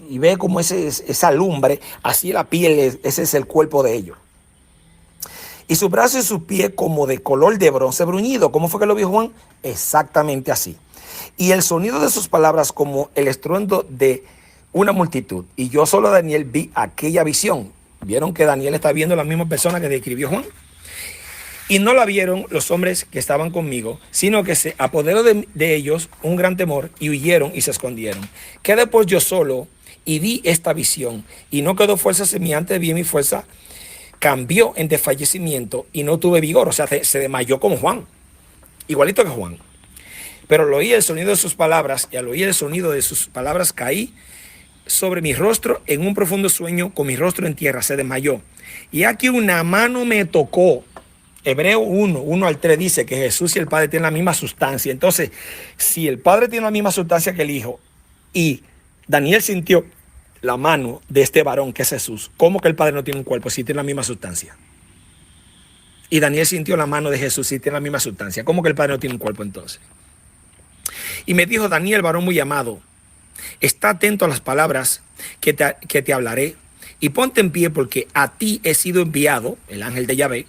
y ve como esa lumbre, así la piel, ese es el cuerpo de ellos. Y sus brazos y sus pies como de color de bronce bruñido. ¿Cómo fue que lo vio Juan? Exactamente así. Y el sonido de sus palabras como el estruendo de una multitud. Y yo solo, Daniel, vi aquella visión. Vieron que Daniel está viendo la misma persona que describió Juan. Y no la vieron los hombres que estaban conmigo, sino que se apoderó de ellos un gran temor y huyeron y se escondieron. Quedé pues yo solo y vi esta visión. Y no quedó fuerza en mí, antes vi mi fuerza cambió en desfallecimiento y no tuve vigor. O sea, se desmayó como Juan, igualito que Juan. Pero al oír el sonido de sus palabras, y al oír el sonido de sus palabras caí sobre mi rostro en un profundo sueño, con mi rostro en tierra, se desmayó. Y aquí una mano me tocó. Hebreo 1 al 3 dice que Jesús y el Padre tienen la misma sustancia. Entonces, si el Padre tiene la misma sustancia que el Hijo, y Daniel sintió la mano de este varón que es Jesús, ¿cómo que el Padre no tiene un cuerpo si tiene la misma sustancia? Y Daniel sintió la mano de Jesús si tiene la misma sustancia, ¿cómo que el Padre no tiene un cuerpo entonces? Y me dijo: Daniel, varón muy amado, está atento a las palabras que te hablaré, y ponte en pie, porque a ti he sido enviado, el ángel de Yahvé.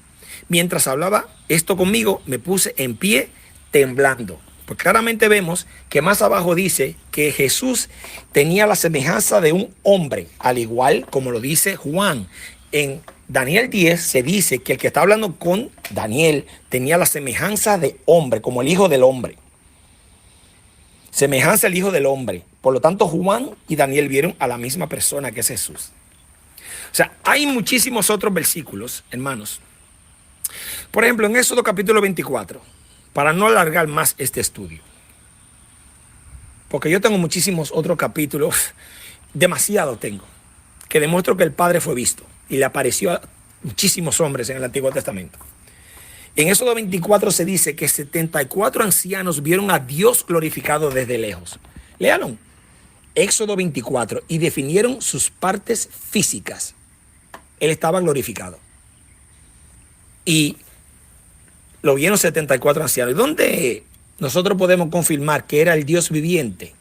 Mientras hablaba esto conmigo, me puse en pie temblando. Pues claramente vemos que más abajo dice que Jesús tenía la semejanza de un hombre, al igual como lo dice Juan. En Daniel 10 se dice que el que está hablando con Daniel tenía la semejanza de hombre, como el Hijo del Hombre. Semejanza al Hijo del Hombre. Por lo tanto, Juan y Daniel vieron a la misma persona que es Jesús. O sea, hay muchísimos otros versículos, hermanos. Por ejemplo, en Éxodo capítulo 24, para no alargar más este estudio. porque yo tengo muchísimos otros capítulos, demasiado tengo, que demuestro que el Padre fue visto y le apareció a muchísimos hombres en el Antiguo Testamento. En Éxodo 24 se dice que 74 ancianos vieron a Dios glorificado desde lejos. Léalo. Éxodo 24. Y definieron sus partes físicas. Él estaba glorificado. Y lo vieron 74 ancianos. ¿Y dónde nosotros podemos confirmar que era el Dios viviente?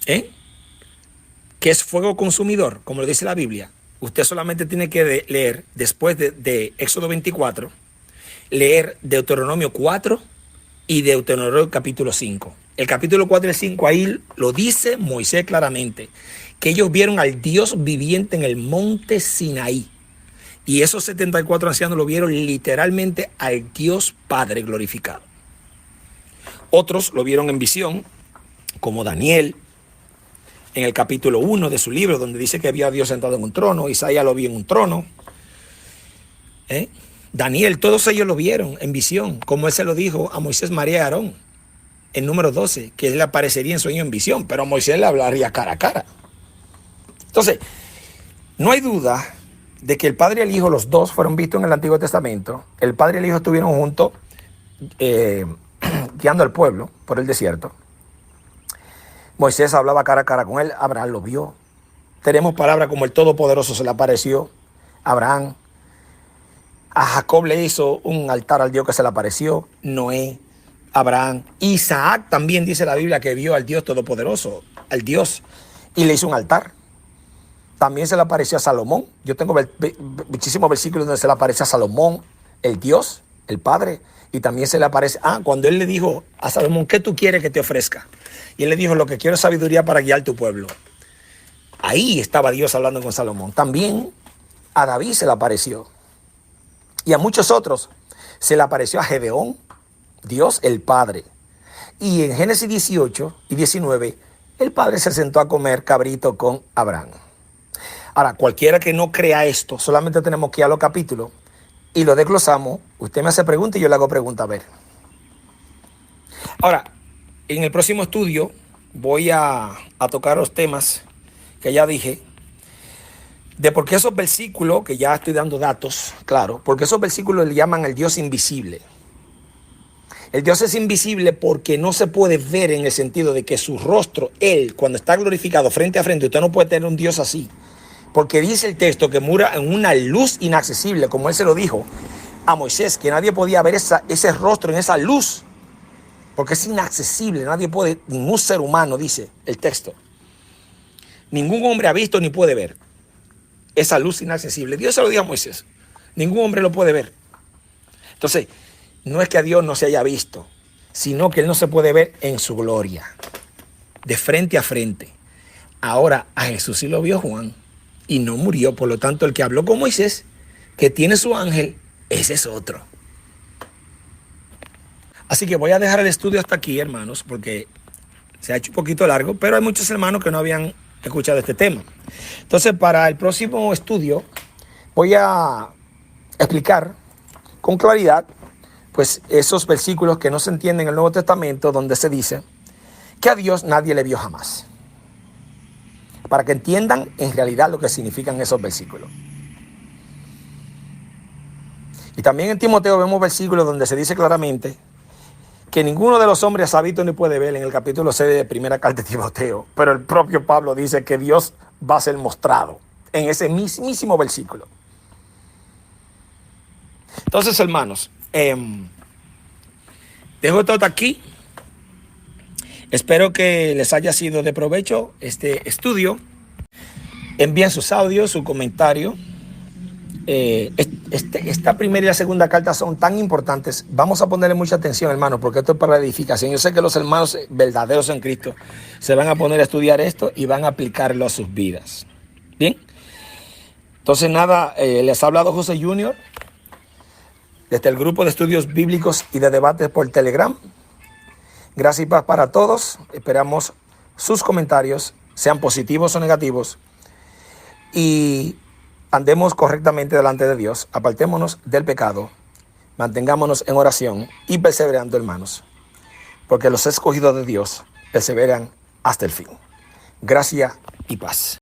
Que es fuego consumidor, como lo dice la Biblia. Usted solamente tiene que leer, después de Éxodo 24, leer Deuteronomio 4 y Deuteronomio capítulo 5. El capítulo 4 y el 5 ahí lo dice Moisés claramente, que ellos vieron al Dios viviente en el monte Sinaí. Y esos 74 ancianos lo vieron literalmente al Dios Padre glorificado. Otros lo vieron en visión, como Daniel, en el capítulo 1 de su libro, donde dice que había a Dios sentado en un trono. Isaías lo vio en un trono. Daniel, todos ellos lo vieron en visión, como él se lo dijo a Moisés, María y Aarón, en número 12, que él le aparecería en sueño en visión, pero a Moisés le hablaría cara a cara. Entonces, no hay duda de que el Padre y el Hijo, los dos, fueron vistos en el Antiguo Testamento. El Padre y el Hijo estuvieron juntos, guiando al pueblo por el desierto. Moisés hablaba cara a cara con él, Abraham lo vio. Tenemos palabras como el Todopoderoso se le apareció a Abraham. A Jacob le hizo un altar al Dios que se le apareció, Noé, Abraham. Isaac también dice la Biblia que vio al Dios Todopoderoso, al Dios, y le hizo un altar. También se le apareció a Salomón. Yo tengo muchísimos versículos donde se le aparece a Salomón, el Dios, el Padre. Y también se le aparece, cuando él le dijo a Salomón, ¿qué tú quieres que te ofrezca? Y él le dijo, lo que quiero es sabiduría para guiar tu pueblo. Ahí estaba Dios hablando con Salomón. También a David se le apareció. Y a muchos otros se le apareció a Gedeón, Dios el Padre. Y en Génesis 18 y 19, el Padre se sentó a comer cabrito con Abraham. Ahora, cualquiera que no crea esto, solamente tenemos que ir a los capítulos y lo desglosamos. Usted me hace pregunta y yo le hago pregunta a ver. Ahora, en el próximo estudio voy a tocar los temas que ya dije, de por qué esos versículos, que ya estoy dando datos, claro, porque esos versículos le llaman el Dios invisible. El Dios es invisible porque no se puede ver, en el sentido de que su rostro, Él, cuando está glorificado frente a frente, usted no puede tener un Dios así. Porque dice el texto que mora en una luz inaccesible, como Él se lo dijo a Moisés, que nadie podía ver ese rostro en esa luz, porque es inaccesible, nadie puede, ningún ser humano, dice el texto. Ningún hombre ha visto ni puede ver esa luz inaccesible. Dios se lo dijo a Moisés. Ningún hombre lo puede ver. Entonces, no es que a Dios no se haya visto, sino que Él no se puede ver en su gloria, de frente a frente. Ahora, a Jesús sí lo vio Juan y no murió. Por lo tanto, el que habló con Moisés, que tiene su ángel, ese es otro. Así que voy a dejar el estudio hasta aquí, hermanos, porque se ha hecho un poquito largo, pero hay muchos hermanos que no habían escuchado este tema. Entonces, para el próximo estudio voy a explicar con claridad pues esos versículos que no se entienden en el Nuevo Testamento, donde se dice que a Dios nadie le vio jamás, para que entiendan en realidad lo que significan esos versículos. Y también en Timoteo vemos versículos donde se dice claramente que ninguno de los hombres ha visto ni puede ver, en el capítulo 6 de primera carta de Timoteo. Pero el propio Pablo dice que Dios va a ser mostrado en ese mismísimo versículo. Entonces, hermanos, dejo todo aquí. Espero que les haya sido de provecho este estudio. Envíen sus audios, su comentario. Esta primera y la segunda carta son tan importantes. Vamos a ponerle mucha atención, hermanos, porque esto es para la edificación. Yo sé que los hermanos verdaderos en Cristo se van a poner a estudiar esto y van a aplicarlo a sus vidas. Bien. Entonces, nada, les ha hablado José Junior desde el grupo de estudios bíblicos y de debates por Telegram. Gracias y paz para todos. Esperamos sus comentarios, sean positivos o negativos, y andemos correctamente delante de Dios. Apartémonos del pecado, mantengámonos en oración y perseverando, hermanos. porque los escogidos de Dios perseveran hasta el fin. Gracia y paz.